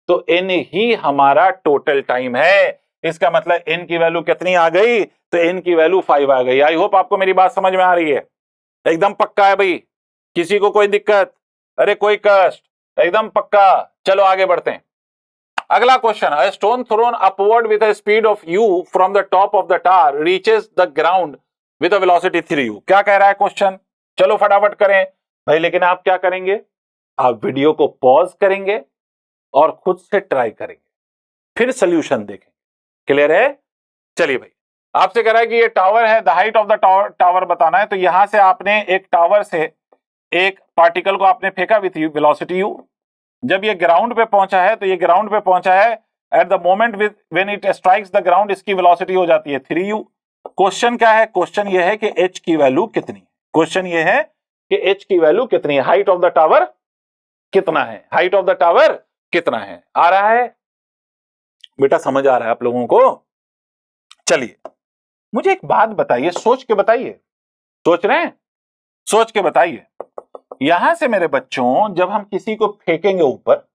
तो n ही हमारा टोटल टाइम है। इसका मतलब n की वैल्यू कितनी आ गई, तो n की वैल्यू 5 आ गई। आई होप आपको मेरी बात समझ में आ रही है, एकदम पक्का है भाई, किसी को कोई दिक्कत, अरे कोई कष्ट, एकदम पक्का। चलो आगे बढ़ते हैं। अगला question, a stone throne upward with a speed of u from the top of the tower reaches the ground with a velocity 3u। क्या कह रहा है क्वेश्चन, चलो फटाफट करें भाई। लेकिन आप क्या करेंगे, आप वीडियो को पॉज करेंगे और खुद से ट्राई करेंगे, फिर सोल्यूशन देखेंगे। क्लियर है, चलिए भाई। आपसे कह रहा है कि ये टावर है, the height of the tower बताना है। तो यहां से आपने एक टावर से एक पार्टिकल को आपने फेंका विथ वेलोसिटी u, जब ये ग्राउंड पे पहुंचा है तो ये ग्राउंड पे पहुंचा है, at the moment when it strikes the ground इसकी वेलोसिटी हो जाती है 3u। क्वेश्चन क्या है? क्वेश्चन ये है कि h की वैल्यू कितनी है। क्वेश्चन ये है कि h की वैल्यू कितनी है, हाइट ऑफ द टावर कितना है, हाइट ऑफ द टावर कितना है। आ रहा है बेटा, समझ आ रहा है आप लोगों को? चलिए मुझे एक बात बताइए, सोच के बताइए, सोच रहे हैं? सोच के बताइए। यहां से मेरे बच्चों जब हम किसी को फेंकेंगे ऊपर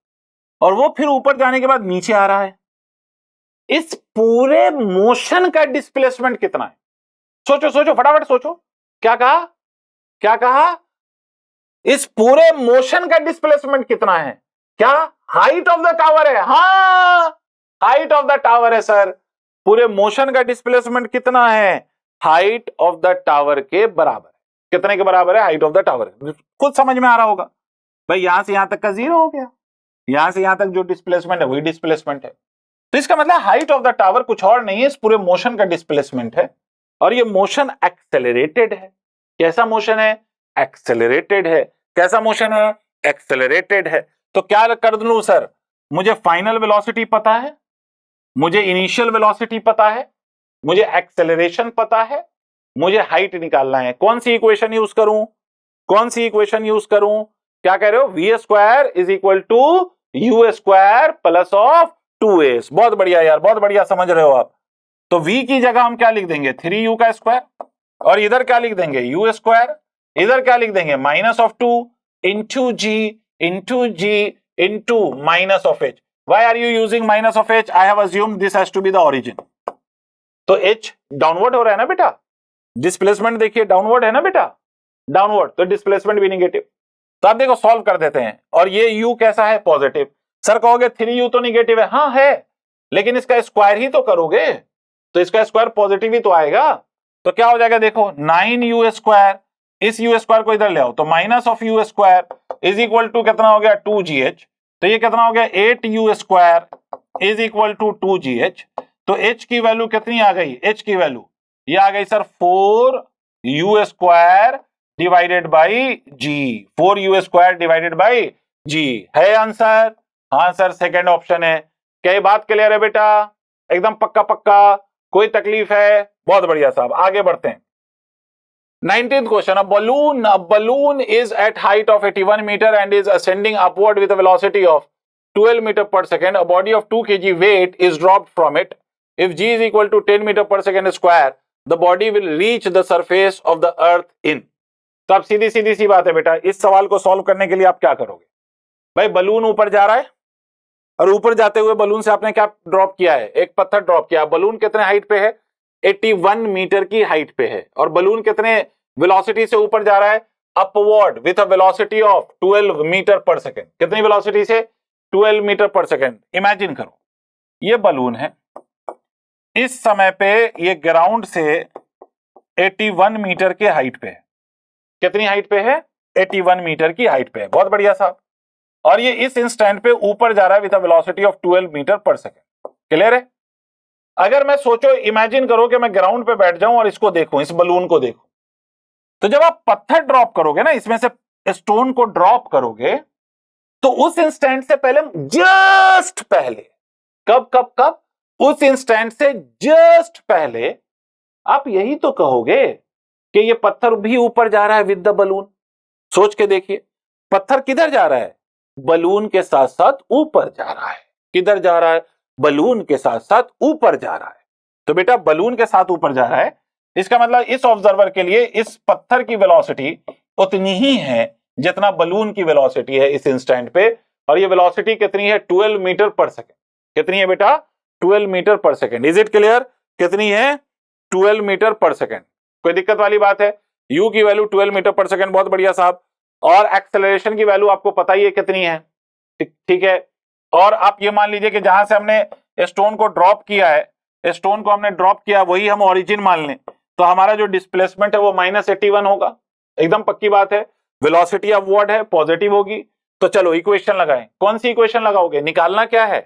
और वो फिर ऊपर जाने के बाद नीचे आ रहा है, इस पूरे मोशन का डिस्प्लेसमेंट कितना है? सोचो सोचो, फटाफट सोचो। क्या कहा? क्या कहा? इस पूरे मोशन का डिस्प्लेसमेंट कितना है? क्या हाइट ऑफ द टावर है? हाँ, हाइट ऑफ द टावर है सर। पूरे मोशन का डिस्प्लेसमेंट कितना है? हाइट ऑफ द टावर के बराबर। कितने के बराबर है? Height of the tower. कुछ समझ में आ रहा होगा भाई, यहां से यहां तक का जीरो हो गया, यहां से यहां तक जो डिस्प्लेसमेंट है वही डिस्प्लेसमेंट है। तो इसका मतलब हाइट ऑफ द टावर कुछ और नहीं है, इस पूरे मोशन का डिस्प्लेसमेंट है। और ये मोशन एक्सेलरेटेड है। कैसा मोशन है? एक्सेलरेटेड है। कैसा मोशन है? एक्सेलरेटेड है। तो क्या कर दूं सर? मुझे फाइनल वेलोसिटी पता है, मुझे इनिशियल वेलोसिटी पता है, मुझे एक्सेलरेशन पता है, मुझे हाइट निकालना है। कौन सी इक्वेशन यूज करूं? कौन सी इक्वेशन यूज करूं? क्या कह रहे हो? V square is equal to u square plus of 2s। बहुत बढ़िया यार, बहुत बढ़िया समझ रहे हो आप। तो v की जगह हम क्या लिख देंगे? 3u का स्क्वायर। और इधर क्या लिख देंगे? u square. इधर क्या लिख देंगे? Minus of 2 into g into minus of h। Why are you using minus of h? I have assumed this has to be the origin. तो h डाउनवर्ड हो रहा है ना बेटा, डिस्प्लेसमेंट देखिए डाउनवर्ड है ना बेटा, डाउनवर्ड, तो डिस्प्लेसमेंट भी निगेटिव। तो आप देखो सॉल्व कर देते हैं। और ये u कैसा है? पॉजिटिव। सर कहोगे 3u तो निगेटिव है, हाँ है, लेकिन इसका स्क्वायर ही तो करोगे तो इसका स्क्वायर पॉजिटिव ही तो आएगा। तो क्या हो जाएगा? देखो 9u स्क्वायर, इस u स्क्वायर को इधर ले आओ तो minus of u square is equal to कितना हो गया? 2gh। तो ये कितना हो गया? 8u square is equal to 2gh। तो h की वैल्यू कितनी आ गई? h की वैल्यू ये आ गई sir 4u square divided by g। 4u square divided by g है आंसर। हाँ सर, सेकेंड ऑप्शन है। क्या ये बात क्लियर है बेटा? एकदम पक्का पक्का, कोई तकलीफ है? बहुत बढ़िया साहब, आगे बढ़ते हैं। 19th question, a balloon is at height of 81 meter and is ascending upward with a velocity of 12 meter per second. A body of 2 kg weight is dropped from it. If g is equal to 10 meter per second square, the body will reach the surface of the earth in. तो अब सीधी सीधी सी बात है बेटा, इस सवाल को solve करने के लिए आप क्या करोगे? भाई बलून ऊपर जा रहा है और ऊपर जाते हुए बलून से आपने क्या ड्रॉप किया है? एक पत्थर ड्रॉप किया। बलून कितने हाइट पे है? 81 मीटर की हाइट पे है। और बलून कितने वेलोसिटी से ऊपर जा रहा है? Upward with a velocity of 12 metre per second. कितनी वेलोसिटी से? 12 मीटर पर सेकेंड। इमेजिन करो ये बलून है, इस समय पे ये ग्राउंड से 81 मीटर के हाइट पे है। कितनी हाइट पे है? 81 मीटर की हाइट पे है। बहुत बढ़िया साहब। और ये इस इंस्टेंट पे ऊपर जा रहा है with a velocity of 12 metre per second. Clear है? अगर मैं सोचो, इमेजिन करो कि मैं ग्राउंड पे बैठ जाऊं और इसको देखूं, इस बलून को देखूं, तो जब आप पत्थर ड्रॉप करोगे ना, इसमें से स्टोन को ड्रॉप करोगे, तो उस इंस्टेंट से पहले, जस्ट पहले, कब कब कब? उस इंस्टेंट से जस्ट पहले आप यही तो कहोगे कि ये पत्थर भी ऊपर जा रहा है विद द बलून। सोच के देखिए, पत्थर किधर जा रहा है? बलून के साथ साथ ऊपर जा रहा है। किधर जा रहा है? बलून के साथ साथ ऊपर जा रहा है। तो बेटा बलून के साथ ऊपर जा रहा है, इसका मतलब इस ऑब्जर्वर के लिए इस पत्थर की वेलोसिटी उतनी ही है जितना बलून की वेलोसिटी है इस इंस्टेंट पे। और ये वेलोसिटी कितनी है? 12 मीटर पर सेकेंड। कितनी है बेटा? 12 metre per second. Is it clear? कितनी है? 12 मीटर पर सेकेंड। कोई दिक्कत वाली बात है? u की वैल्यू 12 मीटर पर सेकेंड। बहुत बढ़िया साहब। और एक्सेलरेशन की वैल्यू आपको पता ही है कितनी है, ठीक है। और आप ये मान लीजिए कि जहां से हमने स्टोन को ड्रॉप किया है, स्टोन को हमने ड्रॉप किया, वही हम ओरिजिन मान लें, तो हमारा जो डिस्प्लेसमेंट है वो -81 होगा। एकदम पक्की बात है। वेलोसिटी अपवर्ड है, पॉजिटिव होगी। तो चलो इक्वेशन लगाएं। कौन सी इक्वेशन लगाओगे? निकालना क्या है?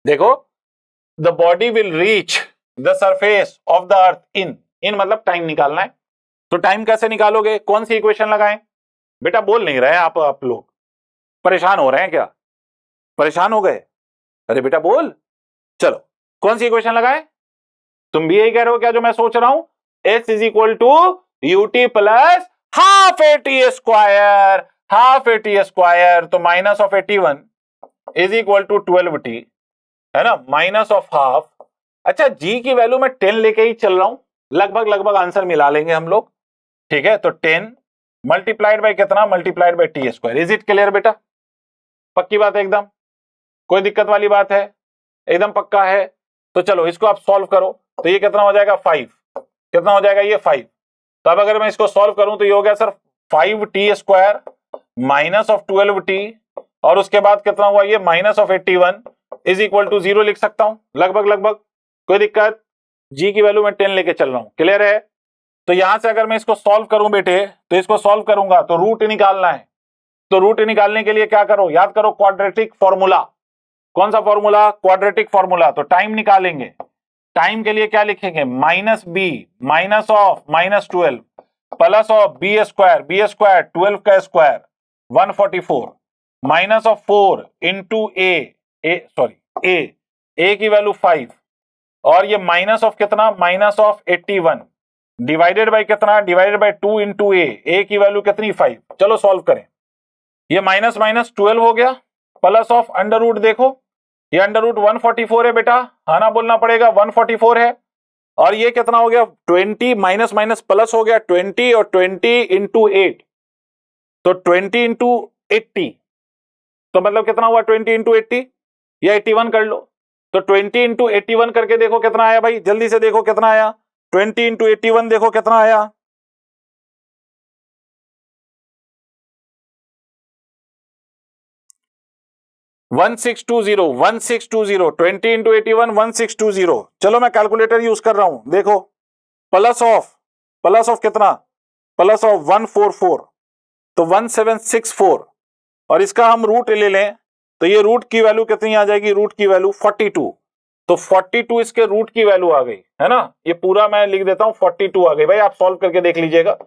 देखो, the body will reach the surface of the earth in मतलब टाइम निकालना है। तो टाइम कैसे निकालोगे? कौन सी इक्वेशन लगाएं? बेटा बोल नहीं रहे आप लोग, परेशान हो रहे हैं क्या? परेशान हो गए? अरे बेटा बोल। चलो कौन सी इक्वेशन लगाए? तुम भी यही कह रहे हो क्या जो मैं सोच रहा हूं? s is equal to u t plus half a t square, half a t square, तो minus of 81 is equal to 12t, है ना, माइनस ऑफ हाफ। अच्छा g की वैल्यू में 10 लेके ही चल रहा हूं, लगभग लगभग आंसर मिला लेंगे हम लोग, ठीक है। तो 10 मल्टीप्लाइड बाय कितना? Multiplied by t square. Is it clear बेटा? पक्की बात है एकदम? कोई दिक्कत वाली बात है? एकदम पक्का है? तो चलो इसको आप सॉल्व करो, तो ये कितना हो जाएगा? 5। कितना हो जाएगा ये? 5। तो अब अगर मैं इसको सॉल्व करूं तो ये हो गया sir 5t square minus of 12t, और उसके बाद कितना हुआ ये? Minus of 81 is equal to 0 लिख सकता हूं लगभग लगभग। कोई दिक्कत? जी की वैल्यू में 10 लेके चल रहा हूं, क्लियर है? तो यहां से अगर मैं इसको सॉल्व करूं बेटे, तो इसको सॉल्व करूंगा तो रूट निकालना है। तो रूट निकालने के लिए क्या करो? याद करो क्वाड्रेटिक फॉर्मूला। कौन सा फॉर्मूला? Quadratic formula. तो टाइम निकालेंगे, टाइम के लिए क्या लिखेंगे? Minus b minus of minus 12 plus of b square 12 का square 144 minus of 4 into a की वैल्यू 5, और ये माइनस ऑफ कितना? माइनस ऑफ 81 डिवाइडेड बाय कितना? डिवाइडेड बाय 2 इंटू ए की वैल्यू कितनी? 5। चलो सॉल्व करें। ये माइनस माइनस 12 हो गया, प्लस ऑफ अंडर रूट, देखो ये अंडर रूट 144 है बेटा, हाँ ना बोलना पड़ेगा, 144 है। और ये कितना हो गया? 20 माइनस माइनस प्लस हो गया 20, और 20 इंटू 8, तो 20 इंटू 80, तो मतलब कितना हुआ? 20 इंटू 80 या 81 कर लो। तो 20 इंटू 81 करके देखो कितना आया भाई, जल्दी से देखो कितना आया। 20 इंटू 81 देखो कितना आया। One 1620 20 into 81 1620। चलो मैं कैलकुलेटर यूज कर रहा हूं, देखो प्लस ऑफ कितना? प्लस ऑफ 144, तो 1764, और इसका हम रूट ले लें तो ये रूट की वैल्यू कितनी आ जाएगी? रूट की वैल्यू 42, तो 42 इसके रूट की वैल्यू आ गई, है ना। ये पूरा मैं लिख देता हूं, 42 आ गई भाई, आप सॉल्व करके देख लीजिएगा।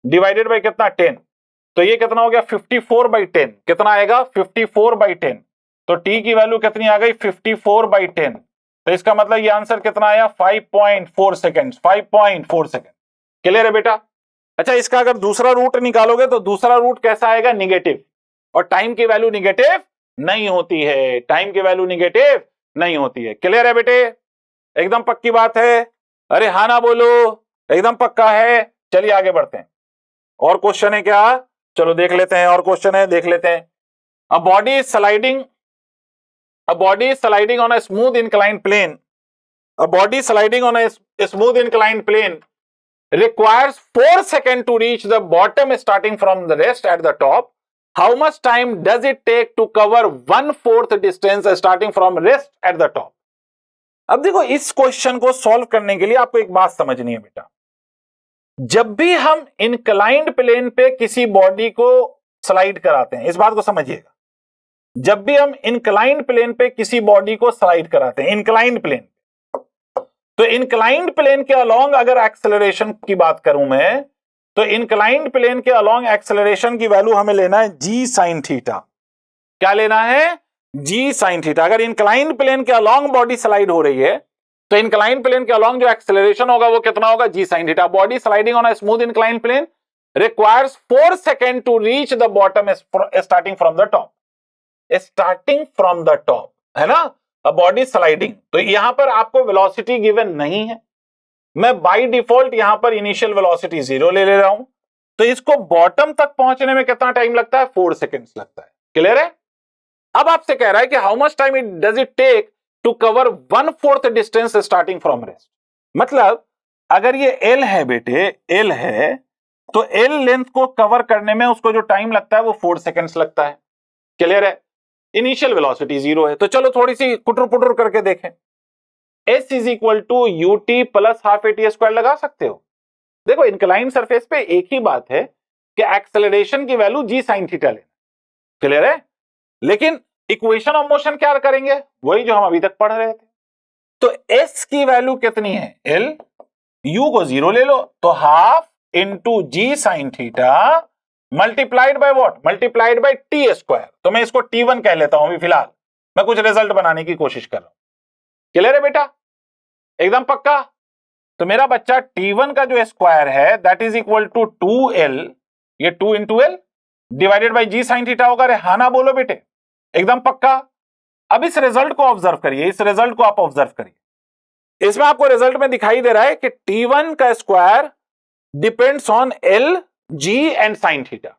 डिवाइडेड बाय कितना? 10, तो ये कितना हो गया? 54/10। कितना आएगा? 54/10। तो t की वैल्यू कितनी आ गई? 54/10। तो इसका मतलब ये आंसर कितना आया? 5.4 सेकेंड। 5.4 सेकेंड। क्लियर है बेटा? अच्छा इसका अगर दूसरा रूट निकालोगे तो दूसरा रूट कैसा आएगा? निगेटिव, और टाइम की वैल्यू निगेटिव नहीं होती है, टाइम की वैल्यू निगेटिव नहीं होती है। क्लियर है बेटे? एकदम पक्की बात है? अरे हाँ ना बोलो, एकदम पक्का है। चलिए आगे बढ़ते हैं। और क्वेश्चन है क्या? चलो देख लेते हैं, और क्वेश्चन है देख लेते हैं। A body is sliding on a smooth inclined plane. A body sliding on a smooth inclined plane requires 4 seconds to reach the bottom starting from the rest at the top. How much time does it take to cover 1/4 distance starting from rest at the top? अब देखो इस question को solve करने के लिए आपको एक बात समझनी है बेटा। जब भी हम इंक्लाइंड प्लेन पे किसी बॉडी को स्लाइड कराते हैं, इस बात को समझिएगा, जब भी हम इंक्लाइंड प्लेन पे किसी बॉडी को स्लाइड कराते हैं, इंक्लाइंड प्लेन, तो इंक्लाइंड प्लेन के अलोंग अगर एक्सेलरेशन की बात करूं मैं, तो इंक्लाइंड प्लेन के अलोंग एक्सेलरेशन की वैल्यू हमें लेना है जी साइन थीटा। क्या लेना है? G sine theta. अगर इंक्लाइंड प्लेन के अलोंग बॉडी स्लाइड हो रही है तो इंक्लाइंड प्लेन के अलोंग जो एक्सेलरेशन होगा वो कितना होगा? G sine theta. Body sliding on a smooth inclined plane requires 4 second to reach the bottom starting from the top. Starting from the top, है ना, अ बॉडी स्लाइडिंग। तो यहां पर आपको वेलोसिटी गिवन नहीं है, मैं बाय डिफॉल्ट यहां पर इनिशियल वेलोसिटी 0 ले रहा हूं। तो इसको बॉटम तक पहुंचने में कितना टाइम लगता है? 4 सेकेंड्स लगता है। क्लियर है? अब आपसे कह रहा है कि how much time does it take to cover 1/4 distance starting from rest. मतलब अगर ये एल है बेटे, एल है, तो एल लेंथ को कवर करने में उसको जो टाइम लगता है वो 4 सेकेंड्स लगता है। क्लियर है? इनिशियल वेलोसिटी 0 है। तो चलो थोड़ी सी कुटर पुटर करके देखें। s is equal to u t plus half a t square लगा सकते हो। देखो इंक्लाइन सरफेस पे एक ही बात है कि एक्सेलरेशन की वैल्यू जी साइन थीटा लेना। क्लियर है? लेकिन इक्वेशन ऑफ मोशन क्या करेंगे? वही जो हम अभी तक पढ़ रहे थे। तो s की वैल्यू कितनी है? l, u को 0 ले लो, तो half into g sine theta multiplied by what? Multiplied by t square. तो मैं इसको T1 कह लेता हूं अभी फिलहाल, मैं कुछ रिजल्ट बनाने की कोशिश कर रहा हूं। क्लियर है बेटा? एकदम पक्का? तो मेरा बच्चा T1 का जो स्क्वायर है that is equal to 2L, ये 2 into l divided by g sine theta होगा। हाँ ना बोलो बेटे, एकदम पक्का? अब इस रिजल्ट को ऑब्जर्व करिए, इस रिजल्ट को आप ऑब्जर्व करिए। इसमें आपको रिजल्ट में दिखाई दे रहा है कि T1 का square depends on L, G and sine theta.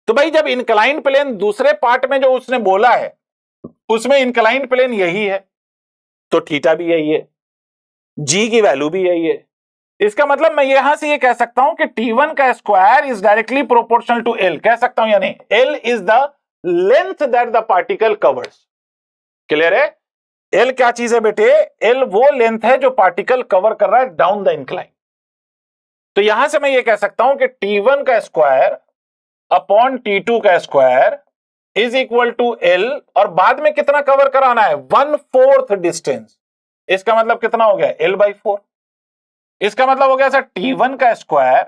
तो भाई जब इंक्लाइंड प्लेन दूसरे पार्ट में जो उसने बोला है उसमें इंक्लाइंड प्लेन यही है, तो थीटा भी यही है, G की वैल्यू भी यही है। इसका मतलब मैं यहां से ये कह सकता हूं कि T1 का square is directly proportional to L, कह सकता हूं या नहीं? L is the length that the particle covers. Clear है? L क्या चीज है बेटे? L वो लेंथ है जो पार्टिकल कवर कर रहा है डाउन द इंक्लाइन। तो यहां से मैं ये कह सकता हूं कि T1 का स्क्वायर अपॉन T2 का square is equal to L, और बाद में कितना कवर कराना है? 1/4 डिस्टेंस। इसका मतलब कितना हो गया? L/4। इसका मतलब हो गया सर T1 का स्क्वायर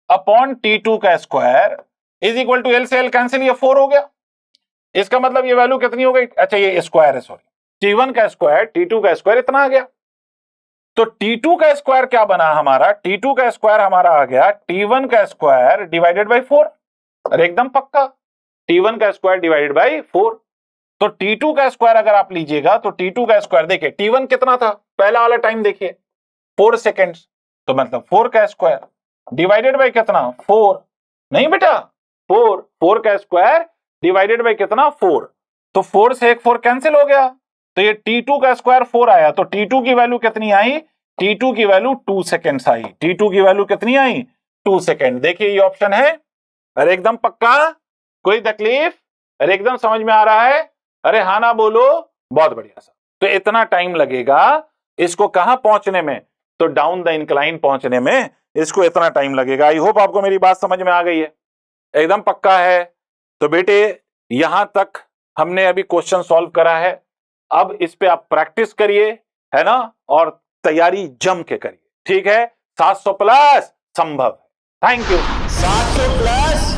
अपॉन T2 का square is equal to L से L कैंसिल, ये 4 हो गया। इसका मतलब ये वैल्यू कितनी हो गई? अच्छा ये स्क्वायर है, सॉरी, T1 का स्क्वायर T2 का स्क्वायर इतना आ गया। तो T2 का स्क्वायर क्या बना हमारा? T2 का स्क्वायर हमारा आ गया T1 का स्क्वायर डिवाइडेड बाई 4। अरे एकदम पक्का, T1 का स्क्वायर डिवाइडेड बाई 4। तो T2 का स्क्वायर अगर आप लीजिएगा तो T2 का स्क्वायर देखिए, T1 कितना था पहला वाला टाइम देखिए 4 सेकेंड्स, तो मतलब 4 का स्क्वायर डिवाइडेड बाई कितना? 4। नहीं बेटा, 4 का स्क्वायर डिवाइडेड बाई कितना? 4। तो 4 से एक 4 कैंसिल हो गया, तो ये T2 का स्क्वायर 4 आया। तो T2 की वैल्यू कितनी आई? T2 की वैल्यू 2 सेकेंड्स आई। T2 की वैल्यू कितनी आई? 2 सेकेंड। देखिए ये ऑप्शन है। अरे एकदम पक्का? कोई तकलीफ? अरे एकदम समझ में आ रहा है? अरे हाँ ना बोलो, बहुत बढ़िया सर। तो इतना टाइम लगेगा इसको कहां पहुंचने में? तो डाउन द इंक्लाइन पहुंचने में इसको इतना टाइम लगेगा। आई होप आपको मेरी बात समझ में आ गई है, एकदम पक्का है। तो बेटे यहां तक हमने अभी क्वेश्चन सॉल्व करा है, अब इस पे आप प्रैक्टिस करिए, है ना, और तैयारी जम के करिए, ठीक है? 700 प्लस संभव है। Thank you. 700 प्लस